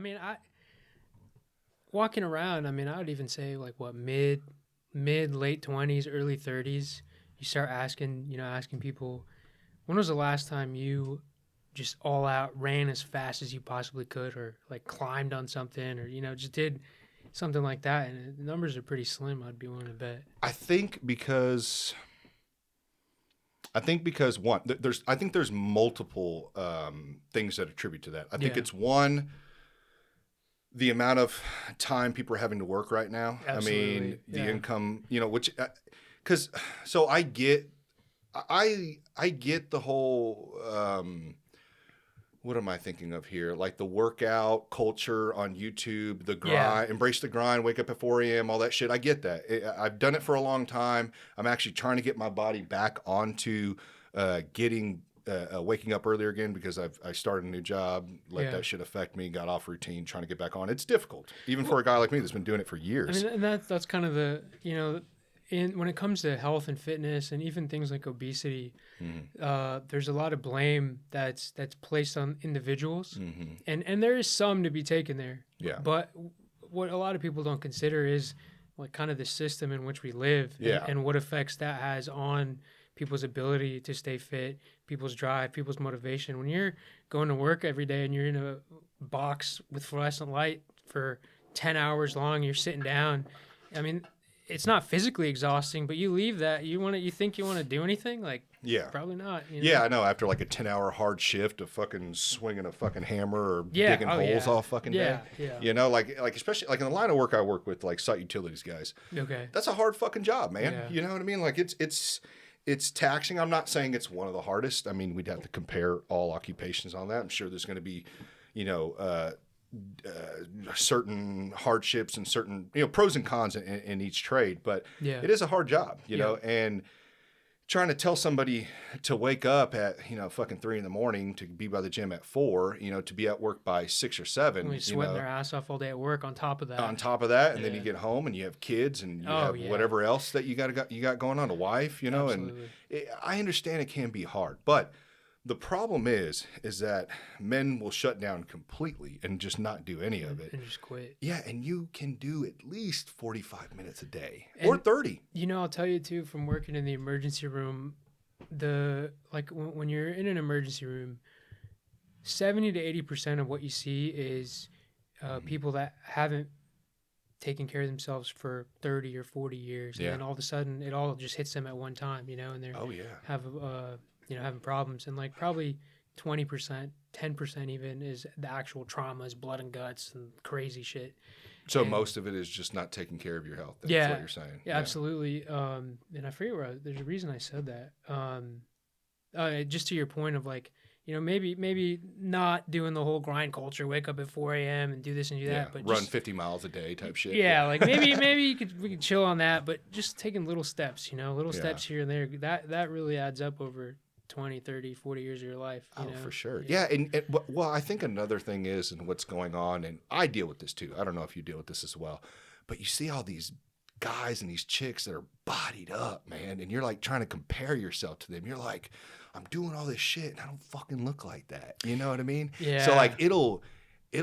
mean, walking around, I mean, I would even say like what mid late 20s, early 30s. You start asking people, when was the last time you just all out ran as fast as you possibly could, or like climbed on something, or just did something like that? And the numbers are pretty slim. I'd be willing to bet. I think because one, there's multiple things that attribute to that. I think it's one, the amount of time people are having to work right now. Absolutely. I mean, the income, which, because so I get the whole. What am I thinking of here? Like the workout culture on YouTube, the grind, embrace the grind, wake up at 4 a.m., all that shit. I get that. I've done it for a long time. I'm actually trying to get my body back onto waking up earlier again, because I started a new job, that shit affect me, got off routine, trying to get back on. It's difficult, even for a guy like me that's been doing it for years. I mean, and that's kind of the, when it comes to health and fitness and even things like obesity, there's a lot of blame that's placed on individuals, and there is some to be taken there. Yeah. But what a lot of people don't consider is like kind of the system in which we live, and what effects that has on people's ability to stay fit, people's drive, people's motivation. When you're going to work every day and you're in a box with fluorescent light for 10 hours long, you're sitting down. I mean, it's not physically exhausting, but you leave that, you think you want to do anything? Like, probably not. Yeah, I know. After like a 10-hour hard shift of fucking swinging a fucking hammer or digging holes all fucking day. Yeah. Like especially like in the line of work I work with, like site utilities guys. Okay. That's a hard fucking job, man. Yeah. You know what I mean? Like it's taxing. I'm not saying it's one of the hardest. I mean, we'd have to compare all occupations on that. I'm sure there's going to be, certain hardships and certain pros and cons in each trade, but it is a hard job, know, and trying to tell somebody to wake up at fucking 3 a.m. to be by the gym at 4, to be at work by 6 or 7, sweating their ass off all day at work on top of that, and then you get home and you have kids and you have whatever else that you got going on, a wife, and I understand it can be hard, but the problem is that men will shut down completely and just not do any of it. And just quit. Yeah, and you can do at least 45 minutes a day or 30. I'll tell you too, from working in the emergency room, when you're in an emergency room, 70 to 80% of what you see is people that haven't taken care of themselves for 30 or 40 years. And then all of a sudden it all just hits them at one time, and they're having problems, and like probably 20%, 10% even is the actual traumas, blood and guts and crazy shit. So most of it is just not taking care of your health. That's what you're saying. Yeah, absolutely. And I forget there's a reason I said that. Just to your point of like, maybe not doing the whole grind culture, wake up at 4 a.m. and do this and do that, but run 50 miles a day type shit. Yeah, like maybe we could chill on that, but just taking little steps, steps here and there, that really adds up over 20, 30, 40 years of your life. For sure. Yeah. And I think another thing is, and what's going on, and I deal with this too. I don't know if you deal with this as well, but you see all these guys and these chicks that are bodied up, man. And you're like trying to compare yourself to them. You're like, I'm doing all this shit and I don't fucking look like that. You know what I mean? Yeah. So like it'll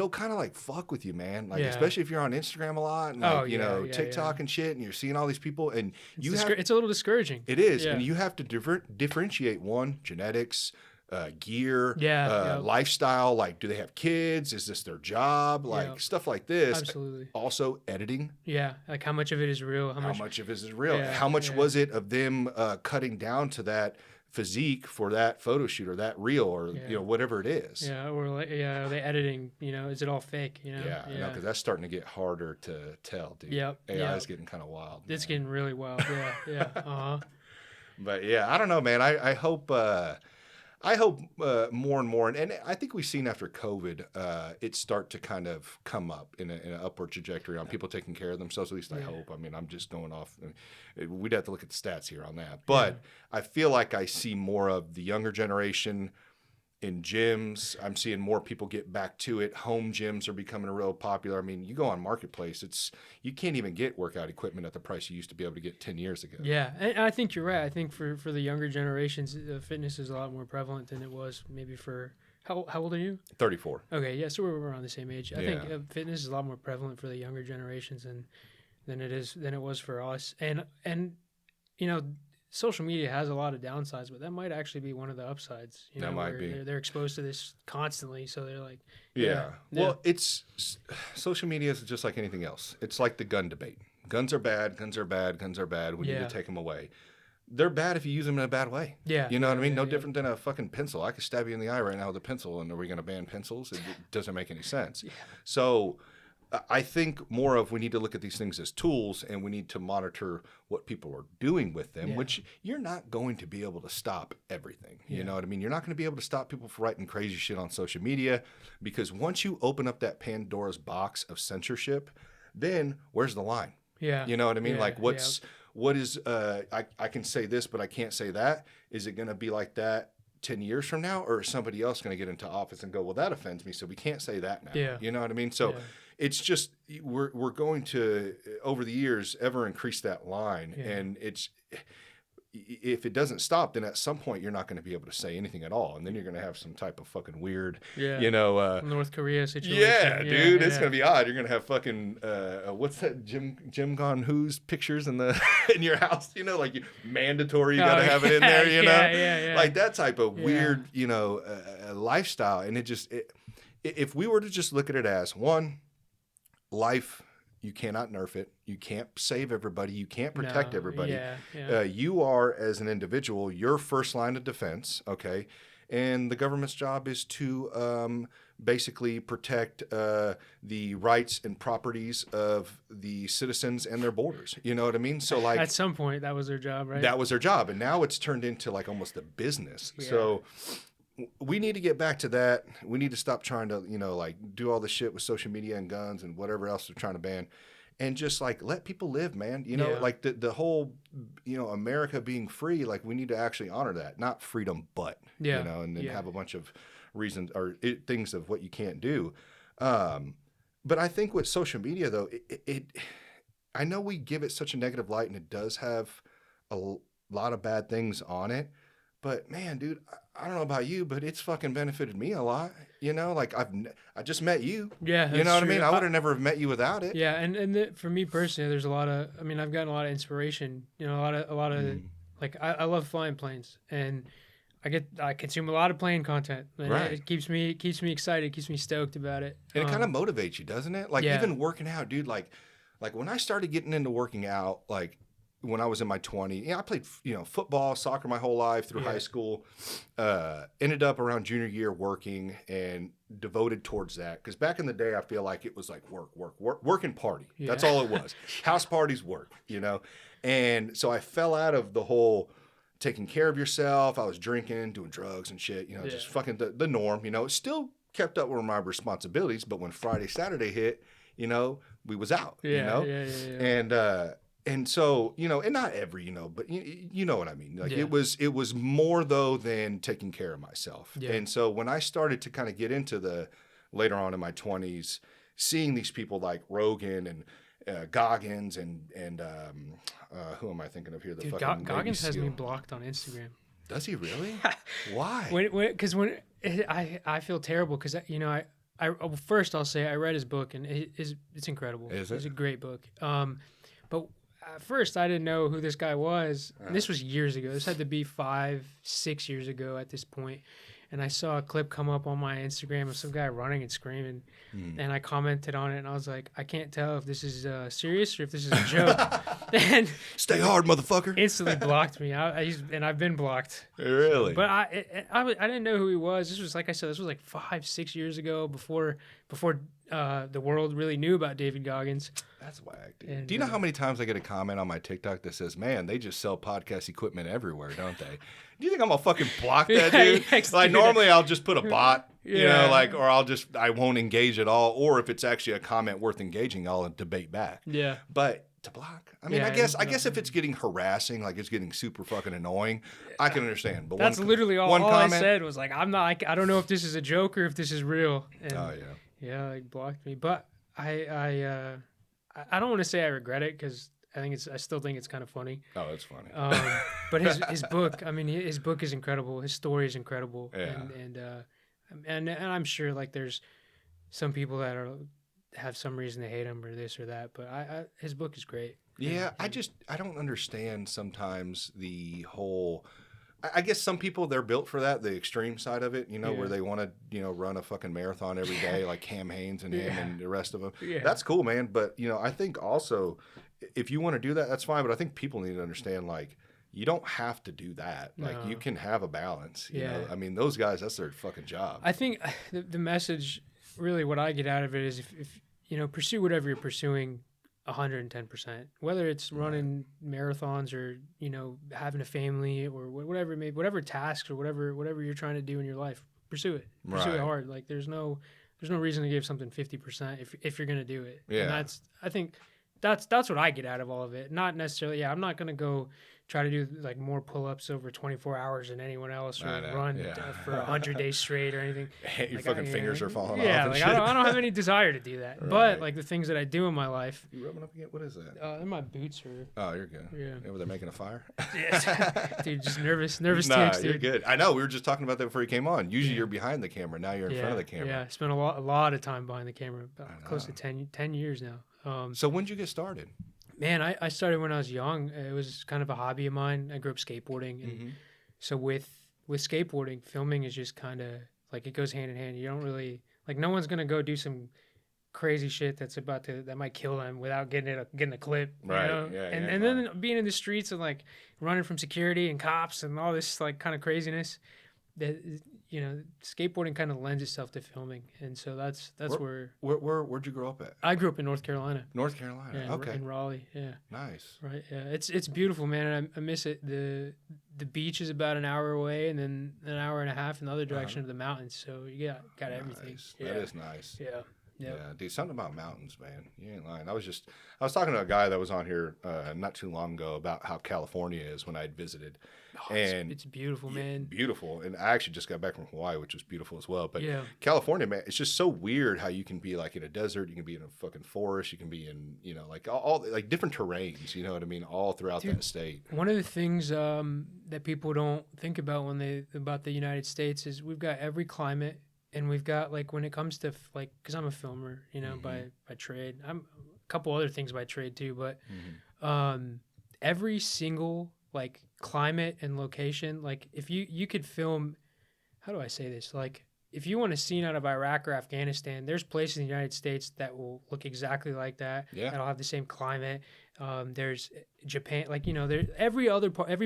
kind of like fuck with you, man. Like, especially if you're on Instagram a lot and like, TikTok and shit, and you're seeing all these people, and it's a little discouraging. It is. Yeah. And you have to differentiate genetics, gear, lifestyle. Like, do they have kids? Is this their job? Like stuff like this. Absolutely. Also editing. Yeah. Like how much of it is real? How much of it is real? Yeah, how much was it of them cutting down to that physique for that photo shoot or that reel or whatever it is, or like are they editing, is it all fake, because that's starting to get harder to tell, dude. AI is getting kind of wild, it's getting really wild. But I don't know, man. I hope more and more, and I think we've seen after COVID, it start to kind of come up in an upward trajectory on people taking care of themselves. At least I hope. I mean, I'm just going off. We'd have to look at the stats here on that, but I feel like I see more of the younger generation in gyms. I'm seeing more people get back to it. Home gyms are becoming real popular. I mean, you go on Marketplace, you can't even get workout equipment at the price you used to be able to get 10 years ago. Yeah, and I think you're right. I think for the younger generations, fitness is a lot more prevalent than it was maybe for How old are you? 34. Okay, yeah, so we're around the same age. I think Yeah. fitness is a lot more prevalent for the younger generations than it was for us. And you know, social media has a lot of downsides, but that might actually be one of the upsides. You That know, might where be. they're exposed to this constantly, so they're like, Yeah. Well, social media is just like anything else. It's like the gun debate. Guns are bad. Guns are bad. Guns are bad. We need to take them away. They're bad if you use them in a bad way. Yeah. You know what I mean? No different than a fucking pencil. I could stab you in the eye right now with a pencil, and are we going to ban pencils? It doesn't make any sense. Yeah. So I think more of we need to look at these things as tools, and we need to monitor what people are doing with them, which you're not going to be able to stop everything. You know what I mean? You're not going to be able to stop people from writing crazy shit on social media, because once you open up that Pandora's box of censorship, then where's the line? Yeah. You know what I mean? Yeah, Like what is, I can say this, but I can't say that. Is it going to be like that 10 years from now, or is somebody else going to get into office and go, well, that offends me, so we can't say that now. Yeah. You know what I mean? So it's just, we're going to, over the years, ever increase that line. And it's, if it doesn't stop, then at some point you're not going to be able to say anything at all. And then you're going to have some type of fucking weird, North Korea situation. Yeah, dude, it's going to be odd. You're going to have fucking, what's that, Jim Gone Who's pictures in the in your house, you know, like mandatory, you got to have it in there, you know? Like that type of weird, lifestyle. And if we were to just look at it as one, life, you cannot nerf it. You can't save everybody. You can't protect everybody. You are, as an individual, your first line of defense, okay? And the government's job is to basically protect the rights and properties of the citizens and their borders. You know what I mean? So, like, at some point, that was their job, right? That was their job. And now it's turned into, like, almost a business. Yeah. So we need to get back to that. We need to stop trying to, do all the shit with social media and guns and whatever else they're trying to ban, and just like let people live, man. Like the whole, America being free, like we need to actually honor that, not freedom, but, and then have a bunch of reasons or things of what you can't do. But I think with social media though, I know we give it such a negative light, and it does have a lot of bad things on it. But man, dude, I don't know about you, but it's fucking benefited me a lot. Like I just met you. Yeah, you know what I mean? I would have never met you without it. Yeah, and for me personally, there's a lot of. I mean, I've gotten a lot of inspiration. A lot of like I love flying planes, and I consume a lot of plane content. And it keeps me excited, keeps me stoked about it. And it kind of motivates you, doesn't it? Like even working out, dude. Like when I started getting into working out, like. When I was in my 20s, I played, football, soccer my whole life through high school. Ended up around junior year working and devoted towards that. Because back in the day, I feel like it was like work and party. Yeah. That's all it was. House parties, work, And so I fell out of the whole taking care of yourself. I was drinking, doing drugs and shit, just fucking the norm, Still kept up with my responsibilities. But when Friday, Saturday hit, we was out, And so, and not every, but you know what I mean? Like it was more though than taking care of myself. Yeah. And so when I started to kind of get into later on in my 20s, seeing these people like Rogan and Goggins and who am I thinking of here? Dude, Goggins has me blocked on Instagram. Does he really? Why? Because I feel terrible because, first I'll say I read his book and it's incredible. Is it? It's a great book. But at first, I didn't know who this guy was. This was years ago. This had to be 5-6 years ago at this point. And I saw a clip come up on my Instagram of some guy running and screaming. And I commented on it, and I was like, I can't tell if this is serious or if this is a joke. And stay hard, motherfucker. Instantly blocked me. And I've been blocked. Really? But I didn't know who he was. This was, like I said, this was like 5-6 years ago before the world really knew about David Goggins. That's whack, dude. And, do you know how many times I get a comment on my TikTok that says, man, they just sell podcast equipment everywhere, don't they? Do you think I'm gonna fucking block that, dude? Like normally I'll just put a bot, or I won't engage at all. Or if it's actually a comment worth engaging, I'll debate back. Yeah. But to block, I mean, I guess if it's getting harassing, like it's getting super fucking annoying, I can understand. But that's literally all I said was like, I don't know if this is a joke or if this is real. And yeah, like blocked me. But I don't want to say I regret it because I still think it's kind of funny. Oh, it's funny. But his book, his book is incredible. His story is incredible. Yeah. And And I'm sure like there's some people that have some reason to hate him or this or that, but his book is great. Yeah, I don't understand sometimes the whole. I guess some people, they're built for that, the extreme side of it, where they want to, run a fucking marathon every day, like Cam Hanes and him and the rest of them. Yeah. That's cool, man. But, I think also if you want to do that, that's fine. But I think people need to understand, like, you don't have to do that. Like, you can have a balance. You know? I mean, those guys, that's their fucking job. I think the message, really what I get out of it is if pursue whatever you're pursuing 110%, whether it's running marathons or, having a family or whatever it may be, whatever tasks or whatever you're trying to do in your life, pursue it it hard. Like there's no reason to give something 50% if you're going to do it. Yeah. And I think that's what I get out of all of it. Not necessarily, I'm not going to go try to do like more pull-ups over 24 hours than anyone else or run for 100 days straight or anything. Your fucking fingers are falling off. Yeah, and like shit. I don't have any desire to do that. Right. But like the things that I do in my life. You rubbing up again? What is that? They're my boots. Oh, you're good. Yeah. Were they making a fire? Dude, just nervous ticks, dude. You're good. I know. We were just talking about that before you came on. Usually you're behind the camera. Now you're in front of the camera. Yeah, I spent a lot of time behind the camera. Close to 10 years now. So when did you get started? Man, I started when I was young. It was kind of a hobby of mine. I grew up skateboarding. And so with skateboarding, filming is just kind of like it goes hand in hand. You don't really, like no one's going to go do some crazy shit that might kill them without getting a clip. Right. You know? Yeah, and then being in the streets and like running from security and cops and all this like kind of craziness that, skateboarding kind of lends itself to filming. And so that's where'd you grow up at? I grew up in North Carolina. North Carolina. Yeah, okay. In Raleigh. Yeah. Nice. Right. Yeah. It's beautiful, man. I miss it. The beach is about an hour away and then an hour and a half in the other direction of the mountains. So you got everything. Yeah. That is nice. Yeah. Yep. Yeah, dude, something about mountains, man. You ain't lying. I was talking to a guy that was on here not too long ago about how California is when I had visited. Oh, and it's beautiful, man. Beautiful. And I actually just got back from Hawaii, which was beautiful as well. But California, man, it's just so weird how you can be like in a desert, you can be in a fucking forest, you can be in, like all like different terrains, you know what I mean, all throughout that state. One of the things that people don't think about about the United States is we've got every climate. And we've got like when it comes to like, because I'm a filmer, by trade. I'm a couple other things by trade too, but every single like climate and location, like if you could film, how do I say this? Like if you want a scene out of Iraq or Afghanistan, there's places in the United States that will look exactly like that. Yeah. That'll have the same climate. There's Japan, like there's every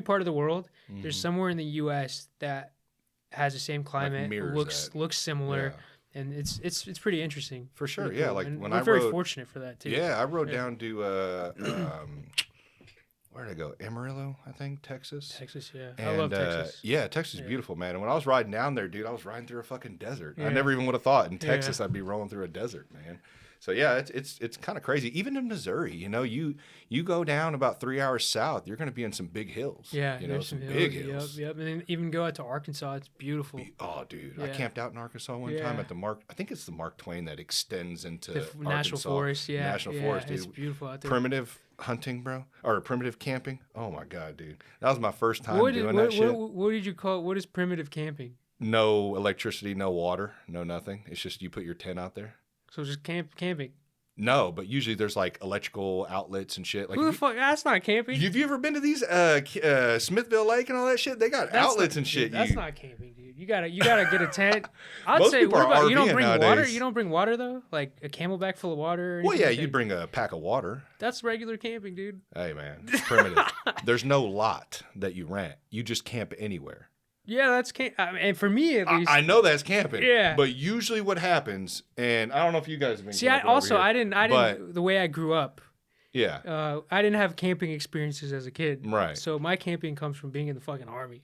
part of the world. There's somewhere in the U.S. that has the same climate, like looks similar, and it's pretty interesting. For sure, pretty yeah. cool. Like and when we're very fortunate for that too. Yeah, I rode down to where did I go? Amarillo, I think, Texas. Texas, yeah. And, I love Texas. Yeah, Texas is beautiful, man. And when I was riding down there, dude, I was riding through a fucking desert. I never even would have thought in Texas I'd be rolling through a desert, man. So yeah, it's kind of crazy. Even in Missouri, you go down about 3 hours south, you're going to be in some big hills. Yeah, some big hills. Yep. And then even go out to Arkansas, it's beautiful. Oh, dude, I camped out in Arkansas one time at I think it's the Mark Twain that extends into the National Forest. Yeah, National Forest, dude. It's beautiful out there. Primitive hunting, bro, or primitive camping. Oh my god, dude, that was my first time doing that shit. What did you call it? What is primitive camping? No electricity, no water, no nothing. It's just you put your tent out there. So just camping. No, but usually there's like electrical outlets and shit. Like, who the fuck? That's not camping. Have you ever been to these Smithville Lake and all that shit? They got outlets and shit. Dude, that's not camping, dude. You gotta get a tent. I'd say, what about you don't bring nowadays. Water? You don't bring water though, like a Camelback full of water. Well, yeah, you'd bring a pack of water. That's regular camping, dude. Hey, man, it's primitive. There's no lot that you rent. You just camp anywhere. Yeah, that's and for me at least. I know that's camping. Yeah. But usually what happens, and I don't know if you guys have been. See, I didn't. The way I grew up. Yeah. I didn't have camping experiences as a kid. Right. So my camping comes from being in the fucking army.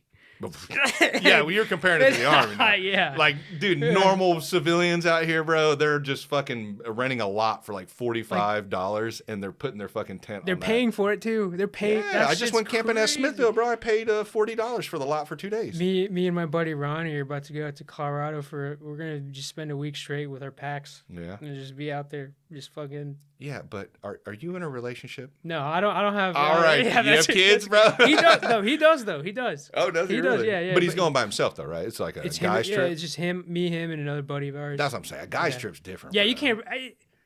Yeah, well, you're comparing it to the army now. Yeah. Like, dude, normal civilians out here, bro, they're just fucking renting a lot for like $45 and they're putting their fucking tent They're paying for it too. They're paying. Yeah, I just went camping at Smithville, bro. I paid $40 for the lot for 2 days. Me and my buddy Ronnie are about to go out to Colorado we're going to just spend a week straight with our packs. Yeah. And just be out there just fucking. Yeah, but are you in a relationship? No, I don't have. All right, yeah, you have kids, bro. He does. No, he does though. He does. Oh, does he? He really? does. Yeah, yeah. But he's going by himself though, right? It's like a guy's trip. Yeah, it's just him, and another buddy of ours. That's what I'm saying. A guy's trip's different. Yeah, bro. you can't.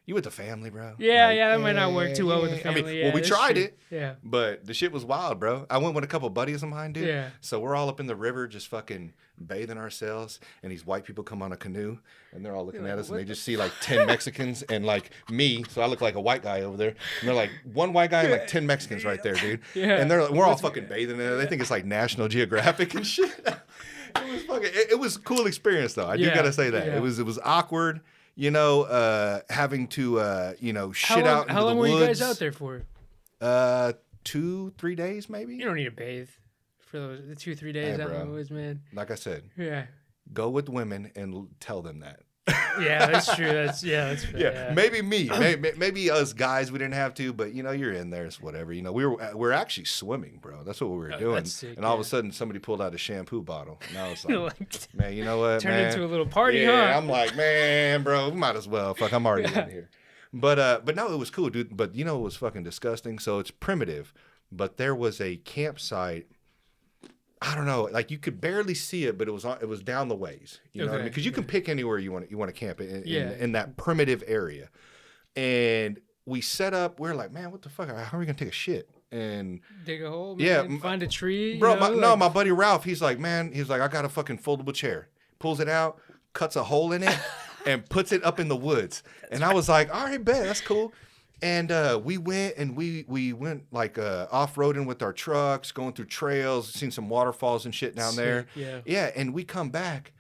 You with the family, bro? Yeah, that might not work too well with the family. I mean, yeah, well, we tried true. it. Yeah. But the shit was wild, bro. I went with a couple buddies of mine, dude. Yeah. So we're all up in the river just fucking bathing ourselves, and these white people come on a canoe, and they're all looking at us, and they just see like 10 Mexicans and like me. So I look like a white guy over there, and they're like one white guy and like 10 Mexicans right there, dude. Yeah. And we're all fucking bathing in it. They think it's like National Geographic and shit. It was a cool experience though. I do gotta say that. Yeah. It was awkward. Having to, shit out into the woods. How long were you guys out there for? 2-3 days, maybe. You don't need to bathe for those 2-3 days out in the woods, man. Like I said, yeah. Go with women and tell them that. Yeah, that's true. That's fair. Yeah, maybe me, maybe us guys, we didn't have to, but you're in there, it's whatever. We're actually swimming, bro. That's what we were doing. That's sick, and all of a sudden, somebody pulled out a shampoo bottle, and I was like, man, you know what, turned man? into a little party, huh? I'm like, man, bro, we might as well. Fuck, I'm already in here. But no, it was cool, dude. But it was fucking disgusting. So it's primitive, but there was a campsite. I don't know, like you could barely see it, but it was down the ways. You know what I mean? Because you can pick anywhere you want to camp in that primitive area. And we set up. We're like, man, what the fuck? How are we gonna take a shit? And dig a hole, man, find a tree, bro. My buddy Ralph, he's like, I got a fucking foldable chair. Pulls it out, cuts a hole in it, and puts it up in the woods. And I was like, all right, bet, that's cool. And we went like off-roading with our trucks, going through trails, seen some waterfalls and shit down there. Yeah. And we come back,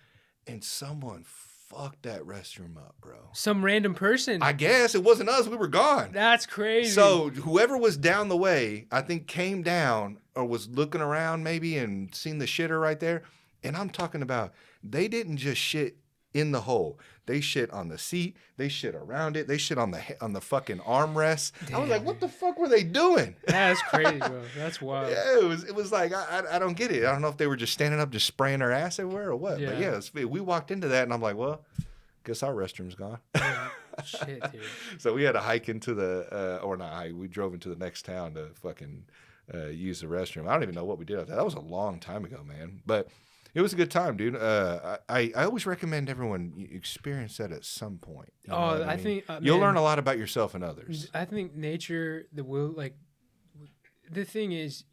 and someone fucked that restroom up, bro. Some random person. I guess it wasn't us. We were gone. That's crazy. So whoever was down the way, I think came down or was looking around maybe and seen the shitter right there. And I'm talking about they didn't just shit in the hole. They shit on the seat. They shit around it. They shit on the fucking armrest. Damn. I was like, what the fuck were they doing? That's crazy, bro. That's wild. Yeah, it was like, I don't get it. I don't know if they were just standing up, just spraying their ass everywhere or what. Yeah. But yeah, we walked into that and I'm like, well, guess our restroom's gone. Shit, dude. So we had to hike into we drove into the next town to fucking use the restroom. I don't even know what we did after that. That was a long time ago, man. But it was a good time, dude. I always recommend everyone experience that at some point. You know what I mean? think you'll learn a lot about yourself and others. I think nature, the thing is,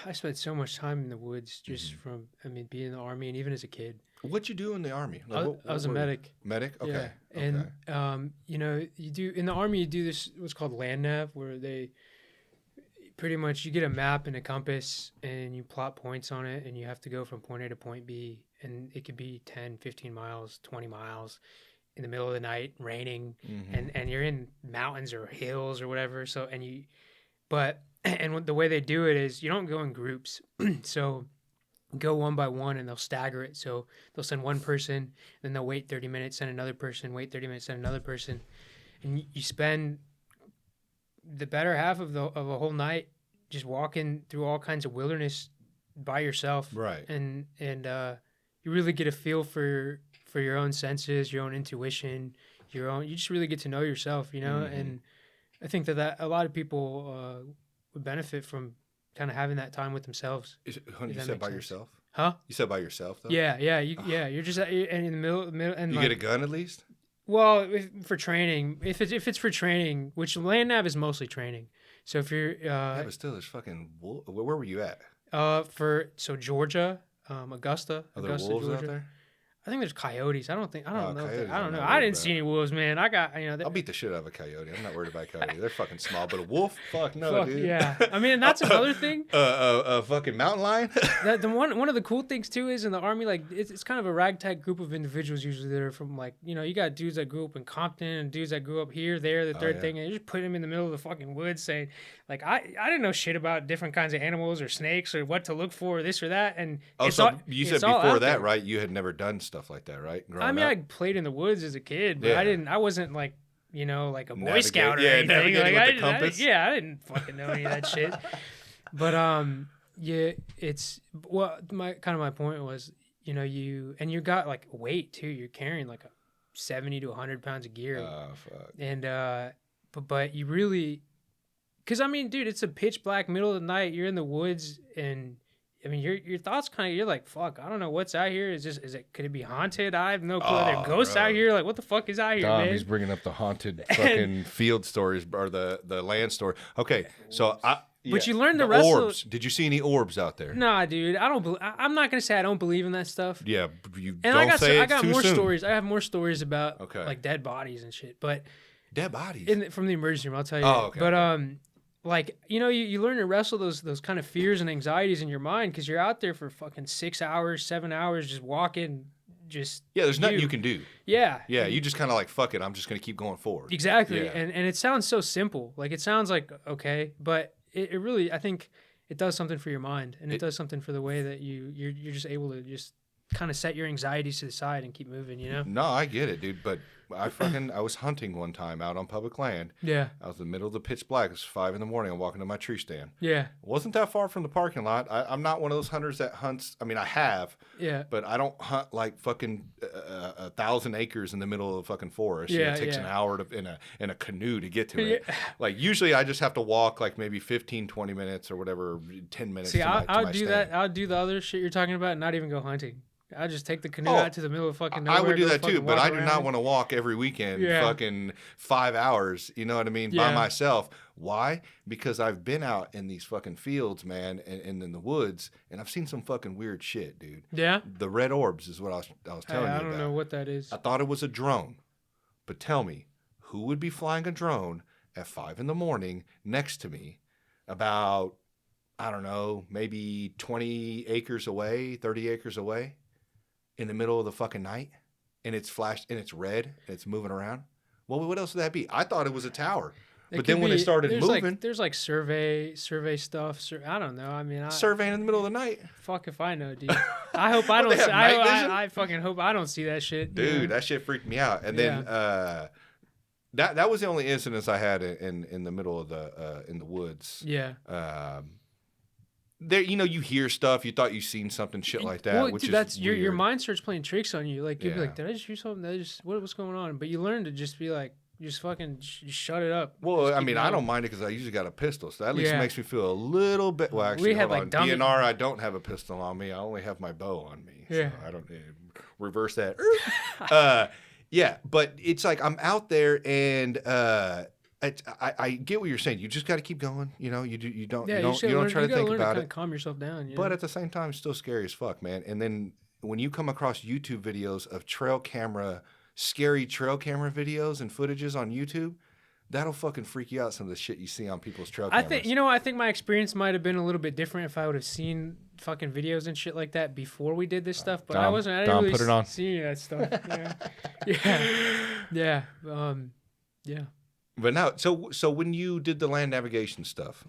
I spent so much time in the woods just from being in the Army and even as a kid. What'd you do in the Army? Like, I was a medic. Medic? Okay. Yeah. And you do in the Army, you do this what's called land nav, where they pretty much you get a map and a compass and you plot points on it, and you have to go from point A to point B, and it could be 10, 15 miles, 20 miles in the middle of the night, raining, and you're in mountains or hills or whatever. So and the way they do it is you don't go in groups. So go one by one, and they'll stagger it. So they'll send one person, then they'll wait 30 minutes, send another person, wait 30 minutes, send another person, and you spend the better half of a whole night just walking through all kinds of wilderness by yourself, right? And you really get a feel for your own senses, your own intuition, you just really get to know yourself, And I think that a lot of people would benefit from kind of having that time with themselves. You said by yourself? Huh? You said by yourself though? Yeah. You're just in the middle, and you get a gun at least. Well, for training, if it's for training, which land nav is mostly training. So if you're but still, there's fucking where were you at? Georgia, Augusta, Are there wolves Georgia. out there? I think there's coyotes. I don't know. Coyotes, I don't know. I didn't see any wolves, man. I got I'll beat the shit out of a coyote. I'm not worried about a coyote. They're fucking small, but a wolf, fuck no, dude. Yeah, I mean that's another thing. A fucking mountain lion. The one of the cool things too is in the Army, like it's kind of a ragtag group of individuals usually that are from you got dudes that grew up in Compton and dudes that grew up here, there, the third thing, and you just put them in the middle of the fucking woods saying I didn't know shit about different kinds of animals or snakes or what to look for, this or that, and you said before that, right? You had never done stuff like that, right? I played in the woods as a kid, but I wasn't like a Boy Scout or anything. Navigating with the compass. I didn't fucking know any of that shit. But it's my point was, you got like weight too. You're carrying like a 70 to 100 pounds of gear. Oh, fuck. And but you really, because I mean, dude, it's a pitch black middle of the night. You're in the woods, and I mean, your thoughts kind of, you're like, fuck, I don't know what's out here. Could it be haunted? I have no clue. Are there ghosts out here? Like, what the fuck is out here, man? He's bringing up the haunted fucking field stories or the land story. Okay, so but you learn the rest orbs. Did you see any orbs out there? Nah, dude, I'm not gonna say I don't believe in that stuff. Yeah, you and don't say it too soon. I got more stories. I have more stories about okay. like dead bodies and shit. But dead bodies from the emergency room, I'll tell you. Oh, okay. But like, you know, you learn to wrestle those kind of fears and anxieties in your mind because you're out there for fucking 6 hours, 7 hours, just walking, just there's nothing you can do. Yeah, you just kind of like, fuck it, I'm just gonna keep going forward. Exactly, yeah. and it sounds so simple, like it sounds like okay, but it really, I think it does something for your mind, and it does something for the way that you're just able to just kind of set your anxieties to the side and keep moving, you know? No, I get it, dude, but I was hunting one time out on public land. Yeah. I was in the middle of the pitch black. It was 5 a.m. I'm walking to my tree stand. Yeah. It wasn't that far from the parking lot. I'm not one of those hunters that hunts. I mean, I have. Yeah. But I don't hunt like fucking 1,000 acres in the middle of the fucking forest. Yeah. It takes an hour in a canoe to get to it. Like usually I just have to walk like maybe 15, 20 minutes or whatever, 10 minutes. See, to my I'll do stand. that. I'll do the other shit you're talking about and not even go hunting. I'll just take the canoe out to the middle of fucking nowhere. I would do that too, but I do not want to walk every weekend fucking 5 hours, you know what I mean, by myself. Why? Because I've been out in these fucking fields, man, and in the woods, and I've seen some fucking weird shit, dude. Yeah? The red orbs is what I was telling you about. I don't know what that is. I thought it was a drone, but tell me, who would be flying a drone at 5 a.m. next to me about, I don't know, maybe 20 acres away, 30 acres away? In the middle of the fucking night, and it's flashed, and it's red, and it's moving around. Well, what else would that be? I thought it was a tower, but then when it started moving, there's like survey stuff. I don't know. I mean, surveying in the middle of the night. Fuck if I know, dude. I hope I don't. I fucking hope I don't see that shit, dude. That shit freaked me out. And then that was the only incidents I had in the middle of in the woods. Yeah. There, you hear stuff. You thought you seen something, shit like that. Well, which dude, is that's weird. your mind starts playing tricks on you. Like you'll be like, "Did I just hear something? What's going on?" But you learn to just be like, just fucking shut it up. Well, I mean, I don't mind it because I usually got a pistol, so that at least makes me feel a little bit. Well, actually, we have like DNR. I don't have a pistol on me. I only have my bow on me. So I don't reverse that. Yeah, but it's like I'm out there and. I get what you're saying. You just got to keep going. You don't try to think about it. Calm yourself down. But at the same time, it's still scary as fuck, man. And then when you come across YouTube videos of scary trail camera videos and footages on YouTube, that'll fucking freak you out. Some of the shit you see on people's trail cameras. I think my experience might have been a little bit different if I would have seen fucking videos and shit like that before we did this stuff. But I didn't really see that stuff. Yeah. Yeah. But now, so when you did the land navigation stuff,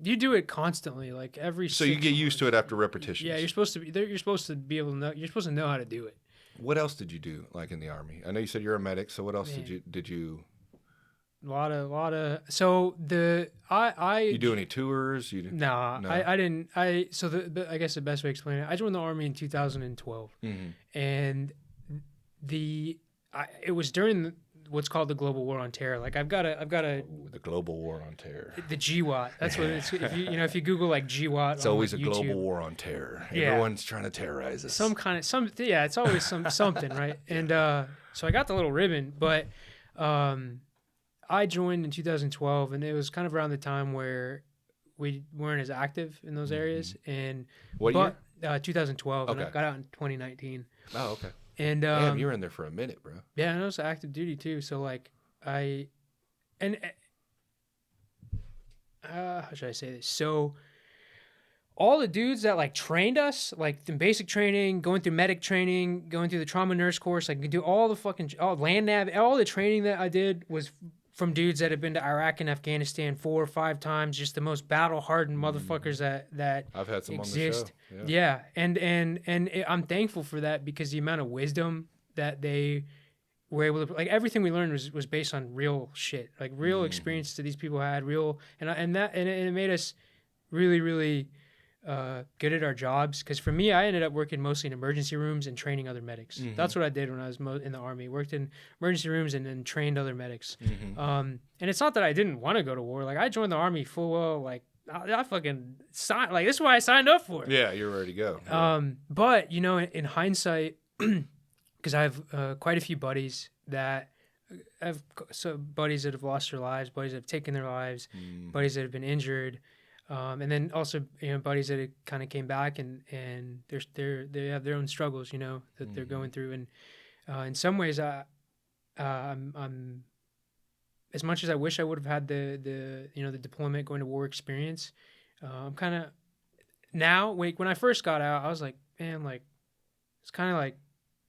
you do it constantly, like every. So you get used to it after repetitions. Yeah, you're supposed to be. You're supposed to be able to know. You're supposed to know how to do it. What else did you do, like in the Army? I know you said you're a medic. So what else did you? A lot of. So I. You do any tours? No. I didn't. I guess the best way to explain it. I joined the Army in 2012, and it was during what's called the Global War on Terror. Like I've got a the Global War on Terror. The GWAT. That's what it's. If you Google like GWAT, it's always a YouTube, global war on terror. Yeah. Everyone's trying to terrorize us. It's always something, right? And so I got the little ribbon, but I joined in 2012, and it was kind of around the time where we weren't as active in those areas. And what year? 2012. Okay. And I got out in 2019. Oh, okay. And damn, you were in there for a minute, bro. Yeah, and I was active duty too. So like how should I say this? So all the dudes that like trained us, like the basic training, going through medic training, going through the trauma nurse course, like do all the land nav, all the training that I did was from dudes that have been to Iraq and Afghanistan 4 or 5 times, just the most battle-hardened motherfuckers that I've had some exist. On the show. Yeah. And I'm thankful for that because the amount of wisdom that they were able to, like everything we learned was based on real shit, like real experiences that these people had, and it made us really, really good at our jobs. Because for me, I ended up working mostly in emergency rooms and training other medics. That's what I did when I was in the Army. Worked in emergency rooms and then trained other medics. And it's not that I didn't want to go to war. Like, I joined the Army full well. Like, I fucking signed. Like, this is what I signed up for. Yeah, you're ready to go. Yeah. But you know, in hindsight, because I have quite a few buddies that have buddies that have lost their lives, buddies that have taken their lives, buddies that have been injured. And then also, you know, buddies that kind of came back and they have their own struggles, you know, that they're going through. And in some ways, I'm as much as I wish I would have had the you know, the deployment, going to war experience. I'm kind of now, when I first got out, I was like, man, like, it's kind of like,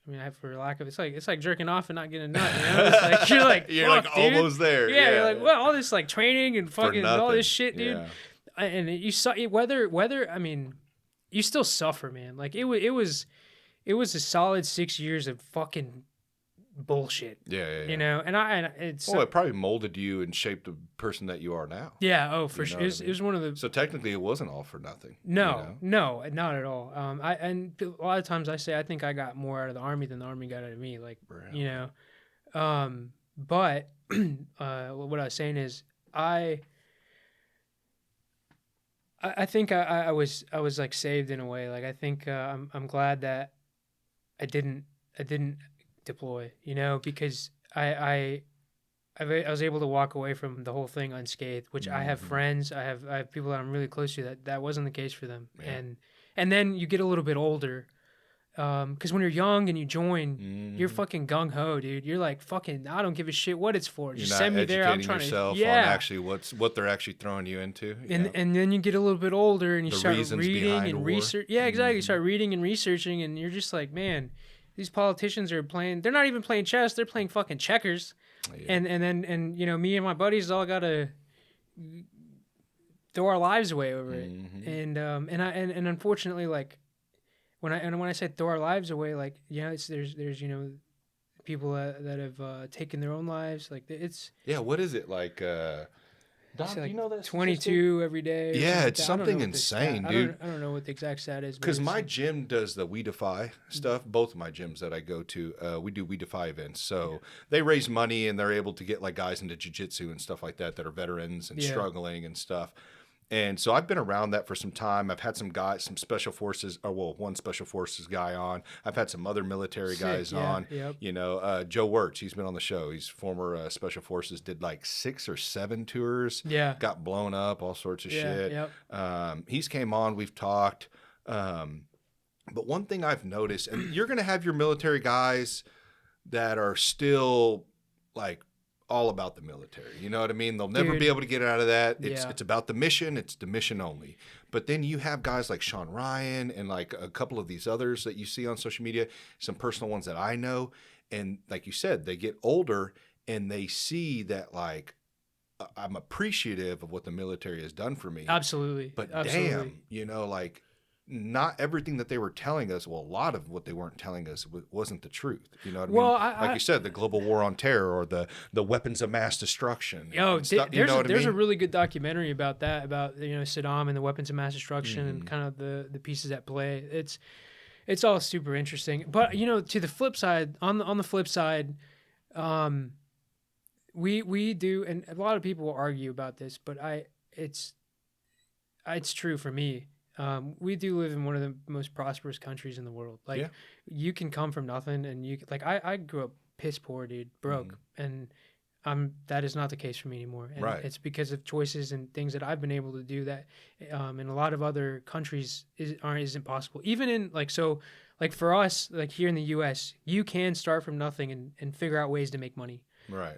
I mean, for lack of, it's like jerking off and not getting a nut. You know? It's like you're like, you're like almost there. Yeah, you're like, well, all this like training and fucking all this shit, dude. Yeah. And you saw whether I mean, you still suffer, man. Like it was a solid 6 years of fucking bullshit. Yeah. You know, and it's it probably molded you and shaped the person that you are now. Yeah. Oh, for sure. It was one of the. So technically, it wasn't all for nothing. No, no, not at all. And a lot of times I say I think I got more out of the Army than the Army got out of me. Like, you know, but what I was saying is I think I was like saved in a way. Like, I think I'm glad that I didn't deploy, you know, because I was able to walk away from the whole thing unscathed, which I have friends, I have people that I'm really close to that wasn't the case for them. Yeah. And then you get a little bit older, because when you're young and you join, you're fucking gung-ho, dude. You're like, fucking, I don't give a shit what it's for. Just send me there. I'm trying yourself to, on actually what they're actually throwing you into. And then you get a little bit older and you start reading and research. Yeah, exactly. You start reading and researching, and you're just like, man, these politicians are playing. They're not even playing chess. They're playing fucking checkers. Yeah. And then you know, me and my buddies all gotta throw our lives away over it. And unfortunately, like, when I say throw our lives away, like, yeah, there's you know, people that have taken their own lives. Like, it's what is it like? Don, like, do you know that 22 every day? Yeah, it's something insane, dude. I don't know what the exact stat is. Because my gym does the We Defy stuff. Both of my gyms that I go to, we do We Defy events. So they raise money and they're able to get like guys into jiu-jitsu and stuff like that are veterans and struggling and stuff. And so I've been around that for some time. I've had some guys, some special forces, one special forces guy on. I've had some other military guys on. Yep. You know, Joe Wirtz, he's been on the show. He's former special forces, did like 6 or 7 tours. Yeah. Got blown up, all sorts of shit. Yep. He's came on, we've talked. But one thing I've noticed, and you're going to have your military guys that are still like all about the military. You know what I mean? They'll never be able to get out of that. It's about the mission. It's the mission only. But then you have guys like Sean Ryan and like a couple of these others that you see on social media, some personal ones that I know. And like you said, they get older and they see that, like, I'm appreciative of what the military has done for me. Absolutely. But damn, you know, like, not everything that they were telling us, well, a lot of what they weren't telling us wasn't the truth. You know what I mean? Well, like you said, the global war on terror or the weapons of mass destruction. There's a really good documentary about that, about, you know, Saddam and the weapons of mass destruction and kind of the pieces at play. It's all super interesting. But, you know, to the flip side, on the flip side, we do, and a lot of people will argue about this, but it's true for me. We do live in one of the most prosperous countries in the world. Like, you can come from nothing, and I grew up piss poor, dude, broke, and that is not the case for me anymore. And it's because of choices and things that I've been able to do that, in a lot of other countries isn't possible. Even in like for us, like here in the U.S., you can start from nothing and figure out ways to make money. Right.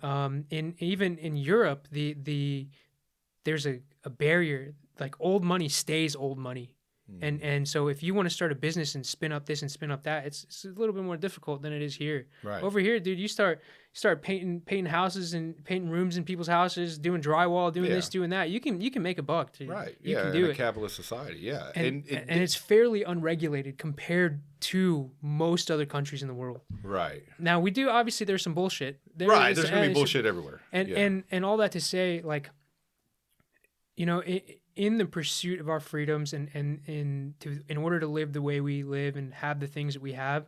Even in Europe, there's a barrier. Like, old money stays old money. And so if you want to start a business and spin up this and spin up that, it's a little bit more difficult than it is here. Right. Over here, dude, you start painting houses and painting rooms in people's houses, doing drywall, doing this, doing that. You can make a buck, dude. Right. You can do it. Capitalist society. Yeah. And it's fairly unregulated compared to most other countries in the world. Right. Now, we do, obviously, there's some bullshit. There's going to be bullshit everywhere. And all that to say, like, you know, in the pursuit of our freedoms and in order to live the way we live and have the things that we have,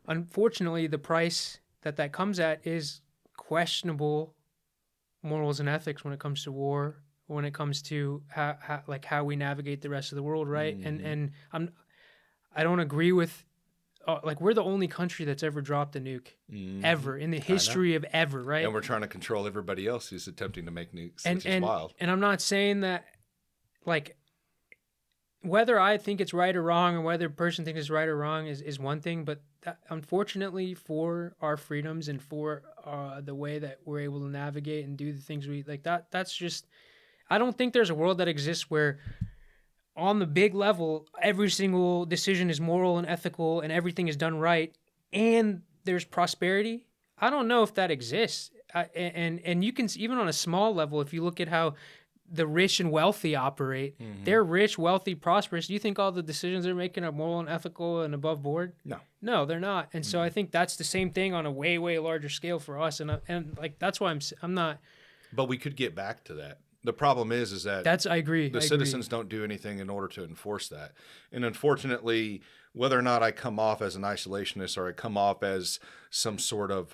unfortunately, the price that comes at is questionable morals and ethics when it comes to war, when it comes to how we navigate the rest of the world, right? And I don't agree with we're the only country that's ever dropped a nuke ever in the history of ever, right? And we're trying to control everybody else who's attempting to make nukes, which is wild. And I'm not saying that, like, whether I think it's right or wrong, or whether a person thinks it's right or wrong is one thing, but unfortunately for our freedoms and for the way that we're able to navigate and do the things we like, that's just, I don't think there's a world that exists where on the big level, every single decision is moral and ethical and everything is done right and there's prosperity. I don't know if that exists. And you can, even on a small level, if you look at how the rich and wealthy operate, they're rich, wealthy, prosperous. Do you think all the decisions they're making are moral and ethical and above board? No, they're not. And so I think that's the same thing on a way, way larger scale for us. And like, that's why I'm not. But we could get back to that. The problem is that I agree. The citizens don't do anything in order to enforce that. And unfortunately, whether or not I come off as an isolationist or I come off as some sort of,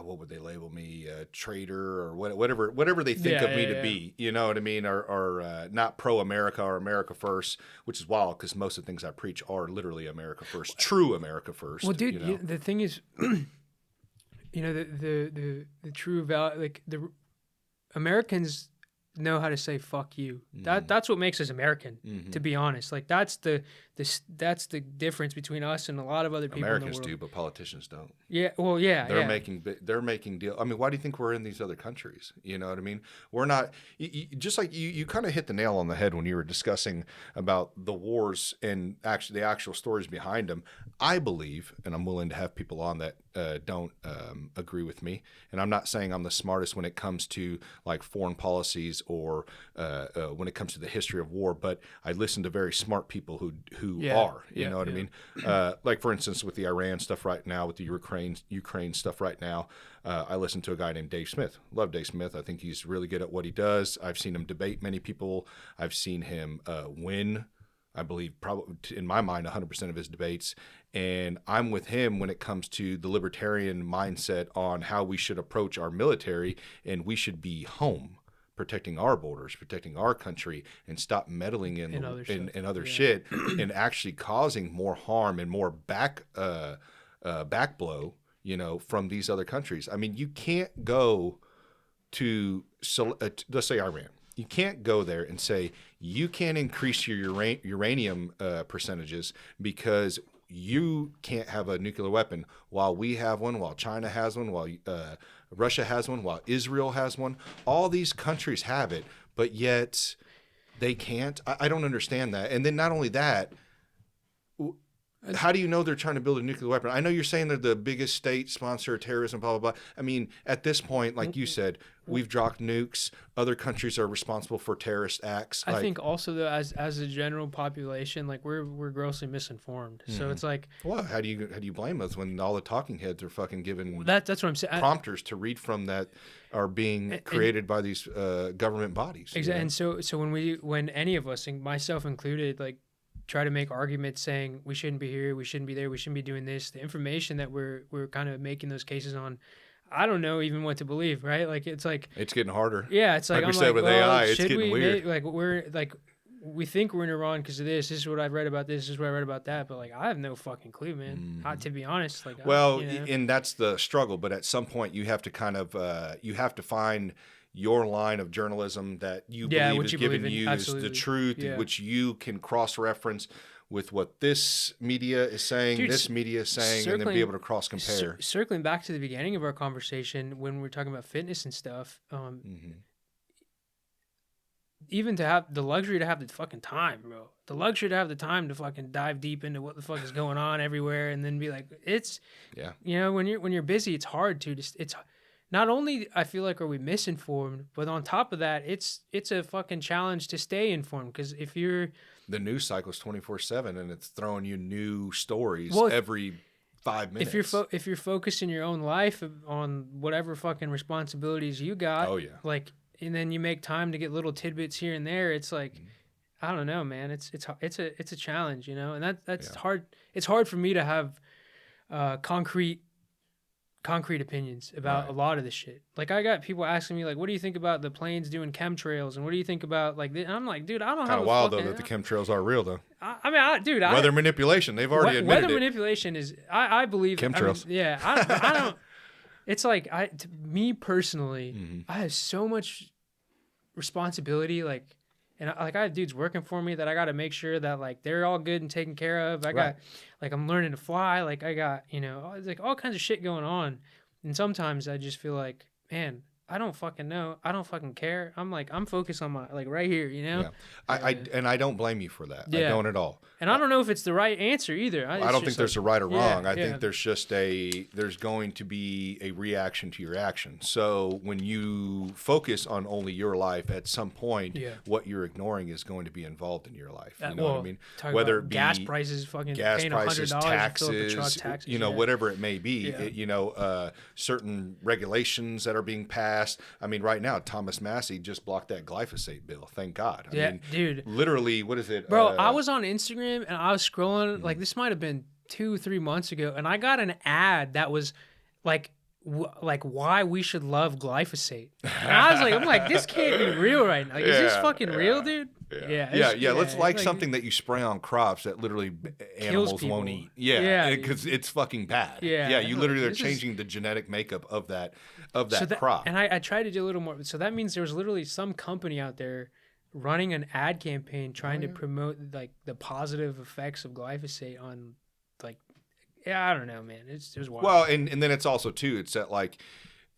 what would they label me, traitor or whatever they think of me to be, you know what I mean? Or not pro-America or America first, which is wild because most of the things I preach are literally America first, true America first. Well, dude, the thing is, the true value, like the Americans know how to say fuck you. That's what makes us American, to be honest. Like that's the difference between us and a lot of other people. Americans in the world. do, but politicians don't. Yeah, well, yeah, they're making deal. I mean, why do you think we're in these other countries? You know what I mean? We're not. Just like you kind of hit the nail on the head when you were discussing about the wars and actually the actual stories behind them. I believe, and I'm willing to have people on that don't agree with me. And I'm not saying I'm the smartest when it comes to like foreign policies or when it comes to the history of war, but I listen to very smart people who are, you know what I mean? Like for instance, with the Iran stuff right now, with the Ukraine stuff right now, I listen to a guy named Dave Smith. Love Dave Smith. I think he's really good at what he does. I've seen him debate many people. I've seen him win, I believe, probably in my mind, 100% of his debates. And I'm with him when it comes to the libertarian mindset on how we should approach our military, and we should be home, protecting our borders, protecting our country, and stop meddling in other shit and actually causing more harm and more back blow, you know, from these other countries. I mean, you can't go to let's say Iran. You can't go there and say you can't increase your uranium percentages because you can't have a nuclear weapon while we have one, while China has one, while Russia has one, while Israel has one. All these countries have it, but yet they can't. I don't understand that. And then not only that, how do you know they're trying to build a nuclear weapon? I know you're saying they're the biggest state sponsor of terrorism, blah, blah, blah. I mean, at this point, like you said, we've dropped nukes. Other countries are responsible for terrorist acts. I think also, though, as a general population, like we're grossly misinformed. So it's like, well, how do you blame us when all the talking heads are fucking given that's what I'm saying. Prompters to read from that are being created by these government bodies. Exactly. And so when any of us, and myself included, like, try to make arguments saying we shouldn't be here, we shouldn't be there, we shouldn't be doing this, the information that we're kind of making those cases on, I don't know even what to believe, right? Like it's getting harder. Yeah, it's like we said with AI, it's getting weird. We think we're in Iran because of this. This is what I've read about this. This is what I read about that. But like I have no fucking clue, man. To be honest, like and that's the struggle. But at some point, you have to kind of you have to find your line of journalism that you believe is giving you is the truth, which you can cross-reference with what this media is saying, this media is saying, and then be able to cross-compare. Circling back to the beginning of our conversation when we're talking about fitness and stuff, even to have the luxury to have the fucking time, bro. The luxury to have the time to fucking dive deep into what the fuck is going on everywhere and then be like, you know, when you're busy, it's hard to just, it's not only I feel like are we misinformed, but on top of that, it's a fucking challenge to stay informed because if you're the news cycle is 24/7 and it's throwing you new stories every 5 minutes. If you're focused in your own life on whatever fucking responsibilities you got, like and then you make time to get little tidbits here and there. It's like, I don't know, man. It's a challenge, and that's hard. It's hard for me to have concrete opinions about a lot of this shit. Like, I got people asking me, like, what do you think about the planes doing chemtrails, and what do you think about, like, and I'm like, dude, I don't have kind of wild though that the chemtrails are real though. Weather manipulation, they've already admitted weather manipulation is, I believe chemtrails. I don't. It's like, me personally, I have so much responsibility, like, and I have dudes working for me that I got to make sure that, like, they're all good and taken care of. I got, like, I'm learning to fly. Like, I got, like, all kinds of shit going on. And sometimes I just feel like, man, I don't fucking know. I don't fucking care. I'm like, I'm focused on my, like, right here, Yeah. I don't blame you for that. I don't at all. And I don't know if it's the right answer either. I don't think there's a right or wrong. I think there's just there's going to be a reaction to your action. So when you focus on only your life, at some point, what you're ignoring is going to be involved in your life. You know what I mean? Whether it be gas prices, fucking paying $100 taxes, truck, taxes, whatever it may be, certain regulations that are being passed. I mean, right now, Thomas Massey just blocked that glyphosate bill. Thank God. I mean, dude. Literally, what is it? Bro, I was on Instagram and I was scrolling, like, this might have been 2-3 months ago, and I got an ad that was like why we should love glyphosate. And I'm like, this can't be real right now. Like, is this fucking real, dude? Yeah. Let's like something that you spray on crops that literally animals won't eat. Because it's fucking bad. You literally are changing the genetic makeup of that crop. And I tried to do a little more. So that means there was literally some company out there running an ad campaign trying to promote, like, the positive effects of glyphosate on, like, I don't know, man. It was wild. Well, and then it's also too, it's that, like,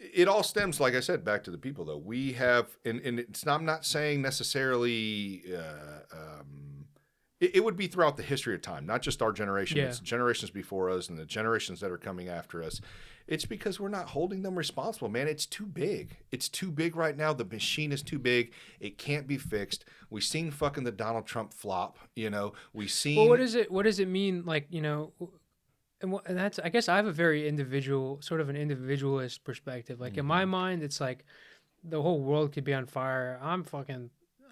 it all stems, like I said, back to the people though. We have, and it's not, I'm not saying necessarily, it would be throughout the history of time, not just our generation. It's generations before us and the generations that are coming after us. It's because we're not holding them responsible, man. It's too big. It's too big right now. The machine is too big. It can't be fixed. We've seen fucking the Donald Trump flop. We've seen. Well, what does it mean? Like, and that's, I guess I have a very sort of an individualist perspective. Like, in my mind, it's like the whole world could be on fire.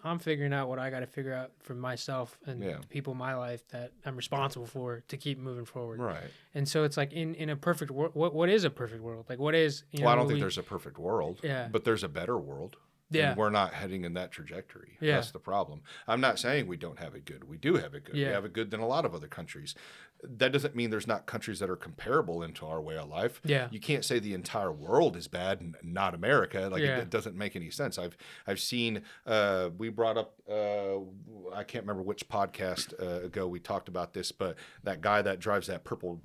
I'm figuring out what I got to figure out for myself and the people in my life that I'm responsible for to keep moving forward. Right. And so it's like, in a perfect world, what is a perfect world? Like, what is, I don't think there's a perfect world. But there's a better world. Yeah. And we're not heading in that trajectory. Yeah. That's the problem. I'm not saying we don't have it good. We do have it good. Yeah. We have it good than a lot of other countries. That doesn't mean there's not countries that are comparable into our way of life. Yeah. You can't say the entire world is bad and not America. Like, it doesn't make any sense. I've seen, we brought up, I can't remember which podcast ago we talked about this, but that guy that drives that purple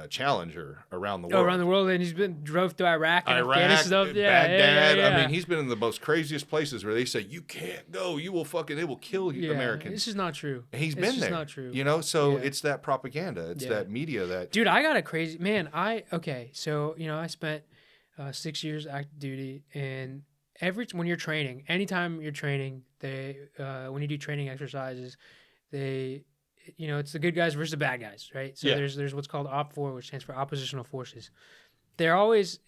Challenger around the world. Around the world, and he's drove to Iraq and Afghanistan stuff. Baghdad. Yeah. I mean, he's been in the most craziest places where they say you can't go. You will they will kill Americans. This is not true. And he's been there. Not true. So it's that propaganda. It's that media that. Dude, I got a crazy man. So I spent 6 years active duty, and when you're training, anytime you're training, when you do training exercises, it's the good guys versus the bad guys, right? So there's what's called Op 4, which stands for oppositional forces. They're always,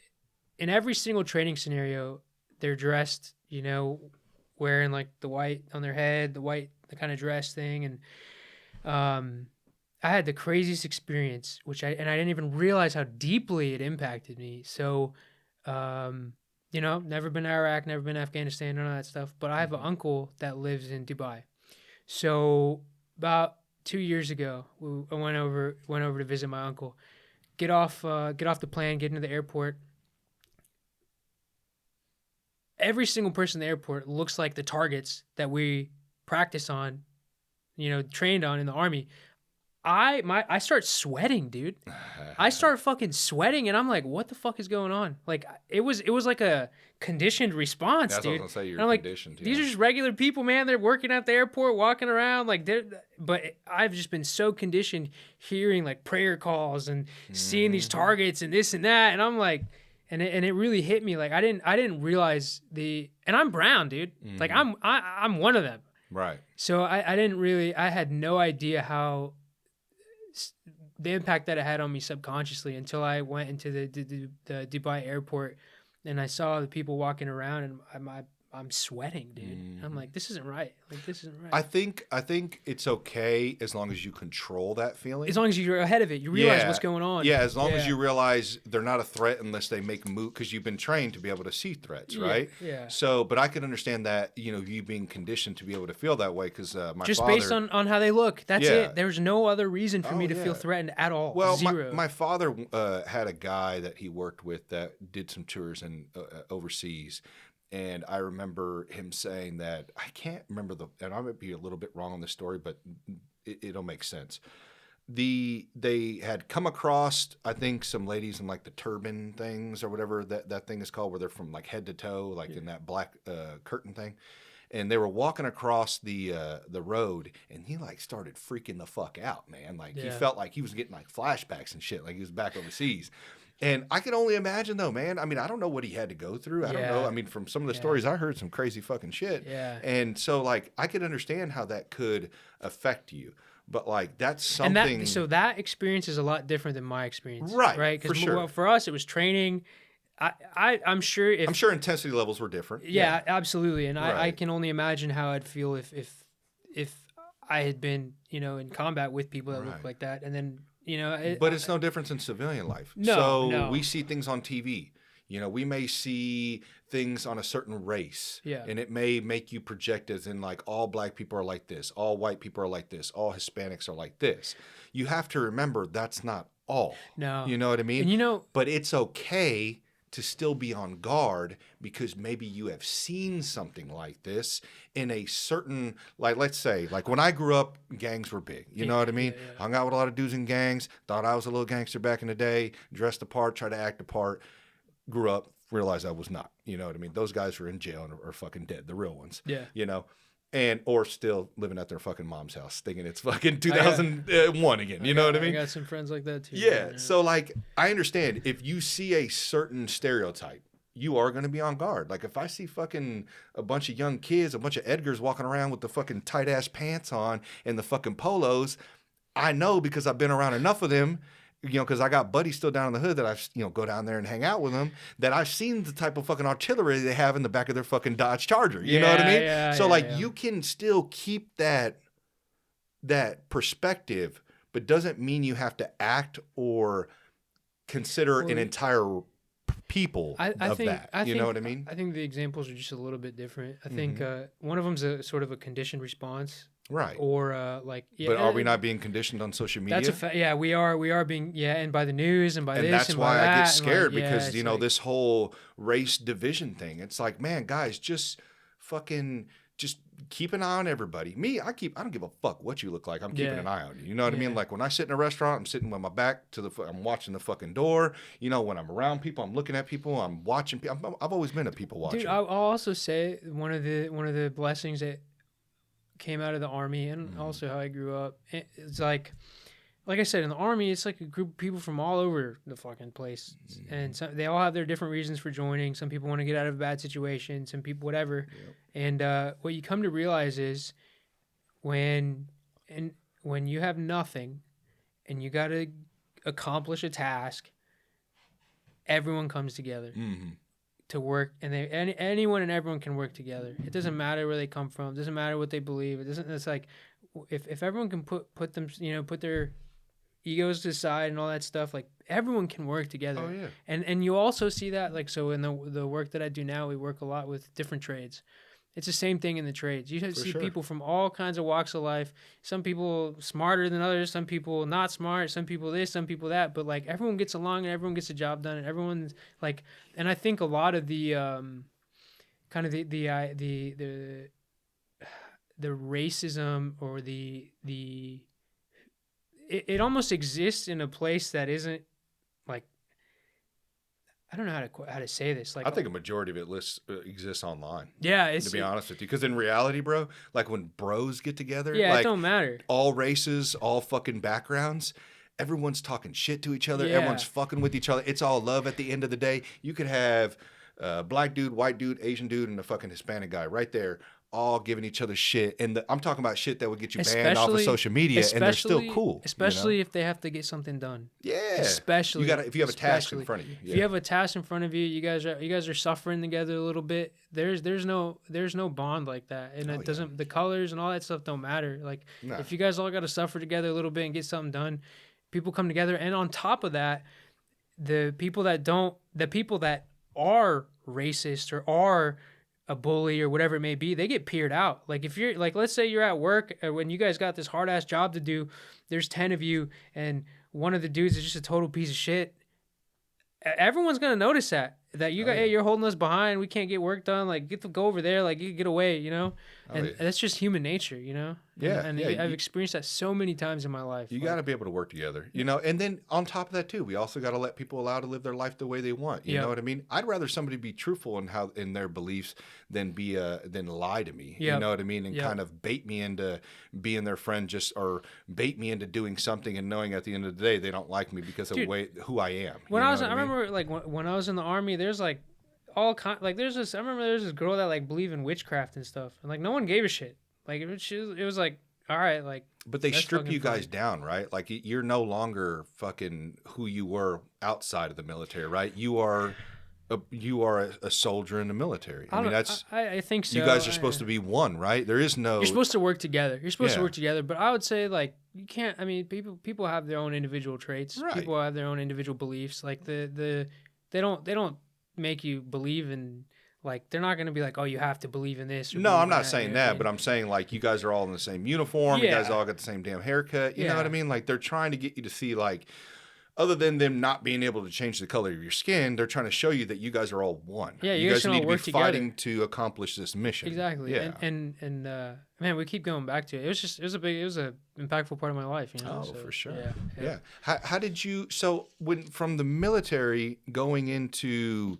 in every single training scenario, they're dressed, wearing, like, the white on their head, the kind of dress thing. And I had the craziest experience, I didn't even realize how deeply it impacted me. So, never been to Iraq, never been to Afghanistan, none of that stuff. But I have an uncle that lives in Dubai. So about 2 years ago, I went over to visit my uncle. Get off the plane, get into the airport. Every single person in the airport looks like the targets that we practice on, trained on in the Army. I start sweating, dude. I start fucking sweating, and I'm like, what the fuck is going on? Like, it was like a conditioned response, dude. That's what I was gonna say. You're conditioned. These are just regular people, man. They're working at the airport, walking around, but I've just been so conditioned hearing, like, prayer calls and seeing these targets and this and that, and I'm like, and it really hit me. Like, I didn't realize and I'm brown, dude. Like, I'm one of them. Right. So I had no idea how the impact that it had on me subconsciously until I went into the Dubai airport and I saw the people walking around, and I'm sweating, dude. I'm like, this isn't right. Like, this isn't right. I think it's okay as long as you control that feeling. As long as you're ahead of it, you realize what's going on. Yeah, as long as you realize they're not a threat unless they make a move, because you've been trained to be able to see threats, right? Yeah. So, but I can understand that, you being conditioned to be able to feel that way, because my just father, based on how they look. That's it. There's no other reason for me to feel threatened at all. Well, Zero. my father had a guy that he worked with that did some tours in overseas. And I remember him saying that, I can't remember and I might be a little bit wrong on the story, but it'll make sense. They had come across, I think, some ladies in like the turban things or whatever that thing is called, where they're from like head to toe, like in that black curtain thing. And they were walking across the road, and he like started freaking the fuck out, man. Like he felt like he was getting like flashbacks and shit, like he was back overseas. And I can only imagine, though, man. I mean, I don't know what he had to go through. I don't know. I mean, from some of the stories I heard, some crazy fucking shit. Yeah. And so, like, I could understand how that could affect you. But, like, that's something. So that experience is a lot different than my experience. Right. Right. For sure. For us, it was training. I'm sure I'm sure intensity levels were different. Yeah, absolutely. And Right. I can only imagine how I'd feel if I had been, in combat with people that look like that. And then, but it's no difference in civilian life. No. We see things on TV. We may see things on a certain race. Yeah. And it may make you project as in like all black people are like this, all white people are like this, all Hispanics are like this. You have to remember that's not all. No. You know what I mean? And but it's okay to still be on guard, because maybe you have seen something like this in a certain, like, let's say, like when I grew up, gangs were big. You know what I mean? Yeah. Hung out with a lot of dudes in gangs, thought I was a little gangster back in the day, dressed the part, tried to act the part, grew up, realized I was not. You know what I mean? Those guys were in jail and are fucking dead, the real ones. Yeah. Or still living at their fucking mom's house, thinking it's fucking 2001 again. You know what I mean? I got some friends like that too. Yeah. So like, I understand if you see a certain stereotype, you are going to be on guard. Like if I see fucking a bunch of young kids, a bunch of Edgars walking around with the fucking tight ass pants on and the fucking polos, I know, because I've been around enough of them. Because I got buddies still down in the hood that I, go down there and hang out with them, that I've seen the type of fucking artillery they have in the back of their fucking Dodge Charger. You know what I mean? You can still keep that perspective, but doesn't mean you have to act or consider an entire people of that. You know what I mean? I think the examples are just a little bit different. I think one of them's a sort of a conditioned response. Right. Or but are we not being conditioned on social media? That's we are being and by the news and by and this that's and why by that, I get scared, because this whole race division thing. It's like, man, guys, just keep an eye on everybody. Me, I don't give a fuck what you look like. I'm keeping an eye on you. You know what I mean? Like when I sit in a restaurant, I'm sitting with my back to I'm watching the fucking door. When I'm around people, I'm looking at people. I'm watching people. I've always been a people watcher. Dude, I'll also say one of the blessings that came out of the Army and also how I grew up. It's like I said, in the Army, it's like a group of people from all over the fucking place. And they all have their different reasons for joining. Some people want to get out of a bad situation, some people whatever. Yep. And what you come to realize is when you have nothing and you got to accomplish a task, everyone comes together. To work, and anyone and everyone can work together. It doesn't matter where they come from. It doesn't matter what they believe. It's like if everyone can put them, put their egos aside and all that stuff, like everyone can work together. Oh yeah. And you also see that, like, so in the work that I do now, we work a lot with different trades. It's the same thing in the trades. You see people from all kinds of walks of life. Some people smarter than others. Some people not smart. Some people this. Some people that. But like everyone gets along and everyone gets the job done. And everyone's like, and I think a lot of the kind of the racism or it almost exists in a place that isn't like. I don't know how to say this. Like, I think a majority of it exists online. Yeah, to be honest with you, because in reality, bro, like when bros get together, it like don't matter. All races, all fucking backgrounds, everyone's talking shit to each other. Yeah. Everyone's fucking with each other. It's all love at the end of the day. You could have black dude, white dude, Asian dude, and a fucking Hispanic guy right there, all giving each other shit. And I'm talking about shit that would get you banned off of social media, and they're still cool. Especially if they have to get something done. Yeah. Especially if you have a task in front of you. Yeah. If you have a task in front of you, you guys are suffering together a little bit. There's no bond like that. And it doesn't, the colors and all that stuff don't matter. Like if you guys all got to suffer together a little bit and get something done, people come together. And on top of that, the people that are racist or are a bully or whatever it may be, they get peered out. Like if you're like, let's say you're at work when you guys got this hard ass job to do, there's 10 of you and one of the dudes is just a total piece of shit. Everyone's going to notice that hey, you're holding us behind. We can't get work done. Like go over there. Like you get away, you know? And that's just human nature, you know? Yeah. And I've experienced that so many times in my life. You got to be able to work together, you know? And then on top of that too, we also got to let people allow to live their life the way they want. You know what I mean? I'd rather somebody be truthful in their beliefs than lie to me. You know what I mean? And kind of bait me into being their friend or bait me into doing something and knowing at the end of the day, they don't like me because of who I am. I remember like when I was in the Army, there's like all kind, like there's this girl that like believed in witchcraft and stuff, and like no one gave a shit. Like it was like, all right, like. But they strip you guys down, right? Like you're no longer fucking who you were outside of the military, right? You are a soldier in the military. I mean, I think so. You guys are supposed to be one, right? There is no. You're supposed to work together. But I would say like you can't. I mean, people have their own individual traits. Right. People have their own individual beliefs. Like they don't make you believe in. Like, they're not going to be like, oh, you have to believe in this. No, I'm not saying that, but I'm saying, like, you guys are all in the same uniform. You guys all got the same damn haircut. You know what I mean? Like, they're trying to get you to see, like, other than them not being able to change the color of your skin, they're trying to show you that you guys are all one. Yeah, you guys need to be fighting to accomplish this mission. Exactly. Yeah. And man, we keep going back to it. It was a impactful part of my life, you know? Oh, so, for sure. Yeah. How did you, from the military going into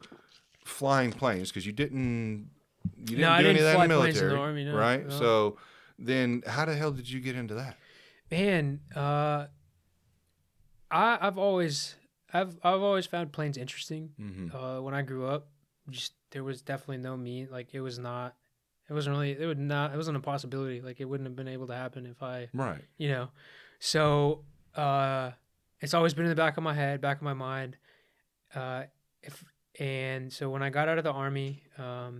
flying planes, because you didn't do any of that in the military, Army, right? No. So then how the hell did you get into that? Man, I've always found planes interesting. Mm-hmm. When I grew up, there was definitely no it wasn't a possibility. Like it wouldn't have been able to happen if I, right. You know, so it's always been in the back of my head, back of my mind. And so when I got out of the Army, I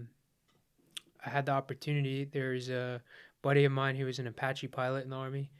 had the opportunity. There's a buddy of mine who was an Apache pilot in the Army,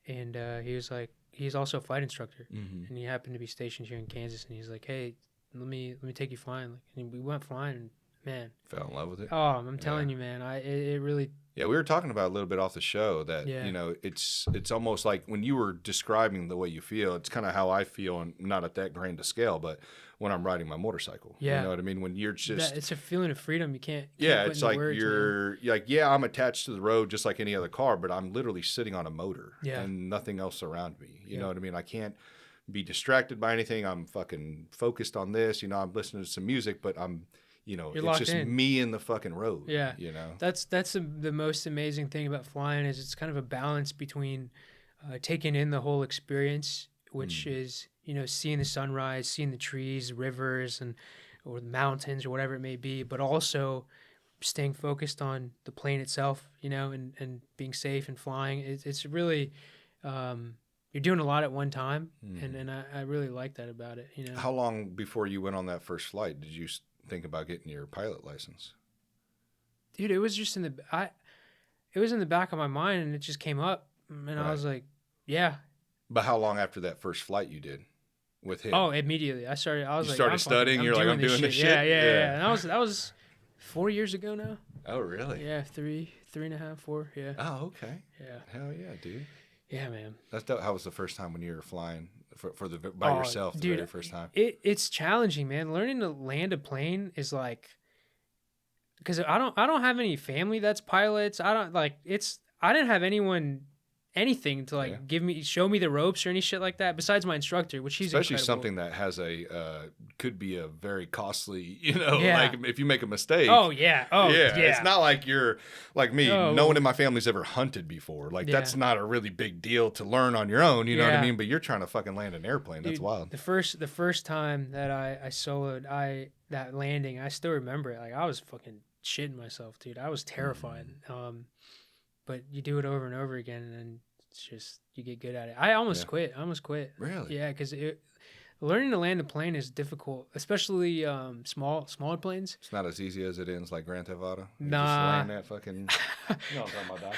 and he's also a flight instructor, mm-hmm. and he happened to be stationed here in Kansas. And he's like, "Hey, let me take you flying." And we went flying, and man, fell in love with it. Oh, I'm telling you, man, it really. Yeah, we were talking about a little bit off the show that you know it's almost like when you were describing the way you feel, it's kind of how I feel, and not at that grand of scale, but when I'm riding my motorcycle. Yeah. You know what I mean? When you're just... it's a feeling of freedom. You can't it's like you're like, I'm attached to the road just like any other car, but I'm literally sitting on a motor and nothing else around me. You know what I mean? I can't be distracted by anything. I'm fucking focused on this. You know, I'm listening to some music, but I'm, you know, it's just me and the fucking road. Yeah. You know? That's the most amazing thing about flying is it's kind of a balance between taking in the whole experience, which is... you know, seeing the sunrise, seeing the trees, rivers, or the mountains, or whatever it may be, but also staying focused on the plane itself, you know, and being safe and flying. It's really, you're doing a lot at one time, and I really like that about it, you know. How long before you went on that first flight did you think about getting your pilot license? Dude, it was just in the back of my mind, and it just came up, and I was like, yeah. But how long after that first flight you did? With him? Oh, immediately. I started studying. You're like, I'm doing this shit. Yeah. And that was 4 years ago now. Oh, really? Yeah, three and a half, 4. Yeah. Oh, okay. Yeah. Hell yeah, dude. Yeah, man. That's dope. How was the first time when you were flying by yourself? The very first time. It's challenging, man. Learning to land a plane is like, because I don't have any family that's pilots. I didn't have anything to show me the ropes or any shit like that besides my instructor, which he's especially incredible. Something that has could be a very costly, you know, like if you make a mistake. Yeah. It's not like you're like me. No one in my family's ever hunted before. Like that's not a really big deal to learn on your own. You know what I mean? But you're trying to fucking land an airplane. Dude, that's wild. The first time that I soloed that landing, I still remember it. Like I was fucking shitting myself, dude. I was terrified. But you do it over and over again, and then it's just you get good at it. I almost quit. Really? Yeah, because learning to land a plane is difficult, especially smaller planes. It's not as easy as it ends like Grand Theft Auto. You Nah. just land that fucking. No, I'm talking about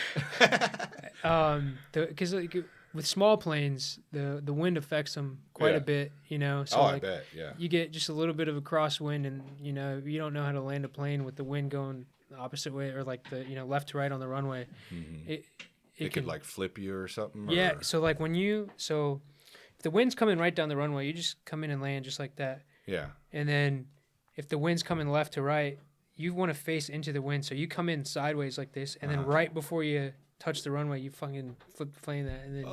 that. Because like with small planes, the wind affects them quite a bit, you know. So I bet, yeah. You get just a little bit of a crosswind, and you know you don't know how to land a plane with the wind going the opposite way or like the left to right on the runway. It could like flip you or something. Yeah. Or... So like if the wind's coming right down the runway, you just come in and land just like that. Yeah. And then if the wind's coming left to right, you want to face into the wind. So you come in sideways like this, and then right before you touch the runway, you fucking flip the plane that. And then,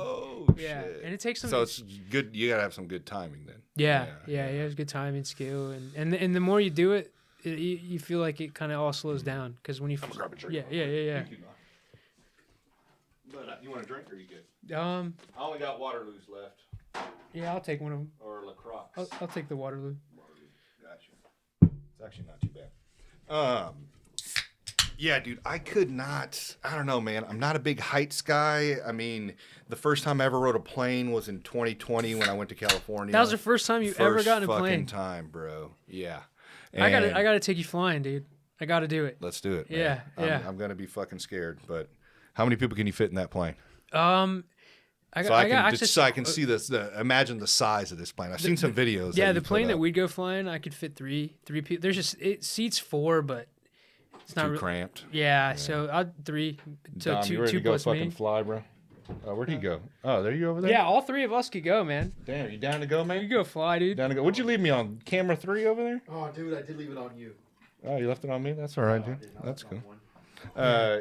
shit. And it takes some... So it's good. You got to have some good timing then. Yeah. You have good timing, skill. And the more you do it, you feel like it kind of all slows down. Because when you... I'm grab a drink. Yeah. But you want a drink or you good? I only got Waterloos left. Yeah, I'll take one of them. Or LaCroix. I'll take the Waterloo. Gotcha. It's actually not too bad. Yeah, dude, I don't know, man. I'm not a big heights guy. I mean, the first time I ever rode a plane was in 2020 when I went to California. That was the first time you ever got in a plane? First fucking time, bro. Yeah. And I gotta take you flying, dude. I gotta do it. Let's do it, man. Yeah. I'm gonna be fucking scared, but how many people can you fit in that plane? I can see this. Imagine the size of this plane. I've seen some videos. Yeah, the plane that we'd go flying, I could fit three people. There's just it seats 4, but it's not too cramped. Yeah, so I'd 3. So Dom, two, you ready two to go plus fucking me. fly, bro? Where'd he go? Oh, there you over there? Yeah, all 3 of us could go, man. Damn, you down to go, man? You go fly, dude. Down to go. What'd you leave me on? Camera 3 over there? Oh, dude, I did leave it on you. Oh, you left it on me? That's all right, dude. That's cool.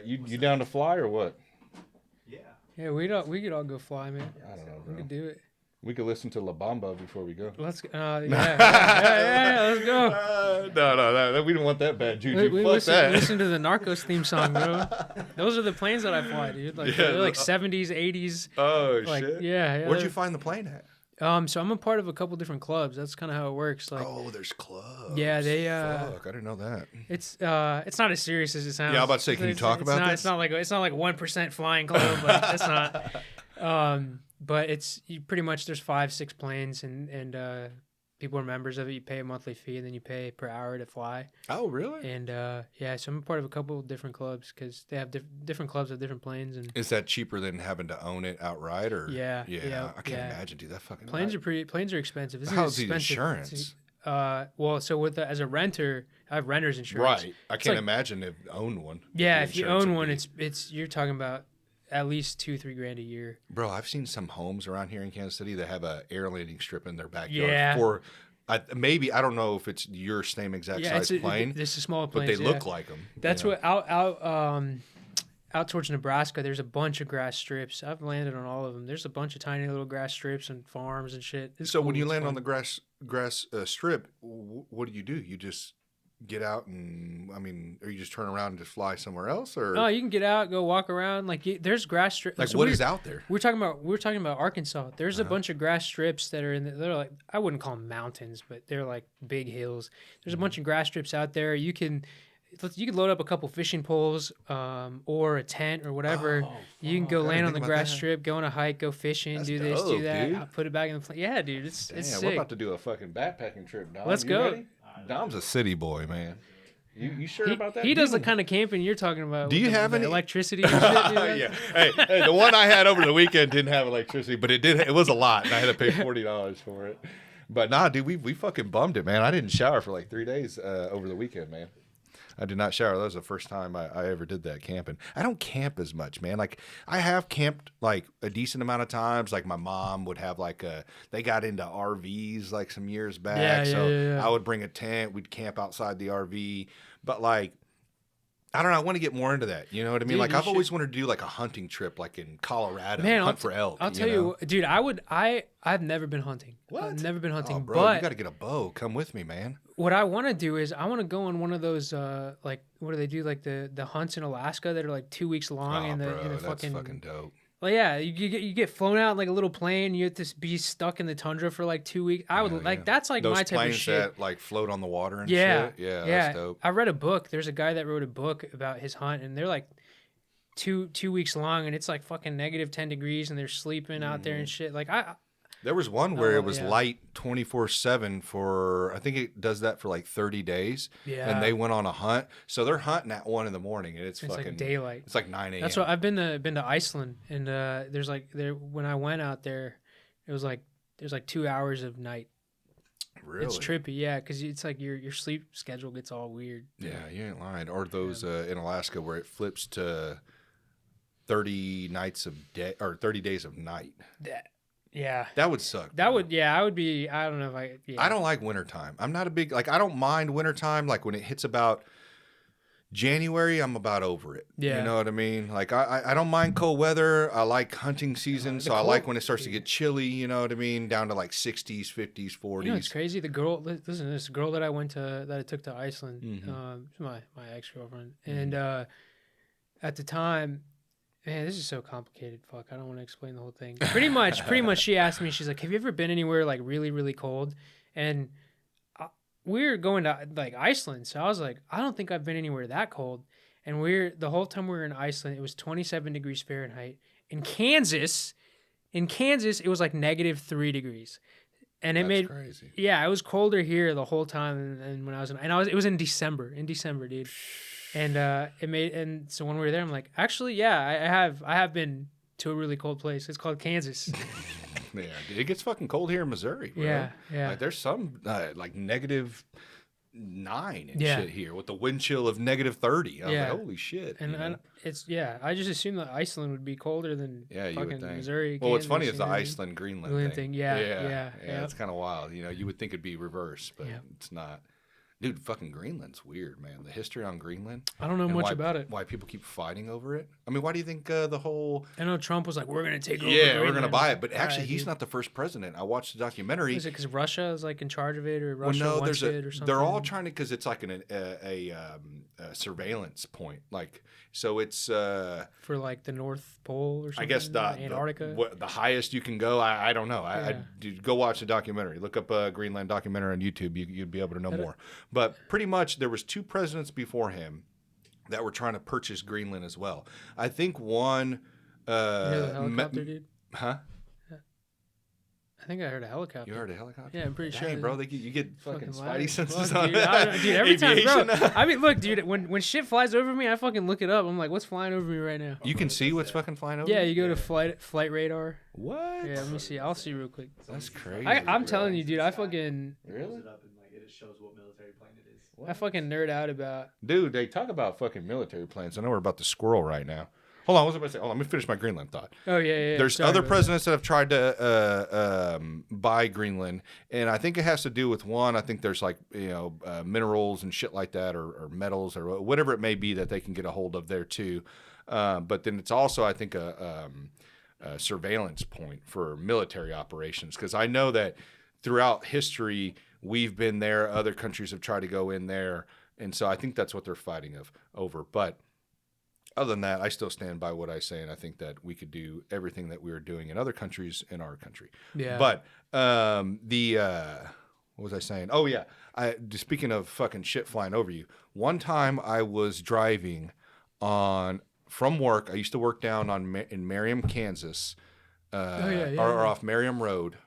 You down to fly or what? Yeah, we could all go fly, man. I don't know, bro. We could do it. We could listen to La Bamba before we go. Let's go. Let's go. No, we don't want that bad juju. We listen to the Narcos theme song, bro. Those are the planes that I fly, dude. Like they're like 70s, 80s. Oh like, shit. Yeah. Where'd you find the plane at? So I'm a part of a couple different clubs. That's kind of how it works. Like, there's clubs. Yeah, they. Fuck, I didn't know that. It's not as serious as it sounds. Yeah, I'm about to say, can you talk about this? It's not like 1% flying club, but it's not. But it's pretty much there's 5-6 planes and people are members of it. You pay a monthly fee and then you pay per hour to fly. Oh, really? And so I'm a part of a couple of different clubs because they have different clubs with different planes. And is that cheaper than having to own it outright or? Yeah. I can't imagine, dude. That fucking planes are expensive. How's the insurance? So as a renter, I have renter's insurance. Right. I can't imagine if own one. Yeah, if you own one, it's you're talking about at least $2-3 grand a year. Bro, I've seen some homes around here in Kansas City that have a air landing strip in their backyard. Yeah. Maybe I don't know if it's your same exact size plane. It's a small plane, but they look like them. That's what out towards Nebraska. There's a bunch of grass strips. I've landed on all of them. There's a bunch of tiny little grass strips and farms and shit. It's so cool. when you It's land fun. on the grass strip, what do? You just get out and or you just turn around and just fly somewhere else, or? No, you can get out, go walk around. Like there's grass strips. Like so what is out there? We're talking about Arkansas. There's a bunch of grass strips that are they're like, I wouldn't call them mountains, but they're like big hills. There's a bunch of grass strips out there. You can load up a couple fishing poles, or a tent or whatever. You can go land on the grass strip, go on a hike, go fishing, That's do this, dope, do that, dude. Put it back in the plane. Yeah, dude, it's sick. We're about to do a fucking backpacking trip, Dom. Let's You go. ready? Dom's a city boy, man. You sure about that? He does the kind of camping you're talking about. Do you have any electricity? And shit, dude? Yeah. Hey, the one I had over the weekend didn't have electricity, but it was a lot, and I had to pay $40 for it. But nah, dude, we fucking bummed it, man. I didn't shower for like 3 days over the weekend, man. I did not shower. That was the first time I ever did that camping. I don't camp as much, man. Like I have camped like a decent amount of times. Like my mom would have they got into RVs like some years back. Yeah. I would bring a tent. We'd camp outside the RV. But like, I don't know. I want to get more into that. You know what I mean? Dude, like I've always wanted to do like a hunting trip, like in Colorado, Man, hunt for elk. I'll tell you, dude. I've never been hunting. What? I've never been hunting. Oh, bro, but you got to get a bow. Come with me, man. What I want to do is I want to go on one of those like what do they do like the hunts in Alaska that are like 2 weeks long Oh, in the bro, in the that's fucking dope. Well, yeah, you get flown out in like a little plane. You have to be stuck in the tundra for like 2 weeks. I would like that's like those my type of planes shit. that like float on the water and Yeah, shit. Yeah, yeah. that's dope. I read a book. There's a guy that wrote a book about his hunt, and they're like two weeks long, and it's like fucking -10 degrees, and they're sleeping out there and shit. Like There was one where it was yeah. light 24/7 for, I think it does that for like 30 days. Yeah. And they went on a hunt. So they're hunting at 1 a.m. and it's fucking like daylight. It's like 9 a.m. That's what I've been to Iceland, and there's like when I went out there, it was like there's like 2 hours of night. Really? It's trippy, yeah, because it's like your sleep schedule gets all weird. Yeah, you ain't lying. Or those in Alaska where it flips to 30 nights of day or 30 days of night. Yeah. That would suck. That would, yeah, I would be, I don't know if I, yeah. I don't like wintertime. I'm not a big, like, I don't mind wintertime. Like, when it hits about January, I'm about over it. Yeah. You know what I mean? Like, I don't mind cold weather. I like hunting season, so I like when it starts to get chilly, you know what I mean? Down to, like, 60s, 50s, 40s. You know, it's crazy. The girl, listen to this girl that I took to Iceland, my ex-girlfriend. And at the time, man, this is so complicated. Fuck, I don't want to explain the whole thing. Pretty much, she asked me, she's like, have you ever been anywhere like really, really cold? And we were going to like Iceland. So I was like, I don't think I've been anywhere that cold. And the whole time we were in Iceland, it was 27 degrees Fahrenheit. In Kansas, it was like -3 degrees. And it made crazy. Yeah, it was colder here the whole time. And when it was in December, dude. And so when we were there, I'm like, actually, yeah, I have been to a really cold place. It's called Kansas. Yeah, dude, it gets fucking cold here in Missouri, bro. Yeah. Like, there's some like -9 and Yeah. shit here with the wind chill of -30. I was Yeah. like, holy shit. And you know? I just assumed that Iceland would be colder than Yeah, you would fucking think. Missouri. Well, what's Kansas, funny is you the know what I mean? Iceland Greenland Greenland thing. thing, yeah. It's kind of wild. You know, you would think it'd be reversed, but it's not. Dude, fucking Greenland's weird, man. The history on Greenland. I don't know much about it. Why people keep fighting over it? I mean, why do you think the whole? I know Trump was like, "We're gonna take over." Yeah, we're Greenland." gonna buy it, but All actually, right, he's dude. not the first president. I watched the documentary. Is it because Russia is like in charge of it, or Russia Well, no, wants it, or something? they're all trying to, because it's like a surveillance point, like, so it's for like the North Pole or something. I guess Antarctica. the highest you can go. I don't know. Dude, go watch the documentary. Look up a Greenland documentary on YouTube. You'd be able to know more. But pretty much, there was 2 presidents before him that were trying to purchase Greenland as well. I think one. You hear the helicopter, dude? Huh? I think I heard a helicopter. You heard a helicopter? Yeah, I'm pretty sure. Dang, bro, you get fucking spidey loud. senses Fuck, on dude, that. dude, every time, bro. Aviation. I mean, look, dude, when shit flies over me, I fucking look it up. I'm like, what's flying over me right now? You can see what's fucking flying over. Yeah, you go to flight radar. What? Yeah, let me see. I'll see real quick. That's crazy. I'm telling you, dude, I fucking Really? It up and like it shows what military plane it is. I fucking nerd out about. Dude, they talk about fucking military planes. I know we're about the squirrel right now. Hold on, what was I about to say? Hold on, let me finish my Greenland thought. Oh yeah. There's Sorry other about presidents that have tried to buy Greenland, and I think it has to do with one. I think there's like minerals and shit like that, or metals or whatever it may be that they can get a hold of there too. But then it's also, I think, a surveillance point for military operations, because I know that throughout history we've been there. Other countries have tried to go in there, and so I think that's what they're fighting over. But other than that, I still stand by what I say, and I think that we could do everything that we are doing in other countries in our country. Yeah. But what was I saying? Oh yeah, speaking of fucking shit flying over you. One time I was driving from work. I used to work down in Merriam, Kansas, or off Merriam Road.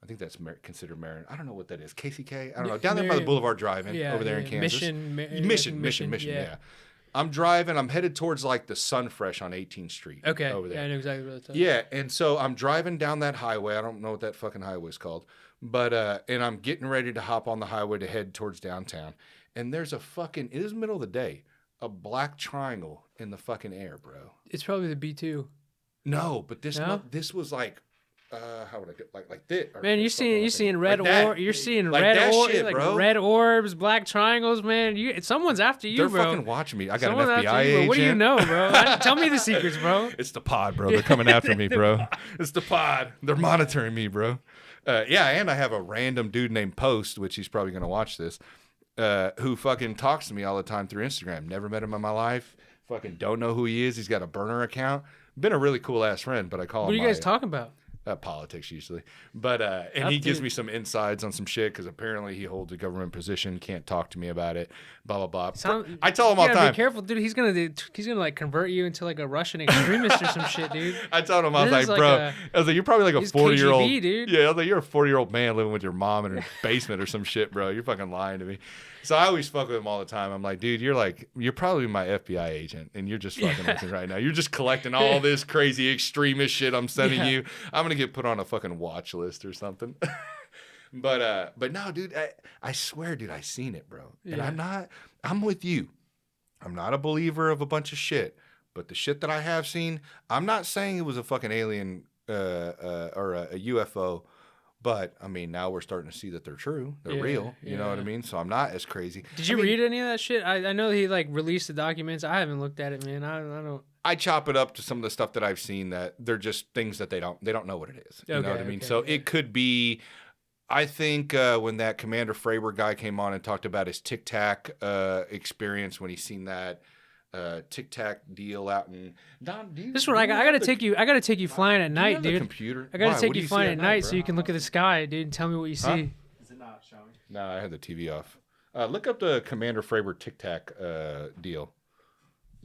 I think that's considered Marion. I don't know what that is. KCK? I don't know. Down there by the Boulevard Drive-In, over there in Kansas. Mission. Yeah. I'm driving. I'm headed towards like the Sunfresh on 18th Street. Okay. Over there. Yeah, I know exactly what it's. Yeah, and so I'm driving down that highway. I don't know what that fucking highway is called, but and I'm getting ready to hop on the highway to head towards downtown. And there's it is the middle of the day, a black triangle in the fucking air, bro. It's probably the B2. No, but this was like. How would I get like this? Man, you're seeing red orbs. You're seeing like red orbs, shit, like bro. red orbs, black triangles, man. Someone's after you, They're bro. fucking watching me. I got Someone's an FBI after you, bro. agent. What do you know, bro? Tell me the secrets, bro. It's the pod, bro. They're coming after me, bro. It's the pod. They're monitoring me, bro. Yeah, and I have a random dude named Post, which he's probably gonna watch this, who fucking talks to me all the time through Instagram. Never met him in my life. Fucking don't know who he is. He's got a burner account. Been a really cool ass friend, but I call him. What are you guys talking about? Politics usually, but and he gives me some insides on some shit because apparently he holds a government position, can't talk to me about it, blah blah blah. I tell him all the time. Be careful, dude. He's gonna like convert you into like a Russian extremist or some shit, dude. I told him, I was like, bro, I was like, you're probably like a 40-year-old dude. Yeah, I was like, you're a 40-year-old man living with your mom in her basement or some shit, bro. You're fucking lying to me. So I always fuck with him all the time. I'm like, dude, you're probably my FBI agent, and you're just fucking with me right now. You're just collecting all this crazy extremist shit I'm sending you. I'm gonna get put on a fucking watch list or something. But no, dude, I swear, dude, I seen it, bro. And I'm with you. I'm not a believer of a bunch of shit, but the shit that I have seen, I'm not saying it was a fucking alien or a UFO. But, I mean, now we're starting to see that they're true. They're real. You know what I mean? So I'm not as crazy. Did you read any of that shit? I know he, like, released the documents. I haven't looked at it, man. I don't... I chop it up to some of the stuff that I've seen that they're just things that they don't know what it is. You know what I mean? Okay, so it could be... I think when that Commander Fravor guy came on and talked about his Tic Tac experience when he seen that Tic Tac deal out in this one I gotta take you flying at night, dude. Computer? I gotta take you flying at night so you can look at the sky, dude, and tell me what you see. Is it not showing? No, I had the TV off. Look up the Commander Fravor Tic Tac deal.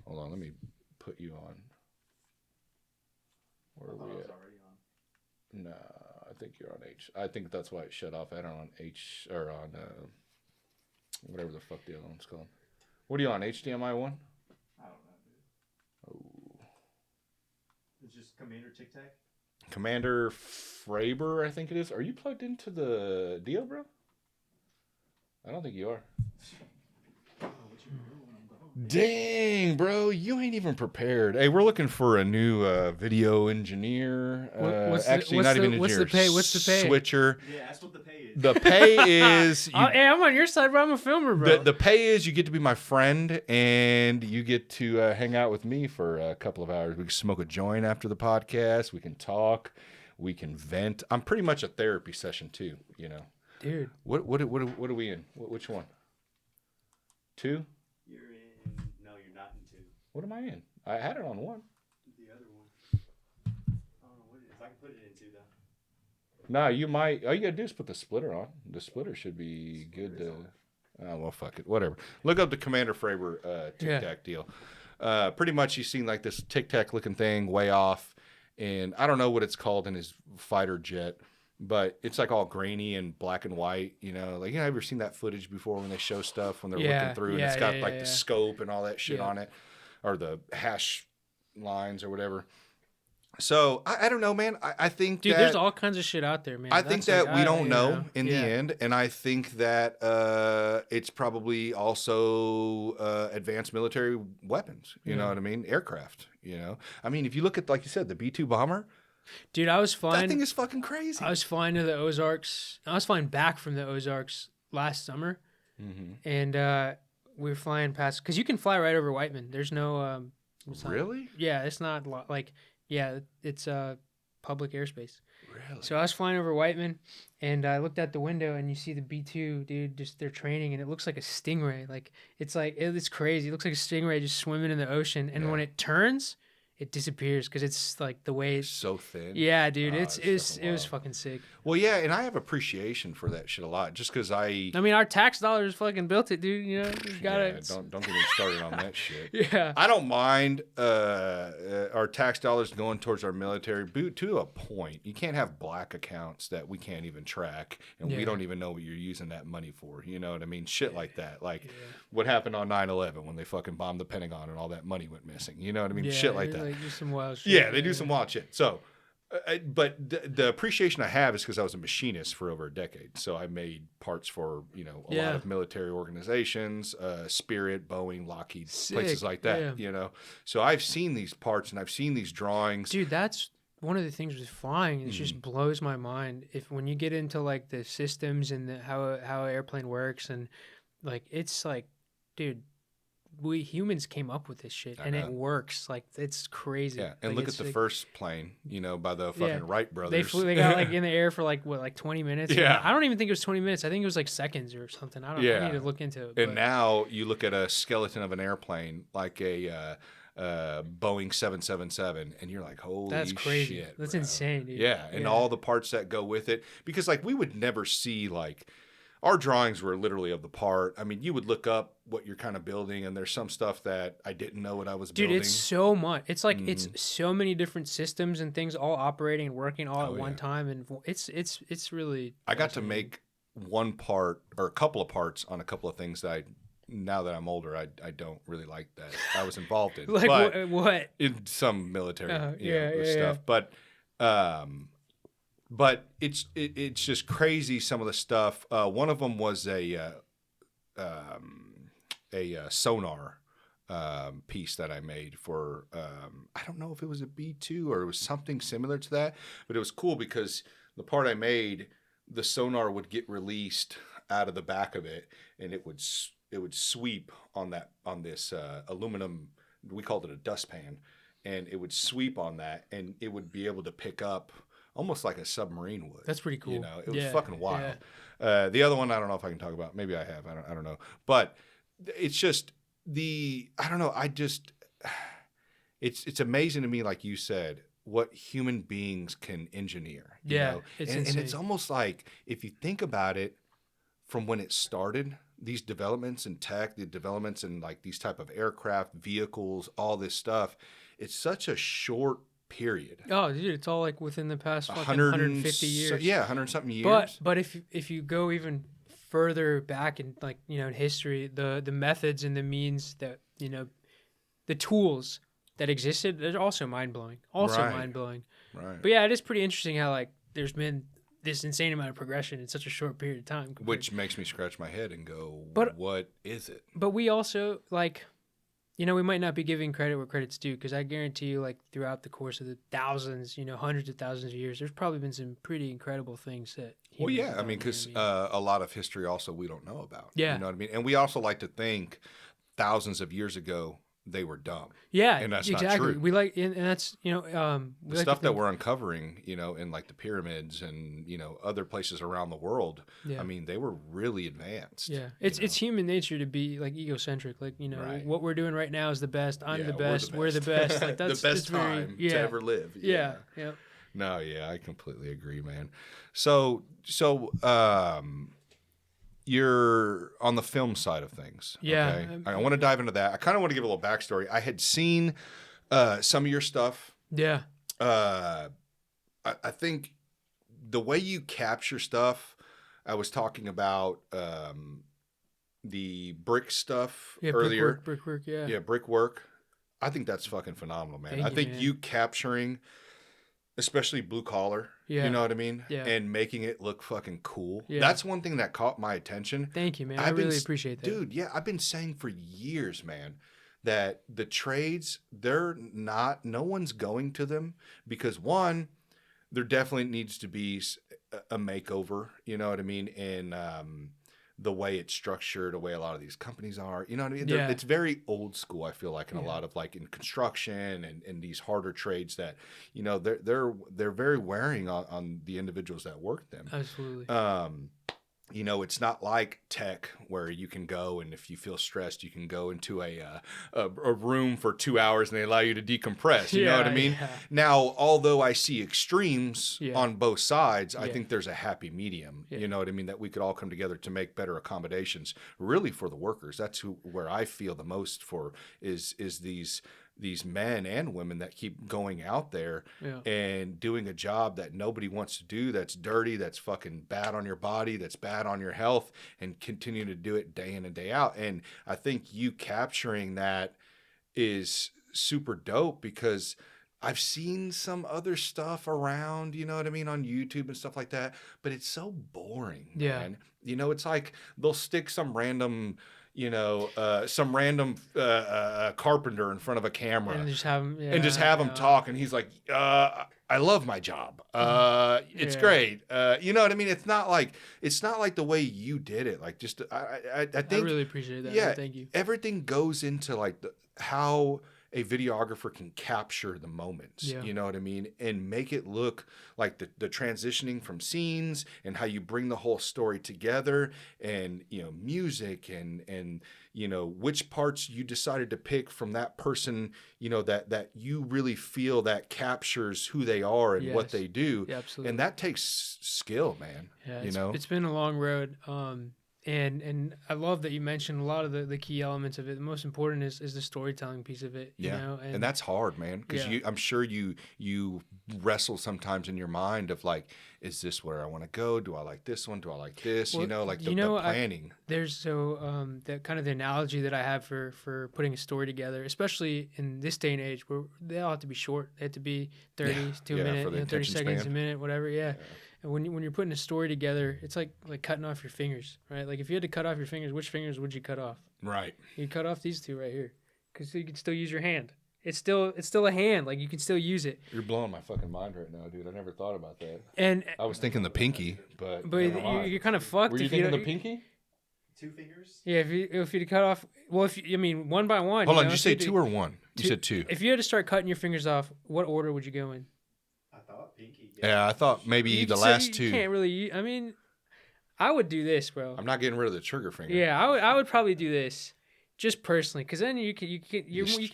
Hold on, let me put you on. Where are we at? Already on. No, I think you're on H. I think that's why it shut off. I don't on H or on whatever the fuck the other one's called. What are you on? HDMI 1? I don't know, dude. Oh. It's just Commander Tic Tac? Commander Fravor, I think it is. Are you plugged into the deal, bro? I don't think you are. Dang, bro, you ain't even prepared. Hey, we're looking for a new video engineer. What's the pay? What's the pay? Switcher. Yeah, that's what the pay is. The pay is... hey, I'm on your side, bro. I'm a filmer, bro. The pay is you get to be my friend, and you get to hang out with me for a couple of hours. We can smoke a joint after the podcast. We can talk. We can vent. I'm pretty much a therapy session, too, you know. Dude. What are we in? Which one? 2? You're in... No, you're not in 2. What am I in? I had it on 1. The other one. I don't know what it is. I can put it in 2, though. Nah, you might... All you gotta do is put the splitter on. The splitter should be good to... Oh, well, fuck it. Whatever. Look up the Commander Fravor Tic Tac deal. Pretty much you've seen like this Tic Tac looking thing way off. And I don't know what it's called in his fighter jet. But it's like all grainy and black and white, you know. Like, you know, have you ever seen that footage before when they show stuff when they're looking through and it's got like the scope and all that shit on it, or the hash lines or whatever. So I don't know, man. I think dude, there's all kinds of shit out there, man. I think that we don't know in the end, and I think that it's probably also advanced military weapons. You know what I mean? Aircraft. You know, I mean, if you look at, like you said, the B-2 bomber. Dude, I was flying. That thing is fucking crazy. I was flying to the Ozarks. I was flying back from the Ozarks last summer, and we were flying past because you can fly right over Whiteman. There's no. Really? It's not like it's public airspace. Really? So I was flying over Whiteman, and I looked out the window, and you see the B-2, dude, just they're training, and it looks like a stingray. Like it's crazy. It looks like a stingray just swimming in the ocean, and when it turns, it disappears because it's like the way it's so thin. Yeah, dude, it was fucking sick. Well, yeah, and I have appreciation for that shit a lot, just because I mean, our tax dollars fucking built it, dude. You know, you gotta. Yeah, don't get me started on that shit. Yeah, I don't mind our tax dollars going towards our military, but to a point. You can't have black accounts that we can't even track, and we don't even know what you're using that money for. You know what I mean? Shit like that, like what happened on 9/11 when they fucking bombed the Pentagon and all that money went missing. You know what I mean? Shit like that. Like, do some wild shit. Yeah, they do some wild shit. So, but the appreciation I have is because I was a machinist for over a decade. So I made parts for, you know, a lot of military organizations, Spirit, Boeing, Lockheed, places like that, you know. So I've seen these parts and I've seen these drawings. Dude, that's one of the things with flying. It just blows my mind. When you get into like the systems and how an airplane works, and like it's like, dude, we humans came up with this shit and it works. Like, it's crazy. Yeah, and like, look at the first plane, you know, by the fucking Wright brothers. They got like in the air for like 20 minutes. Yeah, I don't even think it was 20 minutes. I think it was like seconds or something. I need to look into it. And now you look at a skeleton of an airplane, like a Boeing 777, and you're like, holy That's crazy. shit, That's bro. insane, dude. Yeah, and all the parts that go with it, because like we would never see like. Our drawings were literally of the part. I mean, you would look up what you're kind of building, and there's some stuff that I didn't know what I was building. Dude, it's so much. It's like it's so many different systems and things all operating and working all at one time, and it's really. I got to make one part or a couple of parts on a couple of things that now that I'm older, I don't really like that I was involved in. Like but what? In some military yeah. stuff, but it's just crazy some of the stuff. One of them was a sonar piece that I made for I don't know if it was a B2 or it was something similar to that, but it was cool because the part I made, the sonar would get released out of the back of it, and it would sweep on this aluminum. We called it a dustpan, and it would sweep on that, and it would be able to pick up. Almost like a submarine would. That's pretty cool. You know, it was fucking wild. Yeah. The other one, I don't know if I can talk about. Maybe I have. I don't know. But it's just I don't know. It's amazing to me, like you said, what human beings can engineer. You know? And it's almost like if you think about it, from when it started, these developments in tech, the developments in like these type of aircraft, vehicles, all this stuff, it's such a short period. Oh, dude, it's all like within the past 150 years. Yeah, 100-something years. But if you go even further back in like, you know, in history, the methods and the means that, you know, the tools that existed, they're also mind-blowing. Right. But yeah, it is pretty interesting how like there's been this insane amount of progression in such a short period of time. Which makes me scratch my head and go, what is it? But we also like, you know, we might not be giving credit where credit's due, because I guarantee you, like, throughout the course of the thousands, you know, hundreds of thousands of years, there's probably been some pretty incredible things that. Well, yeah, I mean, because a lot of history also we don't know about. Yeah. You know what I mean? And we also like to think thousands of years ago they were dumb. Yeah, and that's exactly. not true. We like, and that's, you know, the stuff that we're uncovering, you know, in like the pyramids and, you know, other places around the world. Yeah. I mean, they were really advanced. Yeah, it's human nature to be like egocentric. Like, you know, what we're doing right now is the best. I'm the best. We're the best. Like that's the best time to ever live. Yeah. No, yeah, I completely agree, man. So you're on the film side of things. Yeah. Okay? I want to dive into that. I kind of want to give a little backstory. I had seen some of your stuff. Yeah. I think the way you capture stuff, I was talking about the brick stuff earlier. Brickwork, yeah. Yeah, brickwork. I think that's fucking phenomenal, man. I think you capturing, especially blue collar, you know what I mean? Yeah. And making it look fucking cool. Yeah. That's one thing that caught my attention. Thank you, man. I really appreciate that. Dude, yeah, I've been saying for years, man, that the trades, no one's going to them because one, there definitely needs to be a makeover, you know what I mean? And the way it's structured, the way a lot of these companies are, you know what I mean? Yeah. It's very old school, I feel like, in a lot of like in construction and these harder trades that, you know, they're very wearing on the individuals that work them. Absolutely. You know, it's not like tech where you can go and if you feel stressed, you can go into a room for 2 hours and they allow you to decompress. You know what I mean? Yeah. Now, although I see extremes on both sides, I Yeah. think there's a happy medium. Yeah. You know what I mean? That we could all come together to make better accommodations, really for the workers. That's where I feel the most for is these men and women that keep going out there and doing a job that nobody wants to do, that's dirty, that's fucking bad on your body, that's bad on your health, and continue to do it day in and day out. And I think you capturing that is super dope because I've seen some other stuff around, you know what I mean, on YouTube and stuff like that, but it's so boring, man. You know, it's like they'll stick some random carpenter in front of a camera and just have him talk, and he's like, I love my job. It's great. You know what I mean? It's not like the way you did it. Like, just I think I really appreciate that. Yeah, thank you. Everything goes into like how a videographer can capture the moments, you know what I mean? And make it look like the transitioning from scenes and how you bring the whole story together, and, you know, music and, you know, which parts you decided to pick from that person, you know, that you really feel that captures who they are and what they do. Yeah, absolutely. And that takes skill, man. Yeah, you know, it's been a long road. And I love that you mentioned a lot of the key elements of it. The most important is the storytelling piece of it. You know? And that's hard, man, because I'm sure you wrestle sometimes in your mind of like, is this where I want to go? Do I like this one? Do I like this? Well, you know, like the planning. There's the kind of the analogy that I have for putting a story together, especially in this day and age where they all have to be short. They have to be 30 to a minute, you know, 30 seconds a minute, whatever. Yeah. And when you're putting a story together, it's like cutting off your fingers, right? Like if you had to cut off your fingers, which fingers would you cut off? Right. You cut off these two right here, because you can still use your hand. It's still a hand. Like you can still use it. You're blowing my fucking mind right now, dude. I never thought about that. And I was thinking the pinky, but you're kind of fucked. Were you thinking the pinky? 2 fingers. Yeah, if you cut off, well, one by one. Hold on, did you say 2 or 1? You said 2. If you had to start cutting your fingers off, what order would you go in? I thought pinky. Yeah, I thought maybe the last 2. You can't really. I mean, I would do this, bro. I'm not getting rid of the trigger finger. Yeah, I would probably do this, just personally, because then you can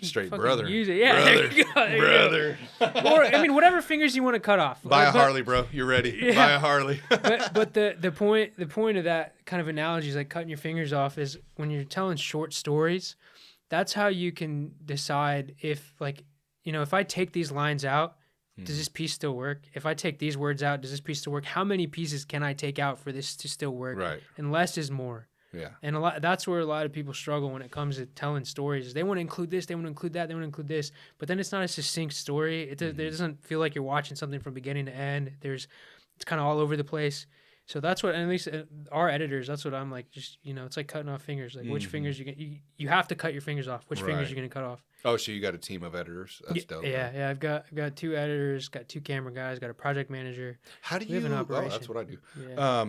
straight fucking brother. use it. Yeah, brother, there you go, there brother. You go. Or I mean, whatever fingers you want to cut off. Buy a Harley, bro. You're ready. Yeah. Buy a Harley. but the point of that kind of analogy is like cutting your fingers off is when you're telling short stories. That's how you can decide if, like, you know, if I take these lines out, does this piece still work? If I take these words out, does this piece still work? How many pieces can I take out for this to still work? Right. And less is more. Yeah. And that's where a lot of people struggle when it comes to telling stories. They want to include this, they want to include that, they want to include this, but then it's not a succinct story. It doesn't feel like you're watching something from beginning to end. It's kind of all over the place. So that's what, at least our editors, that's what I'm like. Just, you know, it's like cutting off fingers. Like which fingers you have to cut your fingers off. Which fingers you're gonna cut off? Oh, so you got a team of editors? That's dope. Yeah. I've got 2 editors, got 2 camera guys, got a project manager. How do you? We have an operation. Oh, that's what I do. Yeah.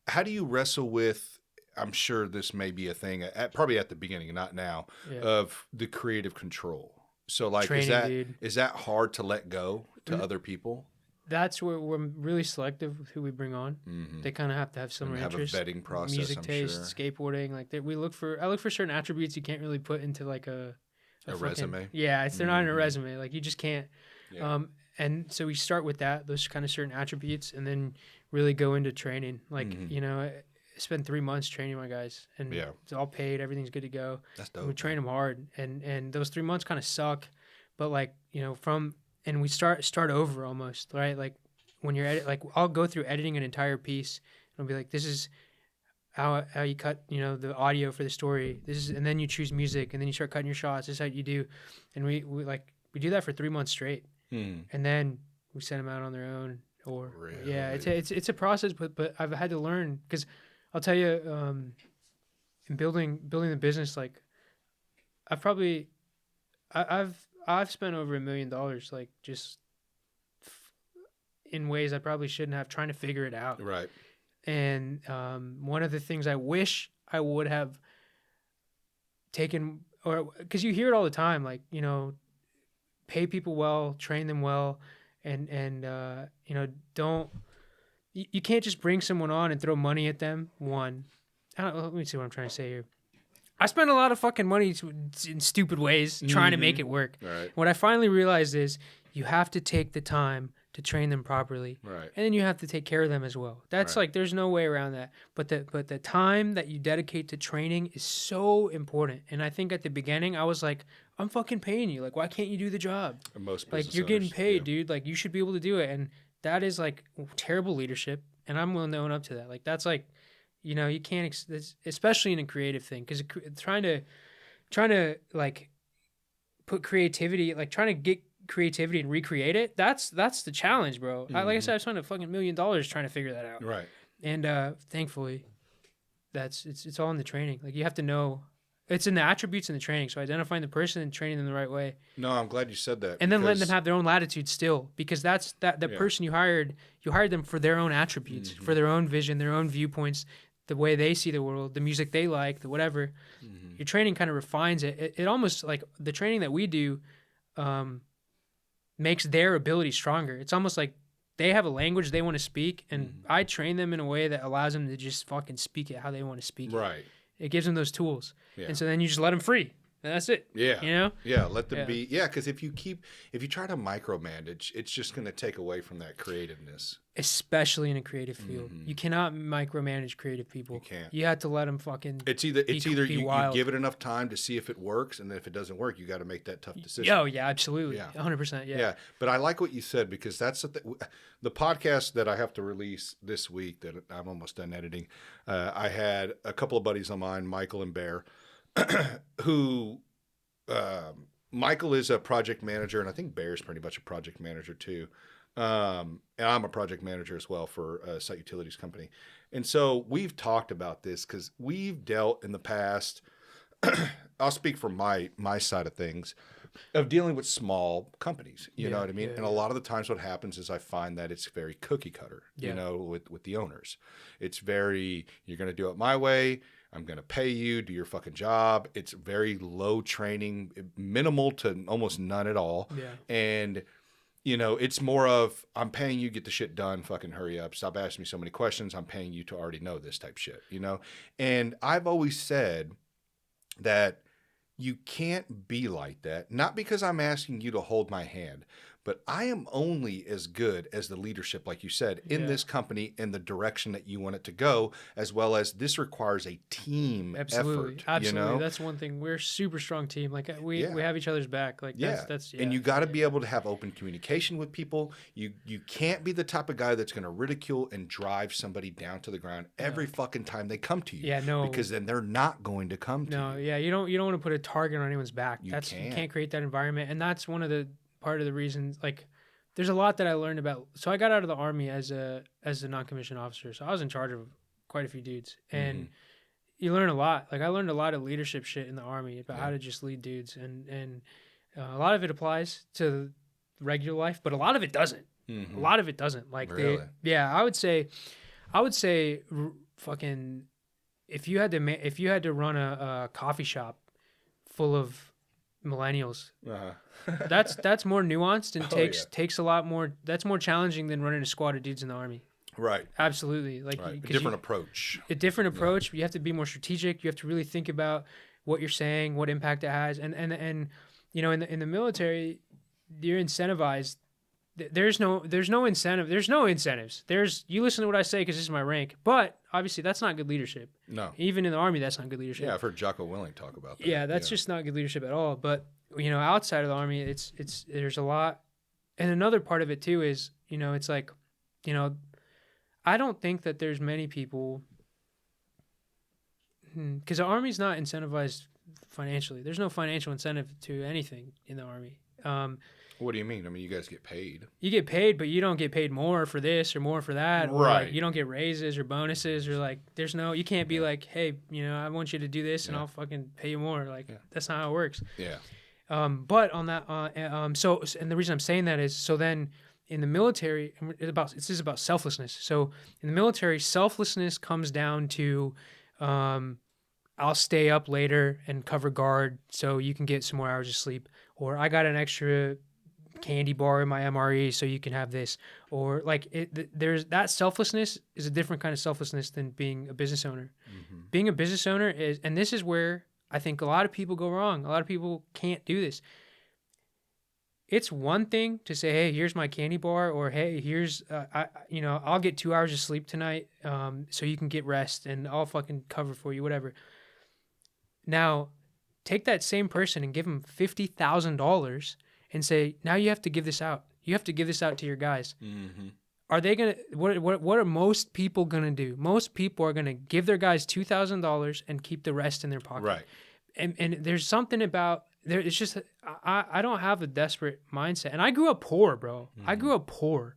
How do you wrestle with? I'm sure this may be a thing, probably at the beginning, not now, of the creative control. So, like, Training, is that hard to let go to other people? That's where we're really selective with who we bring on. Mm-hmm. They kind of have to have similar interests. Have a vetting process, music taste, skateboarding. Like I look for certain attributes you can't really put into like a resume. Yeah, they're not in a resume. Like you just can't. Yeah. And so we start with those kind of certain attributes, and then really go into training. Like you know, I spent 3 months training my guys, and it's all paid. Everything's good to go. That's dope. And we train them hard, and those 3 months kind of suck, but like, you know, and we start over almost, right? Like when you're like I'll go through editing an entire piece and I'll be like, this is how you cut, you know, the audio for the story. And then you choose music, and then you start cutting your shots. This is how you do. And we do that for 3 months straight. And then we send them out on their own. Or really? Yeah, it's a process, but I've had to learn, because I'll tell you, in building the business, like I've spent over $1 million, like just in ways I probably shouldn't have, trying to figure it out. Right. And one of the things I wish I would have taken, or because you hear it all the time, like, you know, pay people well, train them well, and you know, you can't just bring someone on and throw money at them. Let me see what I'm trying to say here. I spent a lot of fucking money in stupid ways trying to make it work. Right. What I finally realized is you have to take the time to train them properly. Right. And then you have to take care of them as well. That's like, there's no way around that. But the time that you dedicate to training is so important. And I think at the beginning I was like, I'm fucking paying you. Like, why can't you do the job? Most like, you're getting paid, dude. Like, you should be able to do it. And that is like terrible leadership. And I'm willing to own up to that. Like, that's like, you know, you can't, especially in a creative thing, because trying to like put creativity, like trying to get creativity and recreate it, that's the challenge, bro. Like I said, I spent a fucking $1 million trying to figure that out. Right. And thankfully, it's all in the training. Like, you have to know, it's in the attributes in the training. So identifying the person and training them the right way. No, I'm glad you said that. And then letting them have their own latitude still, because the person you hired them for their own attributes, for their own vision, their own viewpoints. the way they see the world, the music they like, the whatever. Your training kind of refines it. It almost like the training that we do makes their ability stronger. It's almost like they have a language they want to speak, and I train them in a way that allows them to just fucking speak it how they want to speak it. Right. It gives them those tools. Yeah. And so then you just let them free. And that's it. Yeah. You know? Yeah. Let them be. Yeah. Because if you try to micromanage, it's just going to take away from that creativeness. Especially in a creative field. You cannot micromanage creative people. You can't. You have to let them fucking It's either you give it enough time to see if it works, and then if it doesn't work, you got to make that tough decision. Oh, yeah, absolutely. Yeah. 100%. Yeah. Yeah. But I like what you said, because that's the podcast that I have to release this week that I'm almost done editing. I had a couple of buddies of mine, Michael and Bear, who Michael is a project manager, and I think Bear's pretty much a project manager too. And I'm a project manager as well for a site utilities company. And so we've talked about this because we've dealt in the past, I'll speak from my side of things, of dealing with small companies, you know what I mean? And a lot of the times what happens is I find that it's very cookie cutter, you know, with the owners. It's very, you're going to do it my way. I'm going to pay you, do your fucking job. It's very low training, minimal to almost none at all. Yeah. And, you know, it's more of, I'm paying you, get the shit done, fucking hurry up. Stop asking me so many questions. I'm paying you to already know this type shit, you know? And I've always said that you can't be like that, not because I'm asking you to hold my hand, but I am only as good as the leadership, like you said, in this company in the direction that you want it to go, as well as this requires a team effort. Absolutely. You know? That's one thing. We're a super strong team. Like we have each other's back. Like that's And you got to be able to have open communication with people. You can't be the type of guy that's going to ridicule and drive somebody down to the ground every fucking time they come to you. Yeah, no. Because then they're not going to come to you. No, yeah, you don't want to put a target on anyone's back. You can't create that environment, and that's one of the part of the reasons. Like, there's a lot that I learned about. So I got out of the Army as a non-commissioned officer, so I was in charge of quite a few dudes, and you learn a lot. Like, I learned a lot of leadership shit in the Army about how to just lead dudes, and a lot of it applies to regular life, but a lot of it doesn't. A lot of it doesn't. Like, really? I would say, fucking, if you had to run a coffee shop full of millennials, that's more nuanced and takes a lot more. That's more challenging than running a squad of dudes in the Army. Right. Absolutely. Like a different approach. A different approach. You have to be more strategic. You have to really think about what you're saying, what impact it has, and you know, in the military, you're incentivized. There's no incentive. There's no incentives. You listen to what I say because this is my rank. But obviously, that's not good leadership. No. Even in the Army, that's not good leadership. Yeah, I've heard Jocko Willing talk about that. Yeah, that's just not good leadership at all. But you know, outside of the Army, it's there's a lot. And another part of it too is, you know, it's like, you know, I don't think that there's many people, because the Army's not incentivized financially. There's no financial incentive to anything in the Army. What do you mean? I mean, you guys get paid. You get paid, but you don't get paid more for this or more for that. Or right. Like, you don't get raises or bonuses, or like, you can't be like, hey, you know, I want you to do this and I'll fucking pay you more. Like, that's not how it works. Yeah. But on that, so, and the reason I'm saying that is, so then in the military, this is about selflessness. So in the military, selflessness comes down to, I'll stay up later and cover guard so you can get some more hours of sleep, or I got an extra candy bar in my MRE so you can have this, or like there's that selflessness is a different kind of selflessness than being a business owner. Being a business owner is, and this is where I think a lot of people go wrong. A lot of people can't do this. It's one thing to say, hey, here's my candy bar, or hey, here's I'll get 2 hours of sleep tonight, so you can get rest and I'll fucking cover for you, whatever. Now, take that same person and give them $50,000 and say, now you have to give this out. You have to give this out to your guys. Are they going to, what are most people going to do? Most people are going to give their guys $2,000 and keep the rest in their pocket. Right. And there's something about, it's just, I don't have a desperate mindset. And I grew up poor, bro. I grew up poor.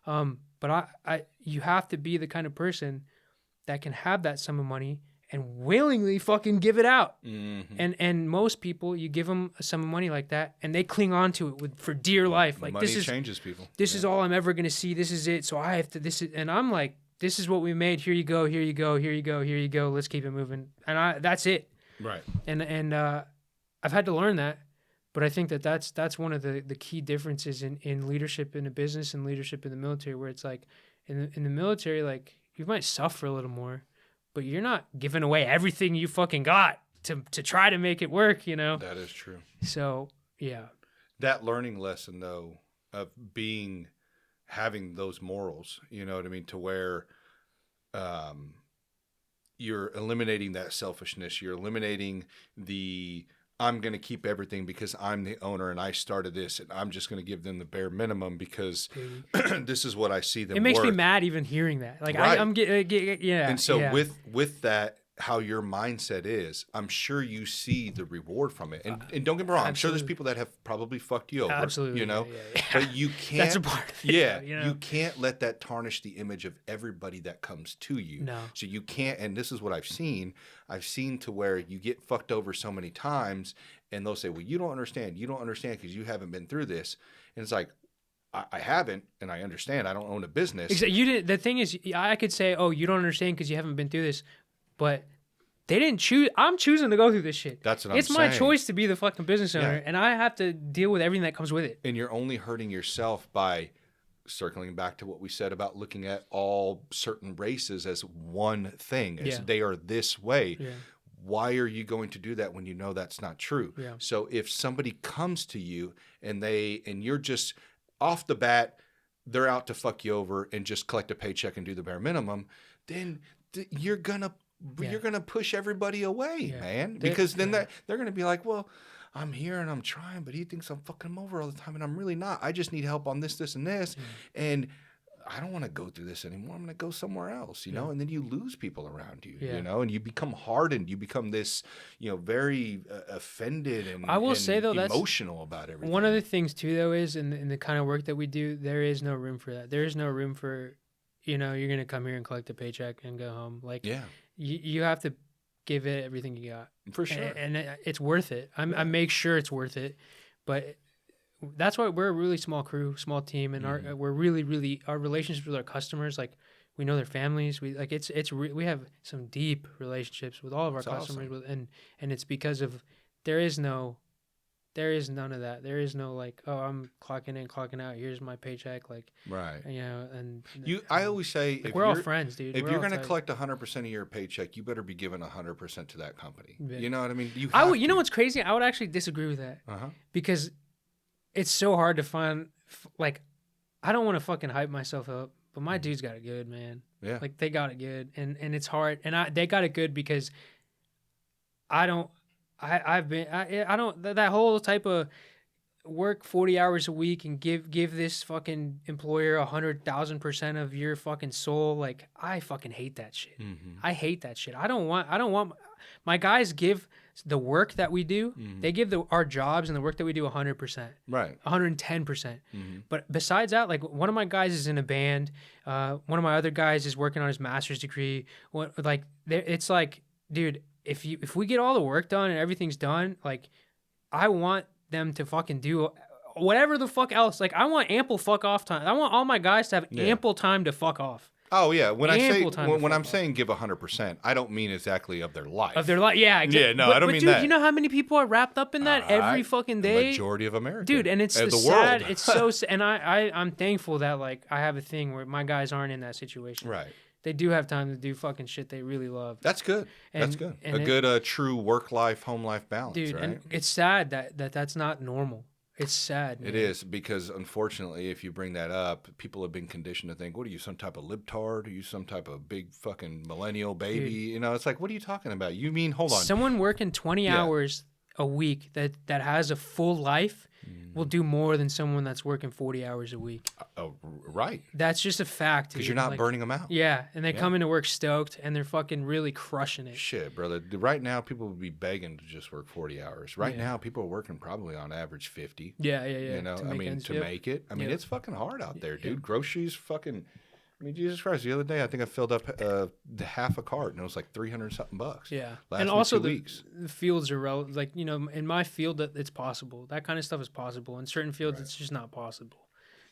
But you have to be the kind of person that can have that sum of money and willingly fucking give it out. And most people, you give them a sum of money like that, and they cling on to it for dear life. Like, money changes people. This is all I'm ever going to see. This is it. So I have to, and I'm like, this is what we made. Here you go. Here you go. Here you go. Here you go. Let's keep it moving. And that's it. Right. And I've had to learn that, but I think that's one of the key differences in leadership in a business and leadership in the military, where it's like in the military, like you might suffer a little more, but you're not giving away everything you fucking got to try to make it work, you know? That is true. So, yeah. That learning lesson, though, of having those morals, you know what I mean, to where you're eliminating that selfishness. You're eliminating I'm going to keep everything because I'm the owner and I started this, and I'm just going to give them the bare minimum because this is what I see them. It makes me worth. mad even hearing that. Like right. I'm yeah. And so with that, how your mindset is, I'm sure you see the reward from it. And don't get me wrong, I'm sure there's people that have probably fucked you over. Absolutely. You know, yeah. but you can't. That's a part of it. Yeah, though, you know? you can't let that tarnish the image of everybody that comes to you. No. So you can't. And this is what I've seen. I've seen to where you get fucked over so many times, and they'll say, "Well, you don't understand. You don't understand because you haven't been through this." And it's like, I haven't, and I understand. I don't own a business. Exactly. You didn't. The thing is, I could say, "Oh, you don't understand because you haven't been through this," but they didn't choose. I'm choosing to go through this shit. That's what I'm saying. It's my choice to be the fucking business owner, Yeah. and I have to deal with everything that comes with it. And you're only hurting yourself by circling back to what we said about looking at all certain races as one thing, as they are this way. Yeah. Why are you going to do that when you know that's not true? Yeah. So if somebody comes to you and you're just off the bat, they're out to fuck you over and just collect a paycheck and do the bare minimum, then you're gonna push everybody away, man. Because then they're gonna be like, well, I'm here and I'm trying, but he thinks I'm fucking him over all the time, and I'm really not. I just need help on this, and this, and I don't want to go through this anymore. I'm going to go somewhere else, you know? And then you lose people around you, you know? And you become hardened. You become this, very offended and I will say, though, emotional about everything. One of the things, too, though, is in the kind of work that we do, there is no room for that. There is no room for, you're going to come here and collect a paycheck and go home. Like, you have to give it everything you got. For sure. And it's worth it. I make sure it's worth it. But that's why we're a really small crew, small team, and we're really, really, our relationships with our customers, like we know their families. We we have some deep relationships with all of our customers, awesome. and it's because of there is none of that. There is no like, oh, I'm clocking in, clocking out. Here's my paycheck, like right. And I always say, like, we're all friends, dude. If you're going to collect 100% of your paycheck, you better be giving 100% to that company. Yeah. You know what I mean? You know what's crazy? I would actually disagree with that because it's so hard to find, like, I don't want to fucking hype myself up, but my dudes got it good, man. Yeah. Like, they got it good, and it's hard. And they got it good because I don't, that whole type of work 40 hours a week and give this fucking employer 100,000% of your fucking soul. Like, I fucking hate that shit. Mm-hmm. I hate that shit. I don't want my guys give the work that we do. They give our jobs and the work that we do 100%. Right. 110%. But besides that, like, one of my guys is in a band. One of my other guys is working on his master's degree. It's like, dude, if we get all the work done and everything's done, like, I want them to fucking do whatever the fuck else. Like, I want ample fuck off time. I want all my guys to have ample time to fuck off. Oh yeah, when I'm saying give 100%, I don't mean exactly of their life. Yeah. Yeah, no, I don't mean dude, that. You know how many people are wrapped up in that every fucking day? The majority of America, dude, and it's the sad. world. It's so sad, and I'm thankful that, like, I have a thing where my guys aren't in that situation. Right. They do have time to do fucking shit they really love. That's good. That's good. A good true work-life, home-life balance, dude, right? And it's sad that's not normal. It's sad, man. It is, because unfortunately, if you bring that up, people have been conditioned to think, what are you, some type of libtard? Are you some type of big fucking millennial baby? Dude. You know, it's like, what are you talking about? You mean, hold on. Someone working 20 hours a week that has a full life will do more than someone that's working 40 hours a week. Oh, right. That's just a fact. Because you're not burning them out. Yeah, and they come into work stoked, and they're fucking really crushing it. Shit, brother. Right now, people would be begging to just work 40 hours. Right now, people are working probably on average 50. Yeah. You know, to make it. I mean, it's fucking hard out there, dude. Groceries fucking... I mean, Jesus Christ! The other day, I think I filled up the half a cart, and it was like $300-something bucks. Yeah, and also the fields are like, you know, in my field, it's possible. That kind of stuff is possible. In certain fields, it's just not possible.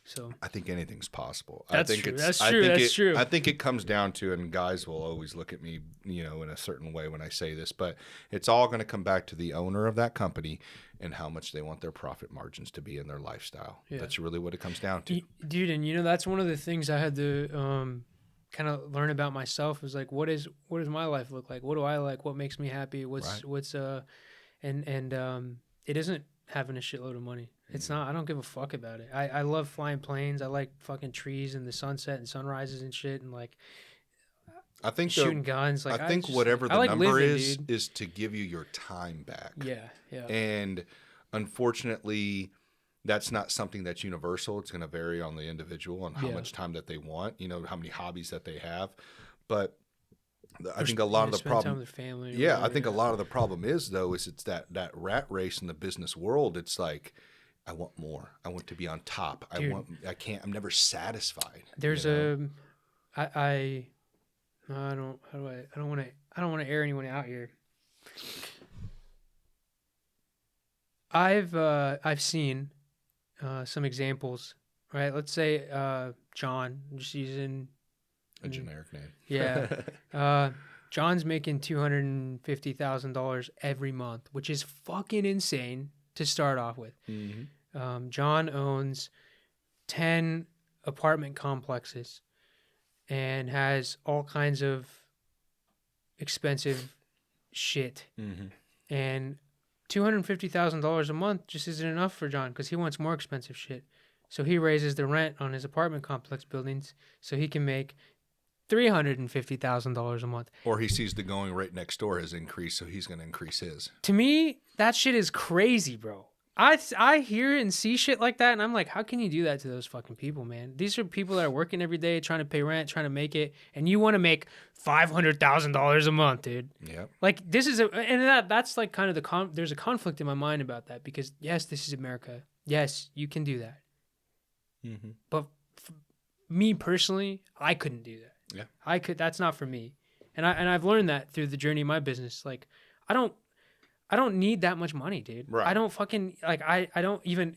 So I think anything's possible. That's I think true. it's, That's I true. think That's true. I think it comes down to, and guys will always look at me, you know, in a certain way when I say this, but it's all going to come back to the owner of that company and how much they want their profit margins to be in their lifestyle. Yeah. That's really what it comes down to. Dude, and you know, that's one of the things I had to kind of learn about myself is like, what does my life look like? What do I like? What makes me happy? What's it isn't having a shitload of money. It's not. I don't give a fuck about it. I love flying planes. I like fucking trees and the sunset and sunrises and shit and like I think shooting guns. Like I think just, whatever the like number living, is dude. is to give you your time back. Yeah. And unfortunately, that's not something that's universal. It's going to vary on the individual and how much time that they want, you know, how many hobbies that they have. But I think a lot of the problem, time with their family. I think a lot of the problem is though, is it's that rat race in the business world. It's like, I want more. I want to be on top. Dude, I'm never satisfied. There's I don't want to air anyone out here. I've seen some examples, right? Let's say John, just using a generic name. Yeah. John's making $250,000 every month, which is fucking insane to start off with. Mm-hmm. John owns 10 apartment complexes and has all kinds of expensive shit. Mm-hmm. And $250,000 a month just isn't enough for John because he wants more expensive shit. So he raises the rent on his apartment complex buildings so he can make $350,000 a month. Or he sees the going rate next door has increased, so he's going to increase his. To me, that shit is crazy, bro. I hear and see shit like that, and I'm like, how can you do that to those fucking people, man? These are people that are working every day, trying to pay rent, trying to make it, and you want to make $500,000 a month, dude. Yeah. Like, this is that's like kind of there's a conflict in my mind about that because, yes, this is America. Yes, you can do that. Mm-hmm. But me personally, I couldn't do that. Yeah. That's not for me. And I've learned that through the journey of my business. Like, I don't need that much money, dude. Right. I don't fucking like. I don't even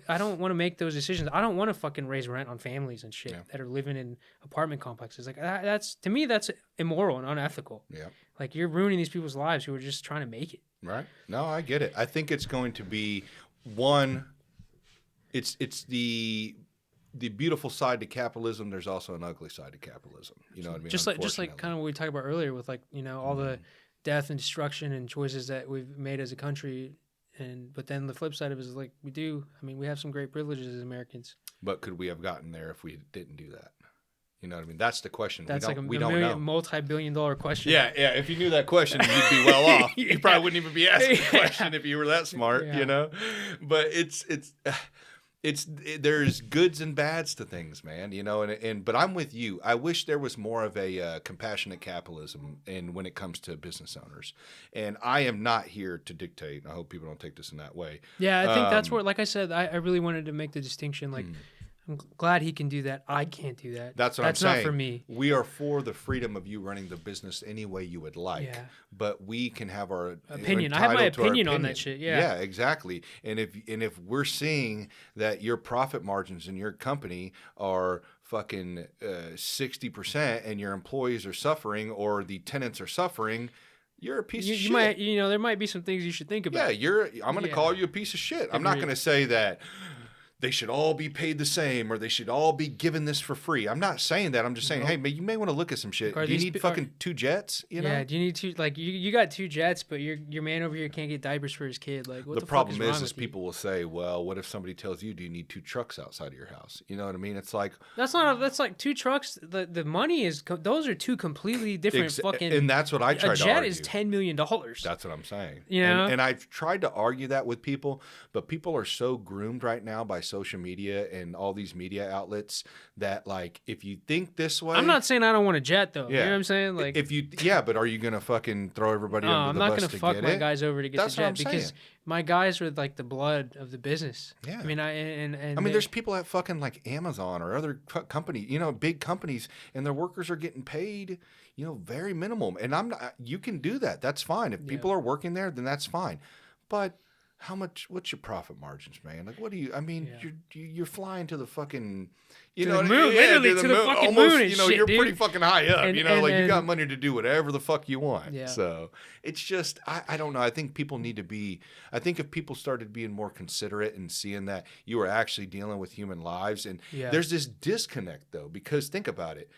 I don't want to make those decisions. I don't want to fucking raise rent on families and shit that are living in apartment complexes. Like that's to me that's immoral and unethical. Yeah. Like you're ruining these people's lives who are just trying to make it. Right. No, I get it. I think it's going to be one. It's the beautiful side to capitalism. There's also an ugly side to capitalism. You know what I mean? Just like kind of what we talked about earlier with like all the death and destruction and choices that we've made as a country, but then the flip side of it is like we have some great privileges as Americans. But could we have gotten there if we didn't do that? You know what I mean? That's the question. That's we don't know. multi-billion-dollar question. Yeah. If you knew that question, you'd be well off. You probably wouldn't even be asking the question if you were that smart. Yeah. You know, but there's goods and bads to things, man, you know, but I'm with you. I wish there was more of a compassionate capitalism when it comes to business owners. And I am not here to dictate. I hope people don't take this in that way. Yeah, I think that's where, like I said, I really wanted to make the distinction. Like, I'm glad he can do that. I can't do that. That's what I'm saying. That's not for me. We are for the freedom of you running the business any way you would like. Yeah. But we can have our opinion. I have my opinion on that shit. Yeah. Yeah, exactly. And if we're seeing that your profit margins in your company are fucking 60% and your employees are suffering or the tenants are suffering, you're a piece of shit. There might be some things you should think about. Yeah, I'm going to call you a piece of shit. I'm not going to say that they should all be paid the same or they should all be given this for free. I'm not saying that. I'm just saying, hey, you may want to look at some shit. Do you need fucking 2 jets? You know? Yeah, do you need 2? Like, you got 2 jets, but your man over here can't get diapers for his kid. Like, what the problem fuck is wrong is with people will say, well, what if somebody tells you, do you need 2 trucks outside of your house? You know what I mean? It's like... That's like 2 trucks. The money is... Those are 2 completely different fucking... And that's what I tried to argue. A jet is $10 million. That's what I'm saying. You know? And I've tried to argue that with people, but people are so groomed right now by social media and all these media outlets that, like, if you think this way... I'm not saying I don't want a jet, though. Yeah. You know what I'm saying? Like, but are you going to fucking throw everybody under the bus to get it? I'm not going to fuck my guys over to get That's the jet what I'm because saying. my guys are like the blood of the business. Yeah. I mean, there's people at fucking like Amazon or other companies, you know, big companies, and their workers are getting paid, you know, very minimum. And you can do that. That's fine. If people are working there, then that's fine. But what's your profit margins, man? Like, what do you, I mean, Yeah. you're flying to the fucking, To the moon, literally to the fucking moon and shit, you're dude. pretty fucking high up, And- you know, like you got and- money to do whatever the fuck you want. Yeah. So it's just, I don't know. I think people need to be, I think if people started being more considerate and seeing that you are actually dealing with human lives, and Yeah. there's this disconnect though, because think about it.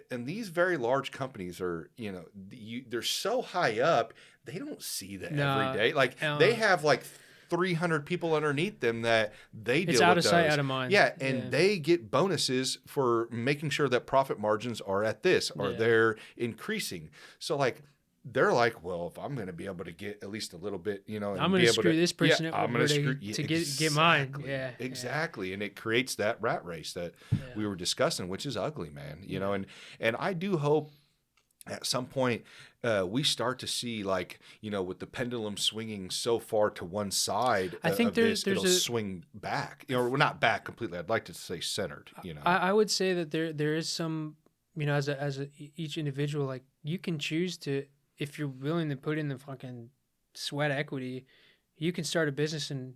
And these very large companies are, you know, they're so high up, they don't see that every day. Like they have like 300 people underneath them that they deal with. It's out of sight, those. out of mind. Yeah, and they get bonuses for making sure that profit margins are at this or they're increasing. So like they're like, well, if I'm going to be able to get at least a little bit, you know, and I'm going be to able screw this person up I'm going to get mine. Yeah, exactly. And it creates that rat race that we were discussing, which is ugly, man. You know, and I do hope at some point we start to see, like, you know, with the pendulum swinging so far to one side, I think it'll swing back. You know, we're not back completely. I'd like to say centered. You know, I would say that there is some, you know, as each individual, like you can choose to, if you're willing to put in the fucking sweat equity, you can start a business and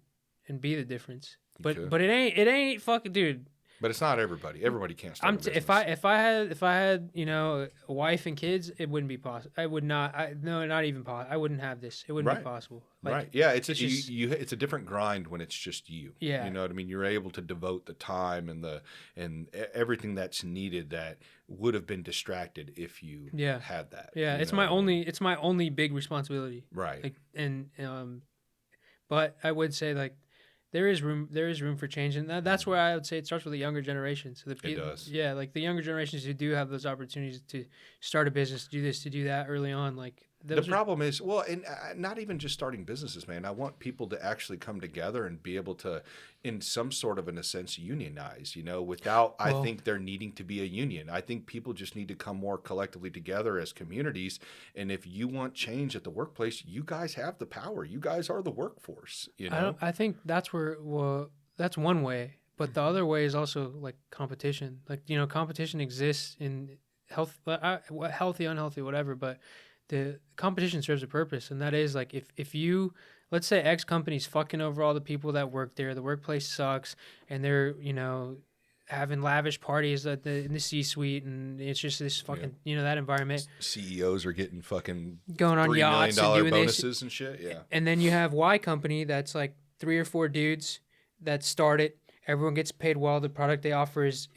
be the difference. But it ain't fucking, dude. But it's not everybody. Everybody can't start a business. If I had you know, a wife and kids, it wouldn't be possible. I would not. Not even possible. I wouldn't have this. It wouldn't be possible. Like, right. Yeah. It's a different grind when it's just you. Yeah. You know what I mean? You're able to devote the time and everything that's needed that would have been distracted if you had that. Yeah. It's my only big responsibility. Right. Like, but I would say, like, there is room for change, and that's where I would say it starts with the younger generation. So it does. Yeah, like the younger generations who do have those opportunities to start a business, to do this, to do that early on. Like the problem is, well, and not even just starting businesses, man. I want people to actually come together and be able to, in some sort of, in a sense, unionize. You know, without I think there needing to be a union. I think people just need to come more collectively together as communities. And if you want change at the workplace, you guys have the power. You guys are the workforce. You know, I think that's where that's one way, but the other way is also like competition. Like, you know, competition exists in healthy, unhealthy, whatever, but the competition serves a purpose, and that is like if you, let's say X company's fucking over all the people that work there, the workplace sucks, and they're, you know, having lavish parties in the C-suite, and it's just this fucking, you know, that environment. CEOs are getting fucking going on yachts and doing bonuses and shit. Yeah, and then you have Y company that's like 3 or 4 dudes that start it. Everyone gets paid well. The product they offer is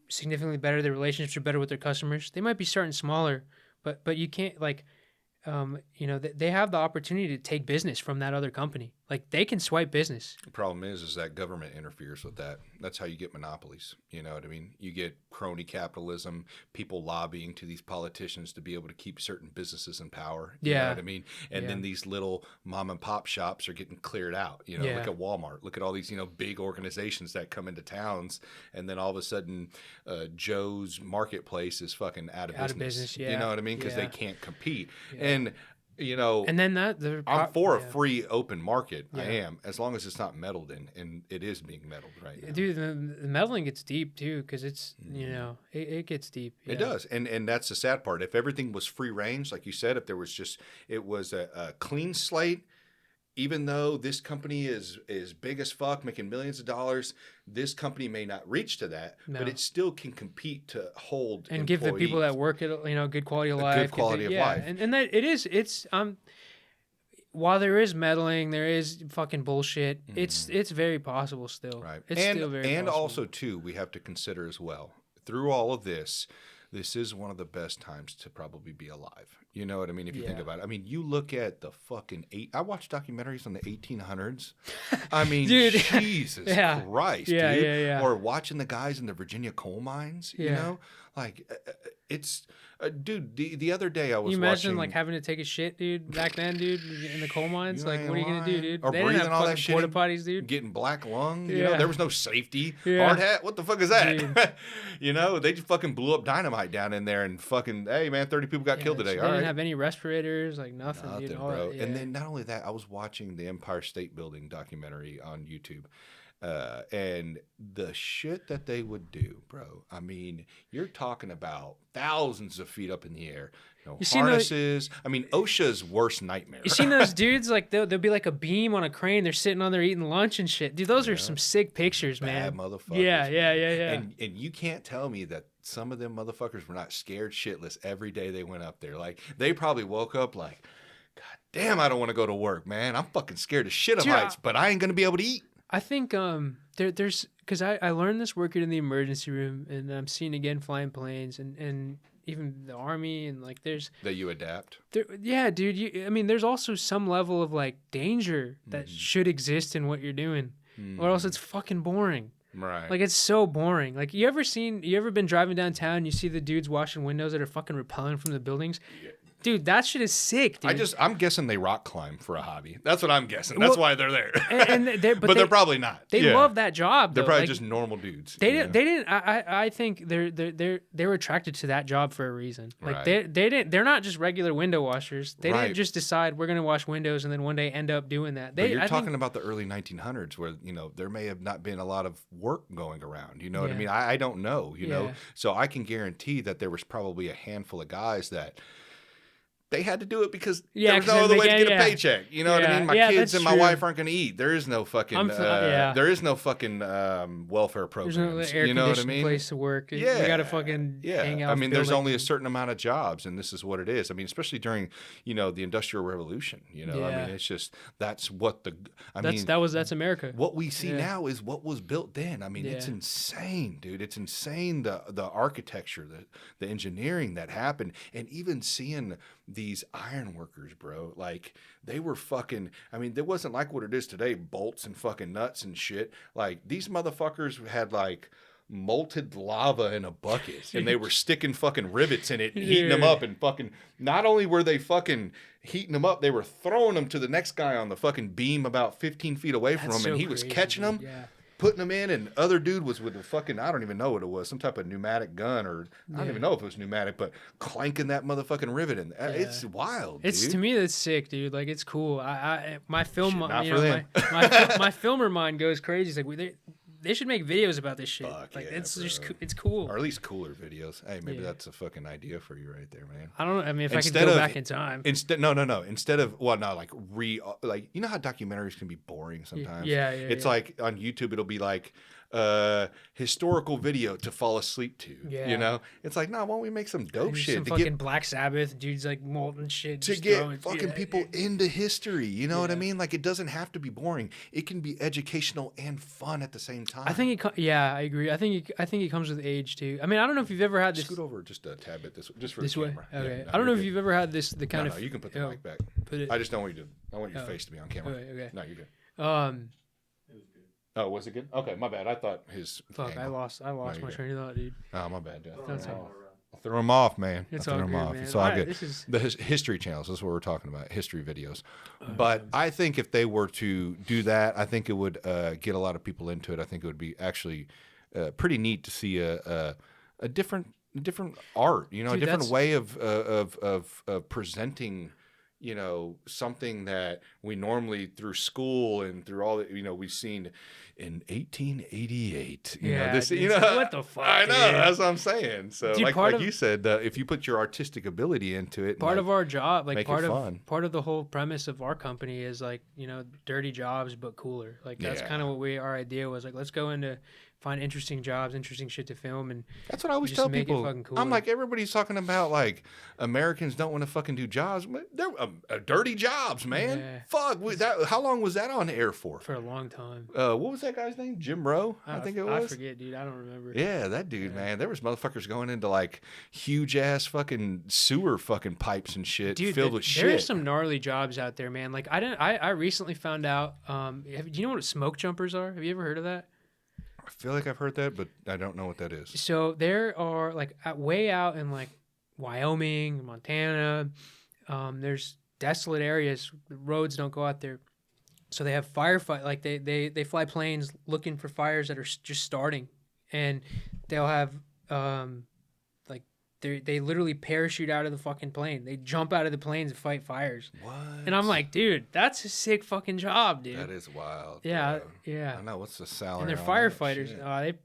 significantly better. Their relationships are better with their customers. They might be starting smaller, but you can't, like, you know, they have the opportunity to take business from that other company. Like, they can swipe business. The problem is that government interferes with that. That's how you get monopolies. You know what I mean? You get crony capitalism, people lobbying to these politicians to be able to keep certain businesses in power. You know what I mean? And then these little mom and pop shops are getting cleared out. You know, look at Walmart. Look at all these, you know, big organizations that come into towns, and then all of a sudden Joe's Marketplace is fucking out of business. You know what I mean? Because they can't compete. And you know, and then I'm for a free open market. I am, as long as it's not meddled in, and it is being meddled right now. Dude, the meddling gets deep too, because it's, you know, it gets deep. It does, and that's the sad part. If everything was free range, like you said, if there was just, it was a clean slate. Even though this company is big as fuck, making millions of dollars, this company may not reach to that, but it still can compete to hold and give the people that work at, you know, good quality of life. Good quality of life. And that it's while there is meddling, there is fucking bullshit. It's very possible still. Right. It's still very possible. And also too, we have to consider as well, through all of this is one of the best times to probably be alive. You know what I mean? If you think about it. I mean, you look at the fucking I watch documentaries on the 1800s. I mean, dude. Jesus Christ, dude. Yeah. Or watching the guys in the Virginia coal mines, you know? Like, it's... dude, the other day I was watching... You imagine, like, having to take a shit, dude, back then, dude, in the coal mines? Like, what are you going to do, dude? Or they breathing didn't have all that shit. Porta potties, dude. Getting black lung, you know? There was no safety. Hard hat? What the fuck is that? You know? They just fucking blew up dynamite down in there and fucking, hey, man, 30 people got killed today. They didn't have any respirators, like nothing dude, bro. And then not only that, I was watching the Empire State Building documentary on YouTube. And the shit that they would do, bro. I mean, you're talking about thousands of feet up in the air. Harnesses. I mean, OSHA's worst nightmare. You seen those dudes? Like there'll be like a beam on a crane. They're sitting on there eating lunch and shit. Dude, those are some sick pictures, man. Bad motherfuckers. Yeah. And you can't tell me that some of them motherfuckers were not scared shitless every day they went up there. Like they probably woke up like, God damn, I don't want to go to work, man. I'm fucking scared of shit of heights, but I ain't gonna be able to eat. I think there's because I learned this working in the emergency room, and I'm seeing again flying planes and even the Army, and like there's that you adapt. Yeah, dude. I mean, there's also some level of like danger that should exist in what you're doing, or else it's fucking boring. Right. Like it's so boring. Like you ever been driving downtown and you see the dudes washing windows that are fucking repelling from the buildings? Yeah. Dude, that shit is sick, dude. I'm guessing they rock climb for a hobby. That's what I'm guessing. That's why they're there. But they're probably not. They love that job. They're probably just normal dudes. They didn't. I think they were attracted to that job for a reason. Like they're not just regular window washers. They didn't just decide we're gonna wash windows and then one day end up doing that. But you're talking about the early 1900s where there may have not been a lot of work going around. You know what I mean? I don't know. You know, so I can guarantee that there was probably a handful of guys that. They had to do it because there was no other way to get a paycheck. You know what I mean? My kids and my wife aren't going to eat. There is no fucking welfare program. There's no air conditioned place to work. You got to fucking hang out. I mean, there's only a certain amount of jobs, and this is what it is. I mean, especially during the Industrial Revolution. I mean, it's just that's America. What we see now is what was built then. I mean, it's insane, dude. It's insane the architecture, the engineering that happened, and even seeing these iron workers, bro, like they were fucking, I mean, it wasn't like what it is today, bolts and fucking nuts and shit. Like these motherfuckers had like molten lava in a bucket and they were sticking fucking rivets in it and heating them up and fucking, not only were they fucking heating them up, they were throwing them to the next guy on the fucking beam about 15 feet away from him, and he was catching them. Putting them in, and other dude was with a fucking, I don't even know what it was, some type of pneumatic gun, or I don't even know if it was pneumatic, but clanking that motherfucking rivet in. It's wild, dude. To me, that's sick, dude. Like, it's cool. My film, my filmer mind goes crazy. It's like, they should make videos about this shit. It's cool. Or at least cooler videos. Hey, maybe that's a fucking idea for you right there, man. I don't know. I mean, if I could go back in time. No. Instead of, like you know how documentaries can be boring sometimes? It's like on YouTube, it'll be like historical video to fall asleep to. You know? It's like, why don't we make some dope shit? Some fucking Black Sabbath dudes like molten shit. To get fucking people into history. You know what I mean? Like, it doesn't have to be boring. It can be educational and fun at the same time. I think I agree. I think it comes with age too. I mean, I don't know if you've ever had this. Scoot over just a tad bit this way. Camera. Okay. I don't know if you've ever had this kind of. No, you can put the mic back. I just don't want you to. I want your face to be on camera. Okay. No, you're good. Oh, was it good? Okay, my bad. I thought his. Fuck, I lost my train of thought, dude. Oh, my bad, dude. I threw him off, man. It's all good, man. It's all good. The history channels. That's what we're talking about. History videos. But I think if they were to do that, I think it would get a lot of people into it. I think it would be actually pretty neat to see a different art. You know, dude, a different way of presenting. You know, something that we normally through school and through all that, we've seen in 1888. What the fuck? I know, that's what I'm saying. So, dude, like you said, if you put your artistic ability into it, part of our job, like part of the whole premise of our company is like, dirty jobs but cooler. Like that's kind of what our idea was. Like, let's go into find interesting jobs, interesting shit to film, and that's what I always tell people. I'm like, everybody's talking about like Americans don't want to fucking do jobs. They're dirty jobs, man. Yeah. Fuck. How long was that on air for? For a long time. What was that guy's name? Jim Rowe, I think it was. I forget, dude. I don't remember. Yeah, that dude, man. There was motherfuckers going into like huge ass fucking sewer fucking pipes and shit, dude, filled with shit. There's some gnarly jobs out there, man. Like I recently found out. Do you know what smoke jumpers are? Have you ever heard of that? I feel like I've heard that, but I don't know what that is. So there are like way out in like Wyoming, Montana. There's desolate areas. The roads don't go out there. So they have firefight. Like they fly planes looking for fires that are just starting, and they'll have like They literally parachute out of the fucking plane. They jump out of the planes and fight fires. What? And I'm like, dude, that's a sick fucking job, dude. That is wild. Yeah, bro. yeah. I know. What's the salary? And they're on firefighters. That? Shit.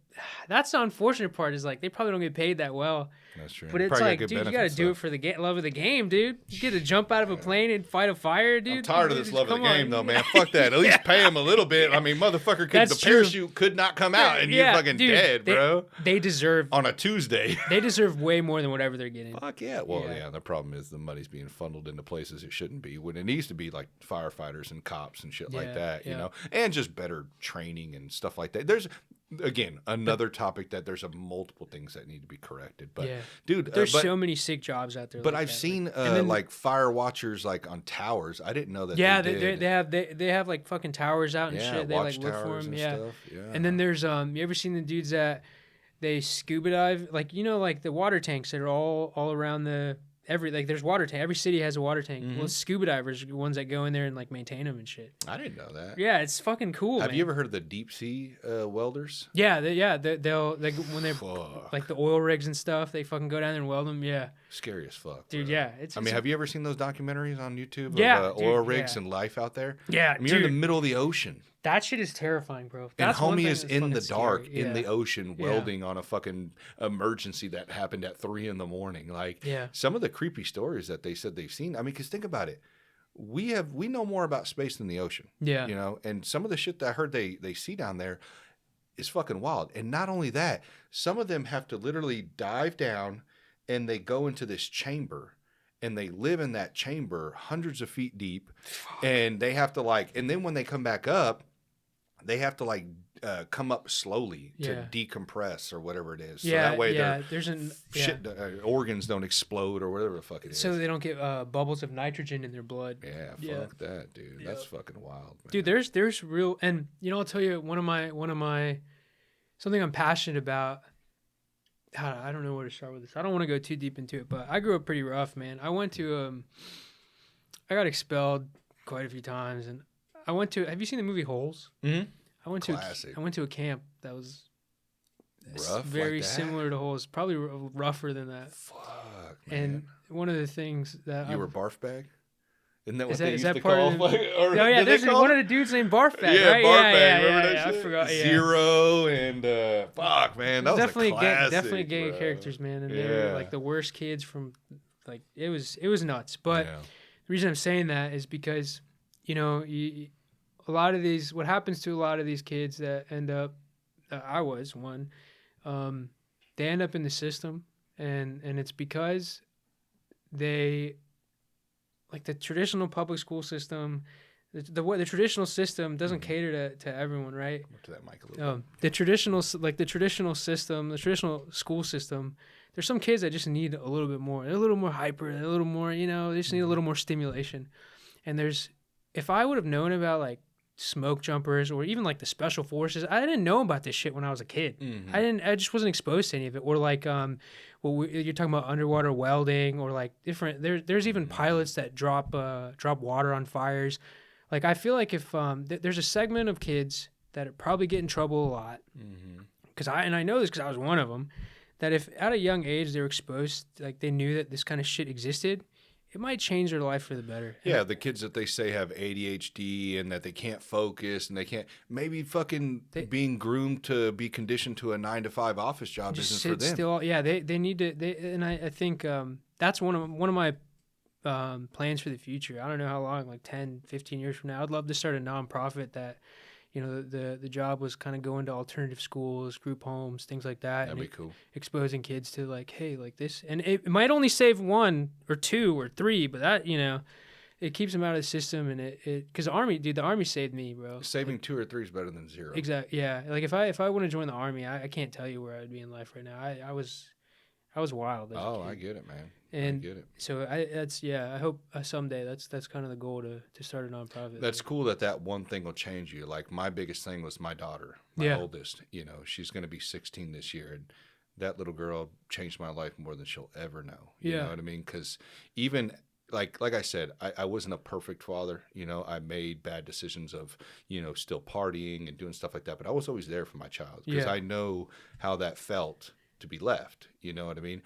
That's the unfortunate part is like they probably don't get paid that well. That's true. But it's Probably got like, good dude, you got to benefits, do though. it for the love of the game, dude. You get to jump out of a plane and fight a fire, dude. I'm tired of Dude, this love of the come game, on. though, man. Fuck that. At least pay him a little bit. I mean, motherfucker, That's the true. parachute could not come out, and you're fucking dude, dead, bro. They deserve. On a Tuesday. They deserve way more than whatever they're getting. Fuck yeah. Well, Yeah. yeah. The problem is the money's being funneled into places it shouldn't be. When it needs to be like firefighters and cops and shit like Yeah, that, you yeah. know, and just better training and stuff like that. There's again another topic that there's multiple things that need to be corrected. But Yeah. dude, There's but, so many sick jobs out there. But like I've that. seen And then- like fire watchers like on towers. I didn't know that. Yeah, they did. they have like fucking towers out and yeah, shit. They like look watchtowers for them. and Yeah. stuff. Yeah. And then there's you ever seen the dudes that they scuba dive, like, you know, like the water tanks that are all around there's water tank. Every city has a water tank. Mm-hmm. Well, scuba divers are the ones that go in there and like maintain them and shit. I didn't know that. Yeah, it's fucking cool. Have man. you ever heard of the deep sea welders? Yeah, they'll when they're Fuck. like the oil rigs and stuff, they fucking go down there and weld them. Yeah, Scary as fuck, dude. bro. Yeah, I mean, have you ever seen those documentaries on YouTube Yeah, of dude, oil rigs yeah. and life out there? Yeah, I mean, you're in dude. the middle of the ocean. That shit is terrifying, bro. And That's one homie thing is that's in fucking the dark scary. in Yeah. the ocean Yeah. welding on a fucking emergency that happened at 3 a.m. Like, Yeah. some of the creepy stories that they said they've seen. I mean, because think about it. We know more about space than the ocean. Yeah. You know, and some of the shit that I heard they see down there is fucking wild. And not only that, some of them have to literally dive down and they go into this chamber. And they live in that chamber hundreds of feet deep. And they have to and then when they come back up, they have to come up slowly to Yeah. decompress or whatever it is. So Yeah, that way yeah. their There's an shit organs don't explode or whatever the fuck it is. so they don't get bubbles of nitrogen in their blood. yeah, Yeah. fuck that, dude. That's fucking wild, man. Dude, there's real, and you know, I'll tell you one of my something I'm passionate about. I don't know where to start with this. I don't want to go too deep into it, but I grew up pretty rough, man. I went to I got expelled quite a few times, and I went to. Have you seen the movie Holes? Mhm. I went Classic. to a camp that was Rough very like that? similar to Holes, probably rougher than that. Fuck, man. And one of the things that You were barf bag? Isn't that what Is they that- used is that to part call of them? oh yeah, did they there's call one it? of the dudes named Barf Bag, Yeah, right? barf yeah, bag. yeah, Remember yeah, that I shit? forgot. Yeah. Zero and fuck, man, that was definitely a classic, definitely gang bro. characters, man, and they were Yeah. like the worst kids from like it was nuts. But Yeah. the reason I'm saying that is because you know a lot of these what happens to a lot of these kids that end up I was one they end up in the system and it's because they like the traditional public school system the traditional system doesn't cater to everyone, right? Up to that mic a little bit. The traditional system, the traditional school system, there's some kids that just need a little bit more. They're a little more hyper, they're a little more, you know, they just need a little more stimulation. And if I would have known about like smoke jumpers or even like the special forces, I didn't know about this shit when I was a kid. Mhm. I just wasn't exposed to any of it. Or like you're talking about underwater welding or like different there's even pilots that drop water on fires. Like I feel like if there's a segment of kids that probably get in trouble a lot, because I know this because I was one of them, that if at a young age they're exposed, like they knew that this kind of shit existed, it might change their life for the better. Yeah, the kids that they say have ADHD and that they can't focus and they can't maybe fucking being groomed to be conditioned to a 9-to-5 office job Just isn't for sit them. still. Yeah, they need to. And I think that's one of my plans for the future. I don't know how long, like 10, 15 years from now. I'd love to start a nonprofit that, you know, the job was kind of going to alternative schools, group homes, things like that. That'd and be cool. Exposing kids to like, hey, like this. And it might only save 1 or 2 or 3, but that, you know, it keeps them out of the system. And because the Army saved me, bro. Saving 2 or 3 is better than 0. Exactly. Yeah. Like if I want to join the Army, I can't tell you where I'd be in life right now. I was wild. as a Oh, kid. I get it, man. And I get it. so I hope someday that's kind of the goal to start a nonprofit. That's cool that one thing will change you. Like my biggest thing was my daughter, my oldest. You know, she's going to be 16 this year, and that little girl changed my life more than she'll ever know. You know what I mean? Because even like I said, I wasn't a perfect father. You know, I made bad decisions of, you know, still partying and doing stuff like that. But I was always there for my child because I know how that felt to be left. You know what I mean?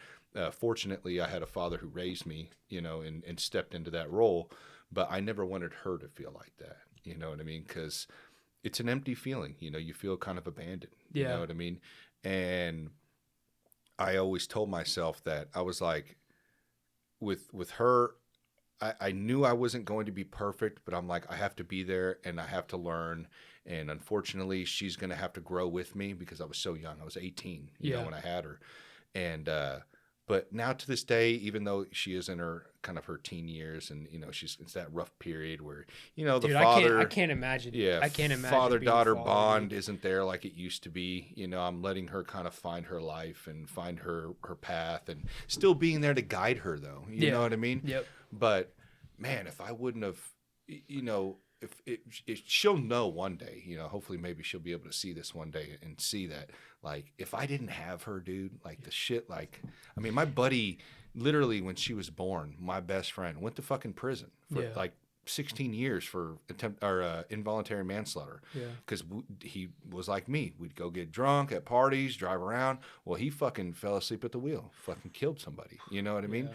Fortunately, I had a father who raised me, and stepped into that role, but I never wanted her to feel like that. You know what I mean? Because it's an empty feeling. You feel kind of abandoned. You know what I mean? And I always told myself that I was like, with her, I knew I wasn't going to be perfect, but I'm like, I have to be there and I have to learn. And unfortunately, she's going to have to grow with me because I was so young. I was 18, when I had her. And, but now to this day, even though she is in her teen years and, it's that rough period where, the Dude, father, I can't imagine. yeah, I can't imagine father-daughter being a bond dude. isn't there like it used to be. I'm letting her kind of find her life and find her path and still being there to guide her though. You know what I mean? Yep. But man, if I wouldn't have, if she'll know one day, hopefully maybe she'll be able to see this one day and see that, like, if I didn't have her, dude, like the shit, like, I mean, my buddy, literally when she was born, my best friend went to fucking prison for like 16 years for involuntary manslaughter. Yeah. Because he was like me. We'd go get drunk at parties, drive around. Well, he fucking fell asleep at the wheel, fucking killed somebody. You know what I mean?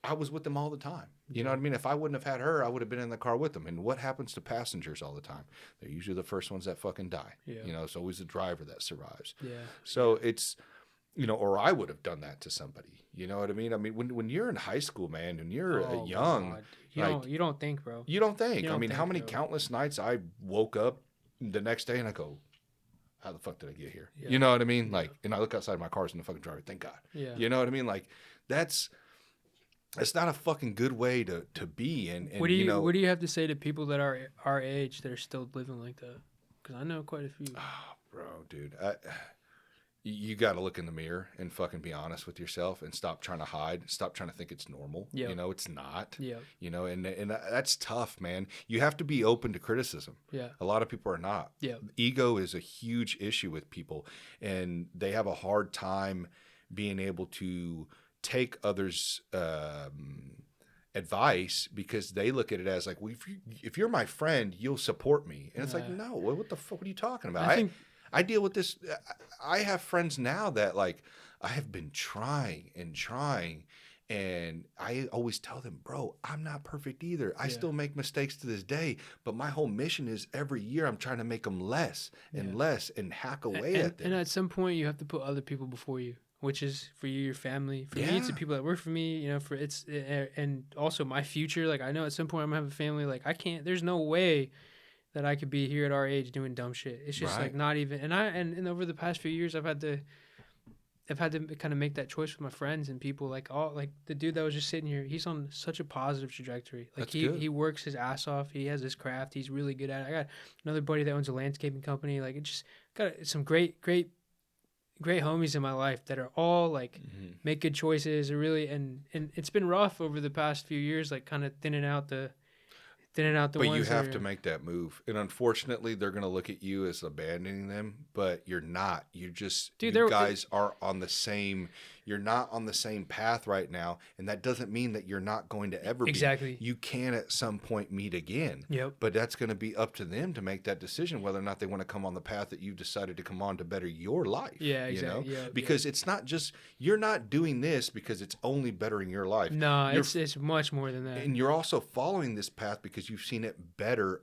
I was with them all the time. You know what I mean? If I wouldn't have had her, I would have been in the car with them. And what happens to passengers all the time? They're usually the first ones that fucking die. Yeah. It's always the driver that survives. Yeah. So it's, or I would have done that to somebody. You know what I mean? I mean, when you're in high school, man, and you're young, you don't think, bro. You don't think. You don't I mean, think, how many bro. countless nights I woke up the next day and I go, how the fuck did I get here? Yeah. You know what I mean? Like, and I look outside my car's in the fucking driver. Thank God. Yeah. You know what I mean? Like, that's not a fucking good way to be. And what do you have to say to people that are our age that are still living like that? Because I know quite a few. Oh, bro, dude, you got to look in the mirror and fucking be honest with yourself and stop trying to hide. Stop trying to think it's normal. Yep. It's not. Yeah. And that's tough, man. You have to be open to criticism. Yeah. A lot of people are not. Yeah. Ego is a huge issue with people, and they have a hard time being able to take others' advice because they look at it as like, well, if you're my friend, you'll support me. And it's like, no, what the fuck are you talking about? I deal with this. I have friends now that, like, I have been trying, and I always tell them, bro, I'm not perfect either. I still make mistakes to this day, but my whole mission is every year I'm trying to make them less and less and hack away at them. And at some point you have to put other people before you, which is for you, your family. For me, it's the people that work for me, and also my future. Like, I know at some point I'm gonna have a family. Like, there's no way that I could be here at our age doing dumb shit. It's just like not even. And over the past few years, I've had to kind of make that choice with my friends and people. Like the dude that was just sitting here, he's on such a positive trajectory. Like, he works his ass off. He has his craft. He's really good at it. I got another buddy that owns a landscaping company. Like, it just got some great homies in my life that are all like make good choices. And it's been rough over the past few years, like kind of thinning out the but ones. You have to make that move, and unfortunately they're going to look at you as abandoning them, but you're not. You just, you guys are on the same, you're not on the same path right now, and that doesn't mean that you're not going to ever be. You can at some point meet again. Yep. But that's going to be up to them to make that decision whether or not they want to come on the path that you've decided to come on to better your life. Yeah, exactly. Because it's not just, you're not doing this because it's only bettering your life. No, it's much more than that. And you're also following this path because you've seen it better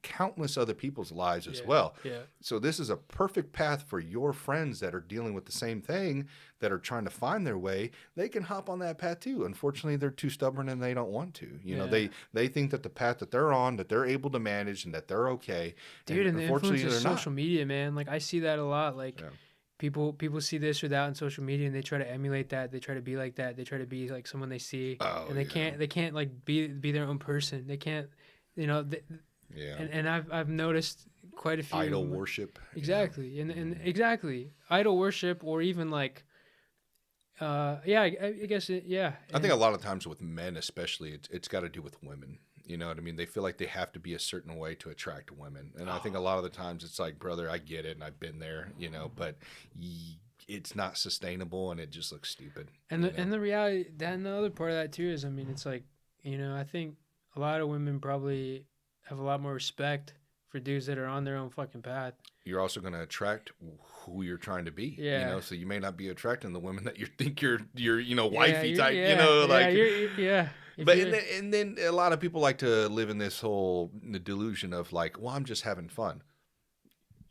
countless other people's lives as well. Yeah. So this is a perfect path for your friends that are dealing with the same thing, that are trying to find their way. They can hop on that path too. Unfortunately, they're too stubborn and they don't want to. They think that the path that they're on, that they're able to manage and that they're okay. Dude, and the influence of social media, man. Like, I see that a lot. Like, people see this or that on social media and they try to emulate that. They try to be like that. They try to be like someone they see. And they can't like be their own person. They can't, And I've noticed quite a few idol worship. Exactly. And exactly. Idol worship, or even like I guess I think a lot of times with men especially, it's got to do with women. You know what I mean? They feel like they have to be a certain way to attract women. And I think a lot of the times it's like, brother, I get it and I've been there, but it's not sustainable and it just looks stupid. And the reality, and the other part of that too is, I mean, it's like, I think a lot of women probably have a lot more respect for dudes that are on their own fucking path. You're also going to attract who you're trying to be. Yeah. You know, so you may not be attracting the women that you think you're wifey Yeah, type. yeah, You know, like. yeah. But and then a lot of people like to live in this whole delusion of like, well, I'm just having fun.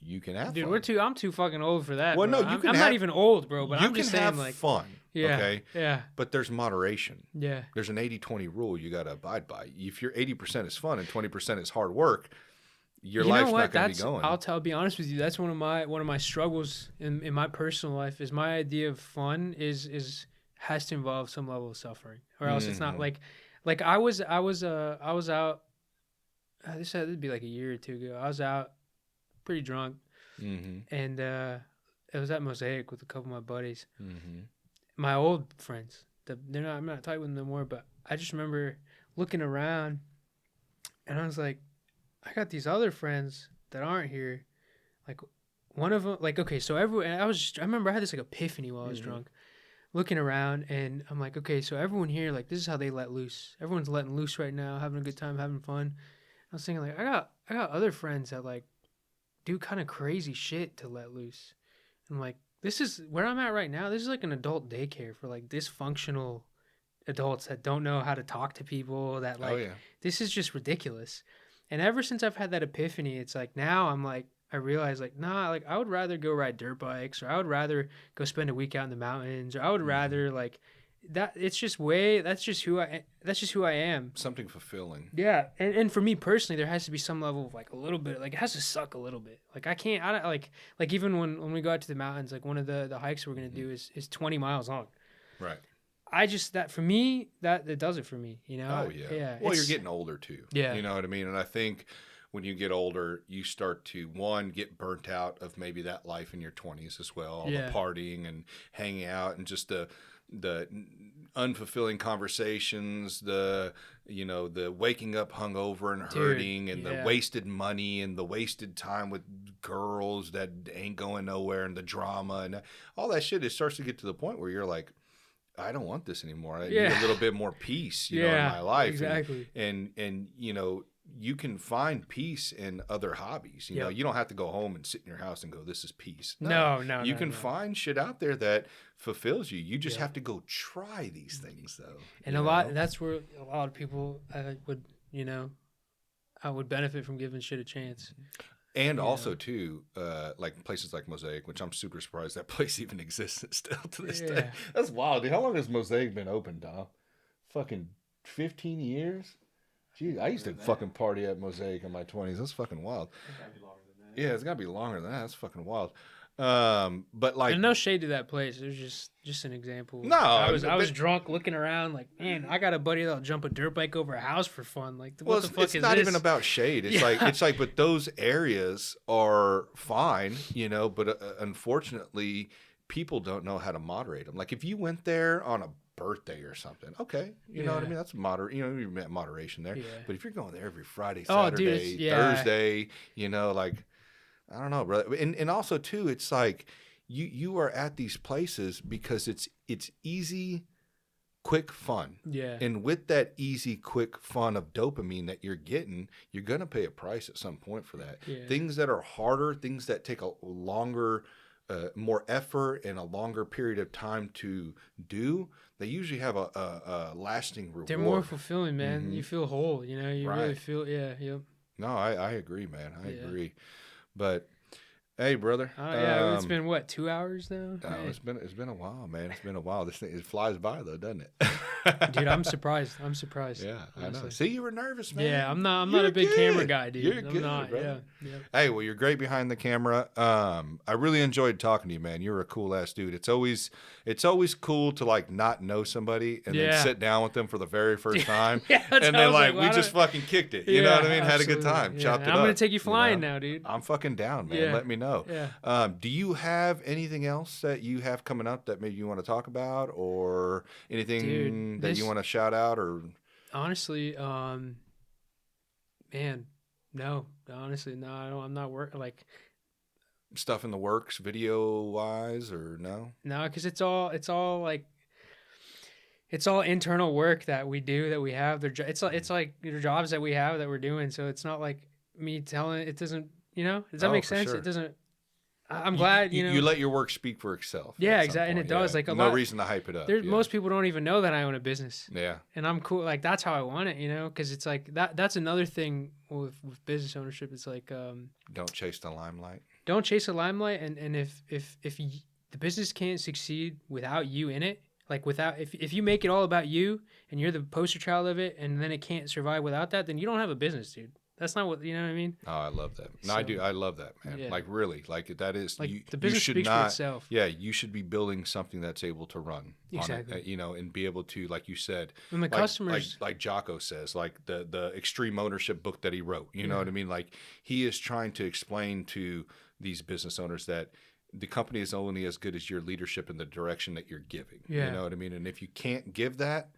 You can have Dude, fun. I'm too fucking old for that. Well, bro. no, you I'm can not have- even old, bro. But you I'm can just saying, have like, fun. yeah, Okay. yeah, But there's moderation. yeah. There's an 80-20 rule you got to abide by. If your 80% is fun and 20% is hard work, your life's not going to be going. I'll be honest with you. That's one of my struggles in my personal life. Is my idea of fun has to involve some level of suffering, or else it's not like I was out. This would be like a year or two ago. I was out, pretty drunk, and it was at Mosaic with a couple of my buddies, my old friends. I'm not tight with them no more, but I just remember looking around, and I was like, I got these other friends that aren't here. Like one of them, like, okay, so I remember I had this like epiphany while I was drunk, looking around, and I'm like, okay, so everyone here, like, this is how they let loose. Everyone's letting loose right now, having a good time, having fun. I was thinking, like, I got other friends that like do kind of crazy shit to let loose. And like, this is where I'm at right now. This is like an adult daycare for like dysfunctional adults that don't know how to talk to people. That like, this is just ridiculous. And ever since I've had that epiphany, it's like now I'm like, I realize like, nah, like I would rather go ride dirt bikes, or I would rather go spend a week out in the mountains, or I would rather like that. It's just that's just who I am. Something fulfilling. Yeah. And for me personally, there has to be some level of like a little bit, like it has to suck a little bit. Like I don't like even when we go out to the mountains, like one of the hikes we're going to do is 20 miles long. Right. That for me, that does it for me, you know? Oh, yeah. Yeah. Well, you're getting older, too. Yeah. You know what I mean? And I think when you get older, you start to, one, get burnt out of maybe that life in your 20s as well, all the partying and hanging out and just the unfulfilling conversations, the waking up hungover and hurting, and the wasted money and the wasted time with girls that ain't going nowhere, and the drama and all that shit. It starts to get to the point where you're like, I don't want this anymore. I need a little bit more peace, you know, in my life. Exactly. And you know, you can find peace in other hobbies. You know, you don't have to go home and sit in your house and go, this is peace. No. You can find shit out there that fulfills you. You just have to go try these things, though. And that's where a lot of people would benefit from giving shit a chance. And also, too, like places like Mosaic, which I'm super surprised that place even exists still to this day. That's wild, dude. How long has Mosaic been open, Dom? Fucking 15 years? Gee, I used to fucking party at Mosaic in my 20s. That's fucking wild. It's gotta be longer than that. Yeah, it's got to be longer than that. That's fucking wild. But like, and no shade to that place. It was just an example. No, I was drunk looking around like, man, I got a buddy that'll jump a dirt bike over a house for fun. Like, what the fuck is this? It's not even about shade. It's like, but those areas are fine, you know. But unfortunately, people don't know how to moderate them. Like, if you went there on a birthday or something, okay, you know what I mean? That's you met moderation there. Yeah. But if you're going there every Friday, Saturday, Thursday, you know, like, I don't know, brother. And also too, it's like you are at these places because it's easy, quick fun. Yeah. And with that easy, quick fun of dopamine that you're getting, you're gonna pay a price at some point for that. Yeah. Things that are harder, things that take a longer, more effort and a longer period of time to do, they usually have a lasting reward. They're more fulfilling, man. You feel whole, you know, you really feel, No, I agree, man. I agree. But hey, brother. It's been what, 2 hours now? No, it's been a while, man. It's been a while. This thing, it flies by though, doesn't it? Dude, I'm surprised. Yeah, honestly. I know. See, you were nervous, man. Yeah, I'm not a big camera guy, dude. You're good, not, brother. Yeah. Hey, well, you're great behind the camera. I really enjoyed talking to you, man. You're a cool ass dude. It's always cool to like not know somebody and then sit down with them for the very first time, and then like we just fucking kicked it. You know what I mean? Had a good time. Chopped it up. I'm gonna take you flying now, dude. I'm fucking down, man. Let me know. Yeah. Do you have anything else that you have coming up that maybe you want to talk about, or anything that you want to shout out? Or honestly, man, no. Honestly, no. I'm not working like stuff in the works, video wise, or no? No, because it's all like it's all internal work that we do that we have. It's like your jobs that we have that we're doing. So it's not like me telling it doesn't. Does that Oh, make for sense? sure. It doesn't. I'm glad you let your work speak for itself. Yeah, at some exactly, and point, it does. yeah. Like No reason to hype it up. There's yeah. most people don't even know that I own a business. Yeah. And I'm cool. Like that's how I want it, because it's like that's another thing with business ownership. It's like Don't chase the limelight. don't chase the limelight, and if the business can't succeed without you in it, like without if you make it all about you and you're the poster child of it, and then it can't survive without that, then you don't have a business, dude. That's not what, you know what I mean? Oh, I love that. No, So, I do. I love that, man. yeah. Like really, like that is Like you. the business you should speaks not, for itself. Yeah, you should be building something that's able to run. Exactly. On it, and be able to, like you said, And the like, customers, like Jocko says, like the extreme ownership book that he wrote. You know Yeah. what I mean? Like he is trying to explain to these business owners that the company is only as good as your leadership and the direction that you're giving. Yeah. You know what I mean? And if you can't give that,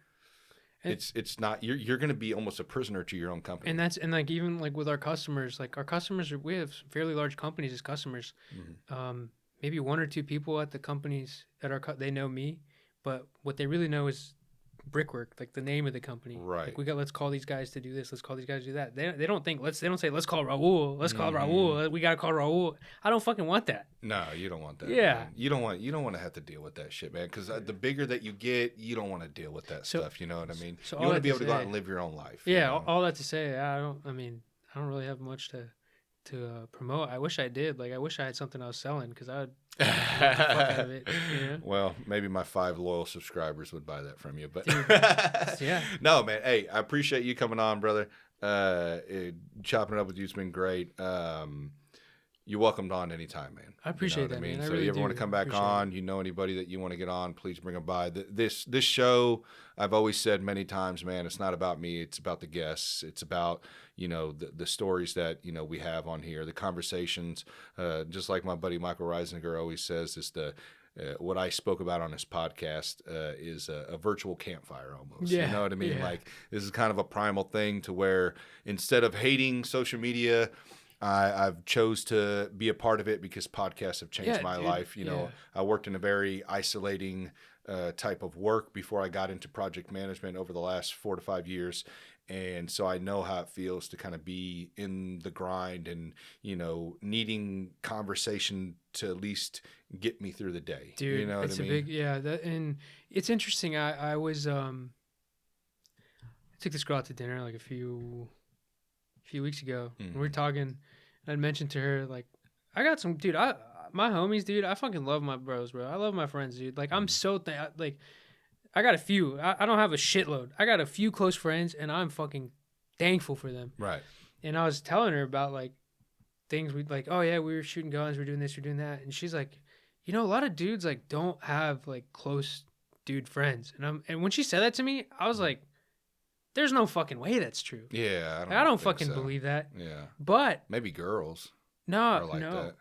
And- it's not you're going to be almost a prisoner to your own company. and like even like with our customers, like our customers we have some fairly large companies as customers. Maybe one or two people at the companies that they know me, but what they really know is Brickwork, like the name of the company. Right. Like let's call these guys to do this. Let's call these guys to do that. They don't think they don't say let's call Raul. Let's call Raul. We gotta call Raul. I don't fucking want that. No, you don't want that. Yeah. Man. You don't want to have to deal with that shit, man. Because the bigger that you get, you don't want to deal with that stuff. You know what I mean? so you all want to that be to able to go out say- and live your own life. Yeah, you know? all that to say, I don't really have much to promote. I wish I did. Like I wish I had something I was selling because I would get the fuck out of it. Well, maybe my 5 loyal subscribers would buy that from you, but Yeah. No, man. Hey, I appreciate you coming on, brother. Chopping it up with you has been great. You're welcomed on anytime, man. I appreciate that, man. I So really you ever do. want to come back Appreciate on, you know anybody that you want to get on, please bring them by. This show, I've always said many times, man, it's not about me. It's about the guests. It's about, the stories that, we have on here, the conversations. Just like my buddy Michael Reisinger always says, is what I spoke about on this podcast is a virtual campfire almost. Yeah, You know what I mean? yeah. Like this is kind of a primal thing to where instead of hating social media, I've chose to be a part of it because podcasts have changed Yeah, my dude, life. yeah. I worked in a very isolating type of work before I got into project management over the last 4 to 5 years. And so I know how it feels to kind of be in the grind and, needing conversation to at least get me through the day. Dude, You know what it's I mean? and it's interesting. I was I took this girl out to dinner like a few weeks ago. And we were talking, and I mentioned to her like I got some dude. My homies, dude. I fucking love my bros, bro. I love my friends, dude. Like I'm so like I got a few. I don't have a shitload. I got a few close friends, and I'm fucking thankful for them. Right. And I was telling her about like things we like. Oh yeah, we were shooting guns. We're doing this. We're doing that. And she's like, a lot of dudes like don't have like close dude friends. And when she said that to me, I was like, there's no fucking way that's true. Yeah. I don't think fucking so. believe that. Yeah. But Maybe girls no, are like no. that.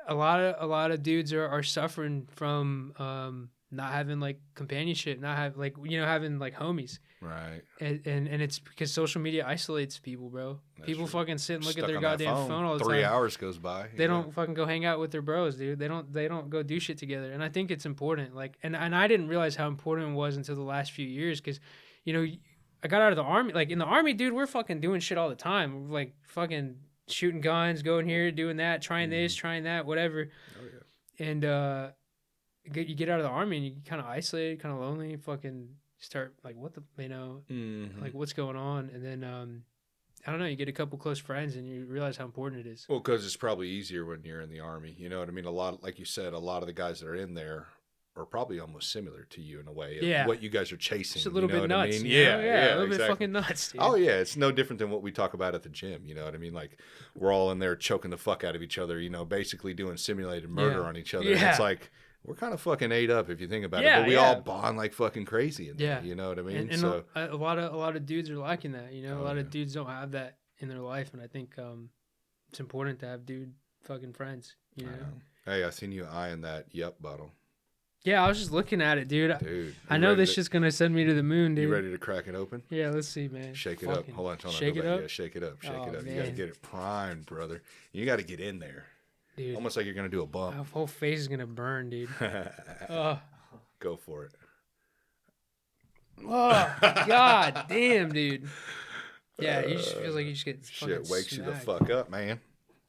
A lot of dudes are suffering from not having like companionship, not have like having like homies. Right. And it's because social media isolates people, bro. That's people true. fucking sit and look Stuck at their on that goddamn phone all the time. 3 hours goes by. They don't fucking go hang out with their bros, dude. They don't go do shit together. And I think it's important. Like, and I didn't realize how important it was until the last few years because, I got out of the army. Like in the army, dude, we're fucking doing shit all the time. We're like fucking shooting guns, going here, doing that, trying this, trying that, whatever. Oh yeah. And you get out of the army and you kind of isolated, kind of lonely. Fucking start like what the like what's going on, and then I don't know. You get a couple close friends and you realize how important it is. Well, because it's probably easier when you're in the army. You know what I mean? Like you said, a lot of the guys that are in there are probably almost similar to you in a way. Of Yeah. What you guys are chasing. Just a little bit what I nuts. mean? Yeah, a little exactly. bit fucking nuts, dude. Oh yeah, it's no different than what we talk about at the gym. You know what I mean? Like we're all in there choking the fuck out of each other. Basically doing simulated murder on each other. Yeah. And it's like we're kind of fucking ate up if you think about it. Yeah, But we yeah. all bond like fucking crazy in there. Yeah. You know what I mean? And So a lot of dudes are lacking that. A Oh, lot yeah. of dudes don't have that in their life, and I think it's important to have dude fucking friends. I know. Hey, I seen you eyeing that Yup bottle, Yeah, I was just looking at it, dude. dude. I you know ready this to- shit's gonna send me to the moon, dude. You ready to crack it open? Yeah, let's see, man. Shake it up. Fucking Hold on. Shake go it back. up, Yeah, shake it up. Shake Oh, it up. You got to man. get it primed, brother. You got to get in there. dude. Almost like you're going to do a My bump. whole face is gonna burn, dude. Oh, Go for it. god damn, dude. Yeah, you just feels like you just get Shit wakes you the smacked. fuck up, man.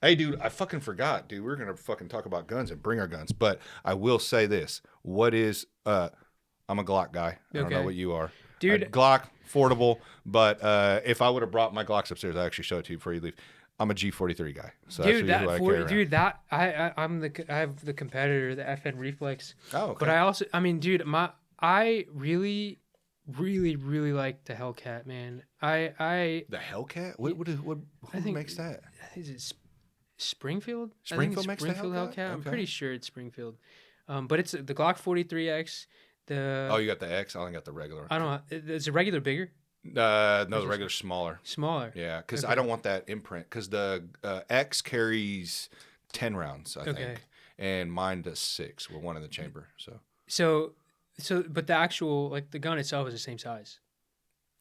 Hey, dude, I fucking forgot, dude. We're gonna fucking talk about guns and bring our guns, but I will say this: what is? I'm a Glock guy. I don't know Okay. what you are, Dude. Glock, affordable. But if I would have brought my Glocks upstairs, I actually show it to you before you leave. I'm a G43 guy. So Dude, that's who I carry around. dude, I have the competitor, the FN Reflex. Oh, okay. But I also, I mean, dude, I really like the Hellcat, man. The Hellcat? What I think makes that? Is it Springfield? Springfield makes the Springfield Hellcat? I'm Okay. pretty sure it's Springfield. But it's the Glock 43X. Oh, you got the X? I only got the regular. I don't know. Is it regular bigger? No, the regular's smaller. Smaller. Yeah, because Okay. I don't want that imprint. Because the X carries 10 rounds, I think, and mine does 6 with one in the chamber. So, But the actual, like, the gun itself is the same size.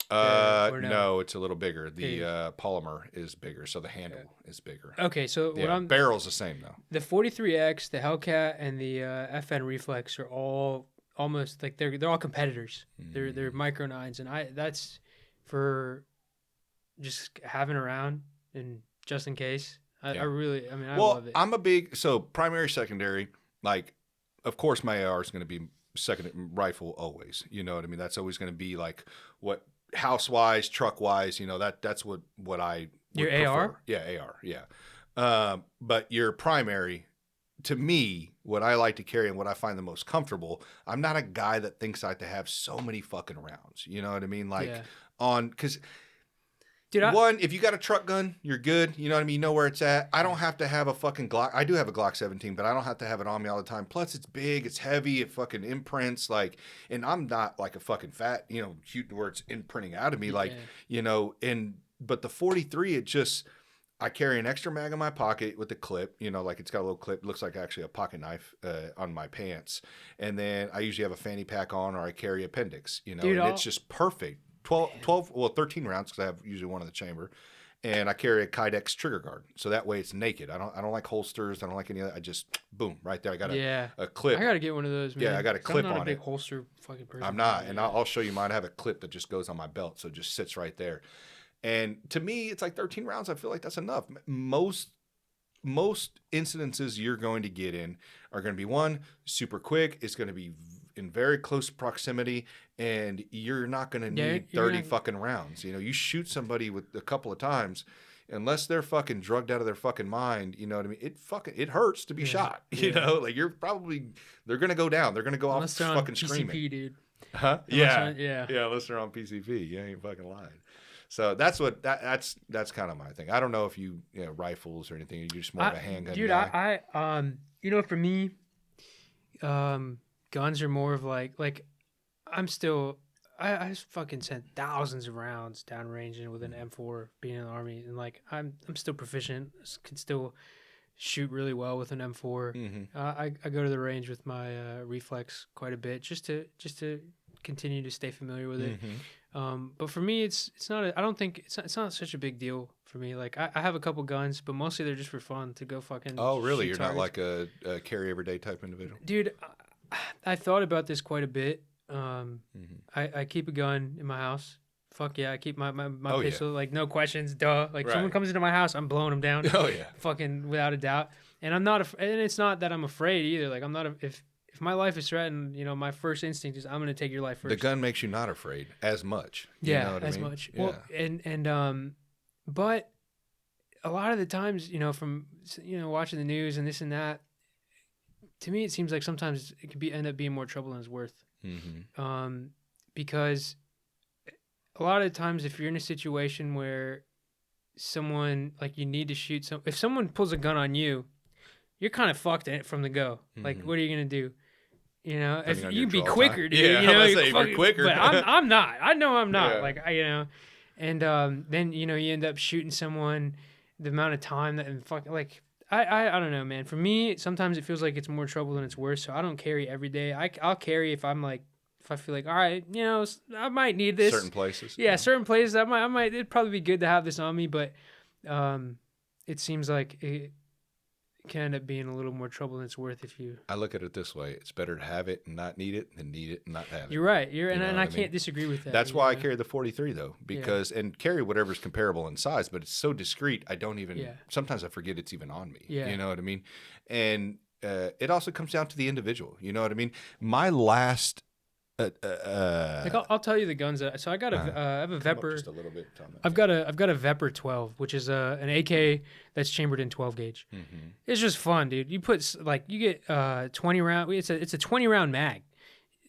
Or no, it's a little bigger. The polymer is bigger, so the handle is bigger. Okay, so barrel's the same though. The 43X, the Hellcat, and the FN Reflex are all almost like they're all competitors. They're micro nines, and that's for just having around and just in case. I love it. I'm a big primary, secondary. Like, of course, my AR is going to be second rifle always. You know what I mean? That's always going to be like what house wise, truck wise. You know that's what I would your prefer. AR. Yeah, AR. Yeah. But your primary. To me, what I like to carry and what I find the most comfortable, I'm not a guy that thinks I have to have so many fucking rounds. You know what I mean? Like because if you got a truck gun, you're good. You know what I mean? You know where it's at. I don't have to have a fucking Glock. I do have a Glock 17, but I don't have to have it on me all the time. Plus, it's big, it's heavy, it fucking imprints. Like, and I'm not like a fucking fat, cute where it's imprinting out of me. Like, but the 43, I carry an extra mag in my pocket with the clip, like it's got a little clip. It looks like actually a pocket knife on my pants. And then I usually have a fanny pack on or I carry appendix, and it's just perfect. 13 rounds because I have usually one in the chamber. And I carry a Kydex trigger guard. So that way it's naked. I don't like holsters. I don't like any of that. I just, boom, right there. I got a clip. I got to get one of those, man. Yeah, I got a clip on it. I'm not a big holster fucking person. I'm not. And I'll show you mine. I have a clip that just goes on my belt. So it just sits right there. And to me, it's like 13 rounds. I feel like that's enough. Most incidences you're going to get in are going to be one, super quick. It's going to be in very close proximity, and you're not going to need 30 fucking rounds. You shoot somebody with a couple of times, unless they're fucking drugged out of their fucking mind. You know what I mean? It hurts to be shot. Like they're going to go down. They're going to go unless off fucking PCP, screaming. dude. Huh? Yeah. Unless they're on PCP. You ain't fucking lying. So that's that's kind of my thing. I don't know if you rifles or anything. You're just more of a handgun guy. I for me, guns are more of like I'm still I fucking sent thousands of rounds downrange with an M4 being in the Army, and like I'm still proficient. Can still shoot really well with an M4. Mm-hmm. I go to the range with my reflex quite a bit just to continue to stay familiar with it. Mm-hmm. But for me, it's not. I don't think it's not such a big deal for me. Like I have a couple guns, but mostly they're just for fun to go fucking. Oh, really? shoot You're targets. not like a carry everyday type individual, Dude. I thought about this quite a bit. Mm-hmm. I keep a gun in my house. Fuck yeah, I keep my Oh, pistol. Like no questions, duh. Like Right. someone comes into my house, I'm blowing them down. Oh yeah. Fucking without a doubt. And I'm not. And it's not that I'm afraid either. Like I'm not. If my life is threatened, my first instinct is I'm gonna take your life first. The gun makes you not afraid as much. Yeah, you know what as I mean? much. Yeah. Well, and but a lot of the times, from watching the news and this and that, to me it seems like sometimes it could end up being more trouble than it's worth. Mm-hmm. Because a lot of the times, if you're in a situation where someone like you need to shoot if someone pulls a gun on you, you're kind of fucked from the go. Mm-hmm. Like, what are you gonna do? If on you your be draw quicker, time. dude. Yeah, I was saying, you're quicker. But I'm not. I know I'm not. Yeah. Like and then you end up shooting someone. The amount of time that and fuck like I don't know, man. For me, sometimes it feels like it's more trouble than it's worth. So I don't carry every day. I'll carry if I feel like, all right, I might need this. Certain places. Yeah, certain places. I might. It'd probably be good to have this on me, but it seems like can end up being a little more trouble than it's worth if you. I look at it this way: it's better to have it and not need it than need it and not have it. You're right. And I I can't disagree with that. That's why I carry the 43 though, because and carry whatever's comparable in size, but it's so discreet. I don't even. Yeah. Sometimes I forget it's even on me. Yeah. You know what I mean? And it also comes down to the individual. You know what I mean? My last. Like I'll tell you the guns. So I got I have a Vepr. Just a little bit. I've got a Vepr 12, which is an AK that's chambered in 12 gauge. Mm-hmm. It's just fun, dude. You put you get 20 round. It's a 20 round mag,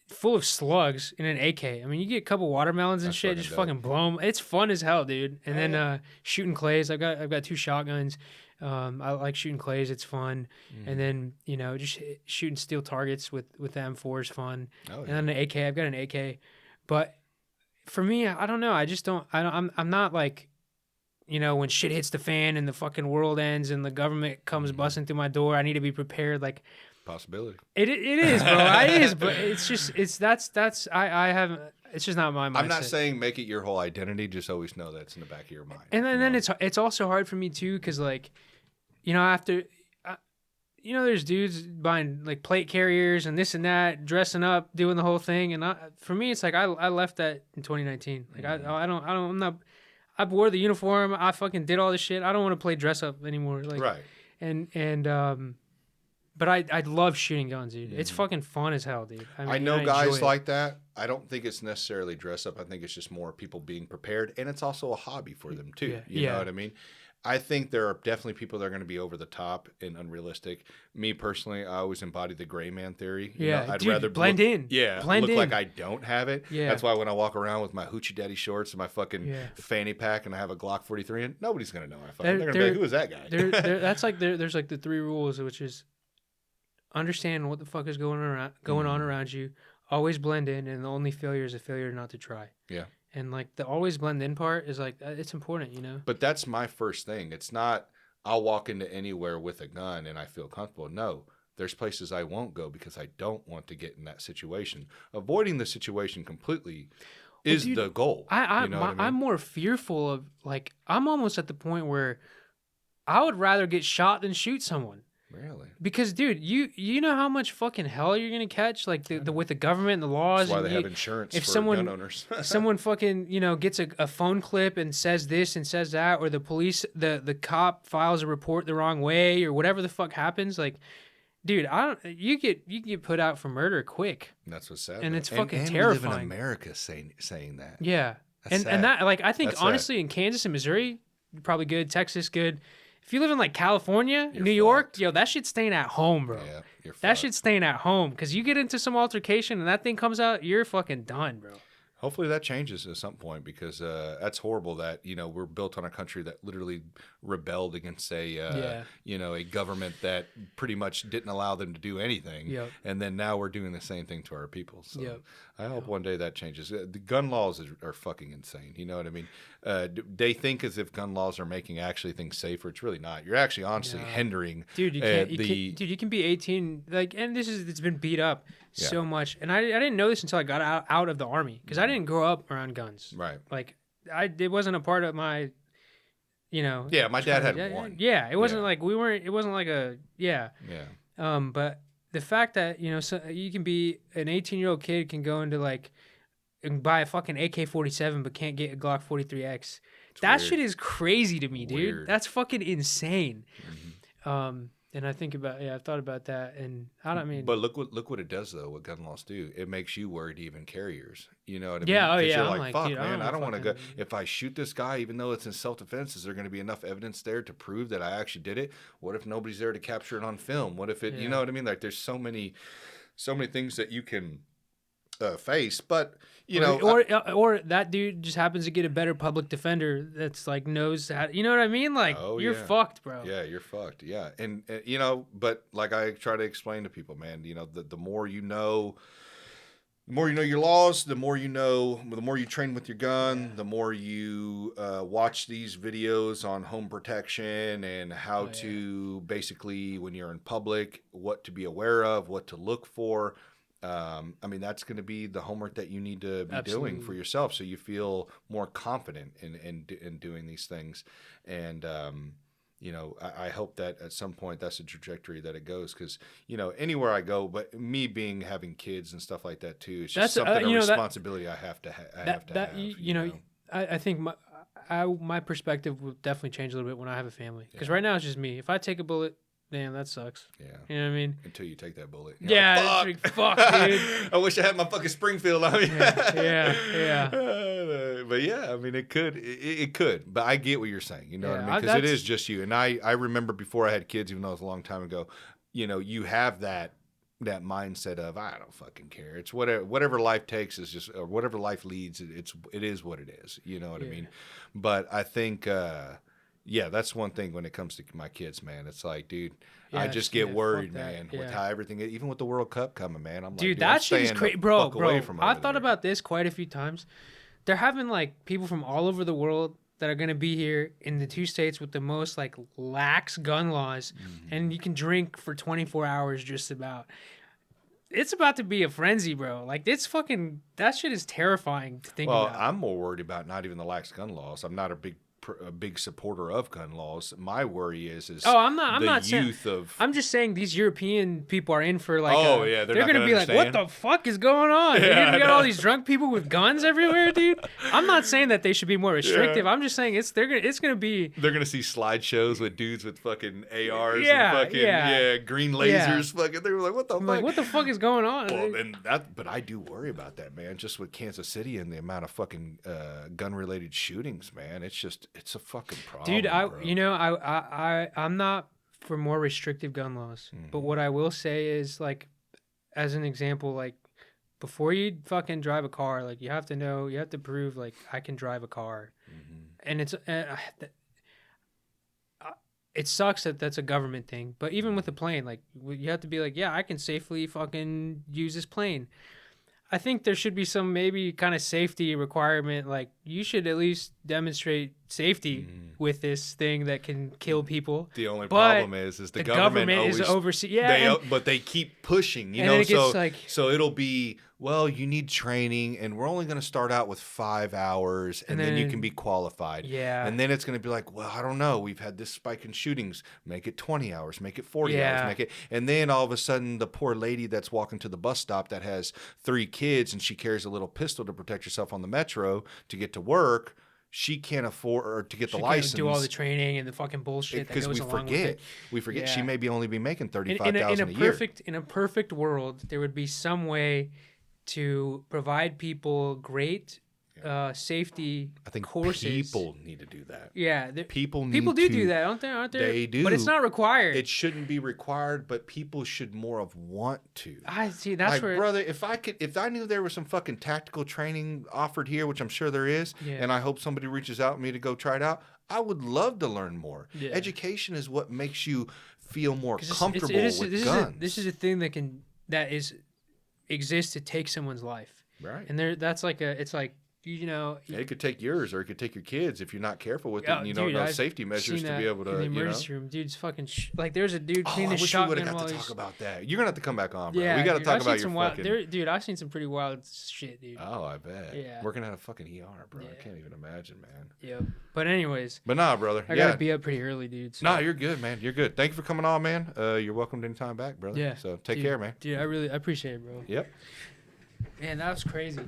full of slugs in an AK. I mean, you get a couple watermelons and shit. Just fucking blow them. It's fun as hell, dude. And then shooting clays. I've got 2 shotguns. I like shooting clays. It's fun. And then, just shooting steel targets with the M4 is fun. Oh, yeah. And then the AK, I've got an AK. But for me, I don't know. I'm not like, when shit hits the fan and the fucking world ends and the government comes busting through my door, I need to be prepared. Like, possibility. It is, bro. It is, but I haven't. It's just not my mindset. I'm not saying make it your whole identity. Just always know that's in the back of your mind. And then it's also hard for me too, because like, after, there's dudes buying like plate carriers and this and that, dressing up, doing the whole thing, and for me, it's like I left that in 2019. Like I wore the uniform. I fucking did all this shit. I don't want to play dress up anymore. Like, right. But I love shooting guns, dude. It's fucking fun as hell, dude. I know guys like that. I don't think it's necessarily dress up. I think it's just more people being prepared, and it's also a hobby for them too. Yeah. You know what I mean? I think there are definitely people that are going to be over the top and unrealistic. Me personally, I always embody the gray man theory. I'd rather blend in. Yeah, blend look in. like I don't have it. Yeah. That's why when I walk around with my hoochie daddy shorts and my fucking fanny pack and I have a Glock 43 in, nobody's going to know. They're going to be like, who is that guy? That's like there's like the 3 rules, which is understand what the fuck is going on around you. Always blend in, and the only failure is a failure not to try. Yeah. And like the always blend in part is like it's important, But that's my first thing. It's not I'll walk into anywhere with a gun and I feel comfortable. No, there's places I won't go because I don't want to get in that situation. Avoiding the situation completely is the goal. I'm more fearful of like I'm almost at the point where I would rather get shot than shoot someone. Really? Because, dude, you know how much fucking hell you're gonna catch, like with the government and the laws. That's why they have insurance for gun owners. Someone fucking gets a phone clip and says this and says that, or the police the cop files a report the wrong way, or whatever the fuck happens. Like, dude, you get put out for murder quick. That's what's sad. And it's fucking terrifying. We live in America saying that. Yeah, and that like I think honestly in Kansas and Missouri, probably good. Texas, good. If you live in like California, New York, that shit's staying at home, bro. Yeah, that shit's staying at home because you get into some altercation and that thing comes out, you're fucking done, bro. Hopefully that changes at some point because that's horrible that, we're built on a country that literally rebelled against a government that pretty much didn't allow them to do anything. Yep. And then now we're doing the same thing to our people. So I hope one day that changes. The gun laws are fucking insane. You know what I mean? They think as if gun laws are making actually things safer. It's really not. You're actually honestly hindering. Dude, you can be 18, like, and it's been beat up so much. And I didn't know this until I got out of the Army because I didn't grow up around guns. Right. Like it wasn't a part of my, Yeah, my dad had one. Yeah, it wasn't like it wasn't like a Yeah. But the fact that so you can be an 18-year-old kid can go into like and buy a fucking AK-47 but can't get a Glock 43X. That shit is crazy to me, dude. Weird. That's fucking insane. Mm-hmm. And I think about I've thought about that, and I don't mean. But look what it does though. What gun laws do, it makes you worried to even carry yours. You know what I mean? Yeah. Oh yeah. You're I'm like, fuck, dude, man. I don't want to go. If I shoot this guy, even though it's in self-defense, is there going to be enough evidence there to prove that I actually did it? What if nobody's there to capture it on film? What if it? You know what I mean? Like, there's so many things that you can face, but or that dude just happens to get a better public defender that's like knows how. You know what I mean? Like, you're fucked, bro. Yeah, you're fucked. Yeah, and but like I try to explain to people, man, the more you know. The more you know your laws, the more you train with your gun, the more you watch these videos on home protection and how to basically, when you're in public, what to be aware of, what to look for. I mean, that's going to be the homework that you need to be doing for yourself, so you feel more confident in doing these things. And you know, I hope that at some point that's the trajectory that it goes, because, you know, anywhere I go, but me having kids and stuff like that too, it's just something, a responsibility I have to have. You know, I think my perspective will definitely change a little bit when I have a family, because right now it's just me. If I take a bullet, damn, that sucks. Yeah. You know what I mean? Until you take that bullet. Yeah. Like, fuck, dude. I wish I had my fucking Springfield on me. Yeah. But yeah, I mean, it could. But I get what you're saying. You know what I mean? Because it is just you. And I remember before I had kids, even though it was a long time ago, you know, you have that mindset of, I don't fucking care. It's whatever life takes is just, or whatever life leads, it is what it is. You know what I mean? But I think, yeah, that's one thing when it comes to my kids, man. It's like, dude, I just get worried, man, with how everything, even with the World Cup coming, man. I'm like, dude, that shit is crazy, bro. I've thought there. about this quite a few times. They're having like people from all over the world that are gonna be here in the 2 states with the most like lax gun laws, and you can drink for 24 hours just about. It's about to be a frenzy, bro. Like, it's fucking, that shit is terrifying to think about. Well, I'm more worried about not even the lax gun laws. I'm not a big supporter of gun laws. My worry is I'm not saying, I'm just saying these European people are in for like they're gonna be like, what the fuck is going on? Yeah, you got all these drunk people with guns everywhere, dude. I'm not saying that they should be more restrictive. I'm just saying they're gonna see slideshows with dudes with fucking ARs and fucking green lasers. Fucking, they were like, what the fuck? Like, what the fuck is going on? Well, but I do worry about that, man. Just with Kansas City and the amount of fucking gun related shootings, man. It's a fucking problem, dude. Bro. I'm not for more restrictive gun laws, but what I will say is, like, as an example, like, before you fucking drive a car, like, you have to prove like I can drive a car, and it sucks that that's a government thing. But even with a plane, like, you have to be like, yeah, I can safely fucking use this plane. I think there should be some maybe kind of safety requirement. Like, you should at least demonstrate safety with this thing that can kill people. The only problem is the government always, is overseeing. Yeah, but they keep pushing. You know, so it'll be, well, you need training, and we're only going to start out with 5 hours, and then you can be qualified. Yeah, and then it's going to be like, well, I don't know. We've had this spike in shootings. Make it 20 hours. Make it 40 hours. And then all of a sudden, the poor lady that's walking to the bus stop that has 3 kids and she carries a little pistol to protect herself on the metro to get to work. She can't afford or to get the license. Do all the training and the fucking bullshit that goes along with it. We forget she may only be making $35,000 a year. In a perfect world, there would be some way to provide people great safety I think courses. People need to do that. Yeah, people do that, aren't they? They do, but it's not required. It shouldn't be required, but people should more of want to. I see. That's like, where, brother, if I knew there was some fucking tactical training offered here, which I'm sure there is, and I hope somebody reaches out to me to go try it out, I would love to learn more. Yeah. Education is what makes you feel more comfortable with guns. This is a thing that exists to take someone's life, right? And that's like it's like. You know, it could take yours, or it could take your kids if you're not careful with it. And you don't know safety measures to be able to. In the emergency room, dude's fucking like there's a dude cleaning his shotgun. I wish we would have got to talk about that. You're gonna have to come back on, bro. We got to talk about your fucking. Dude, I've seen some pretty wild shit, dude. Oh, I bet. Yeah. Working at a fucking ER, bro. I can't even imagine, man. Yep. But anyways. But nah, brother. I gotta be up pretty early, dude. So. Nah, you're good, man. You're good. Thank you for coming on, man. You're welcome anytime back, brother. Yeah. So take care, man. Dude, I appreciate it, bro. Yep. Man, that was crazy.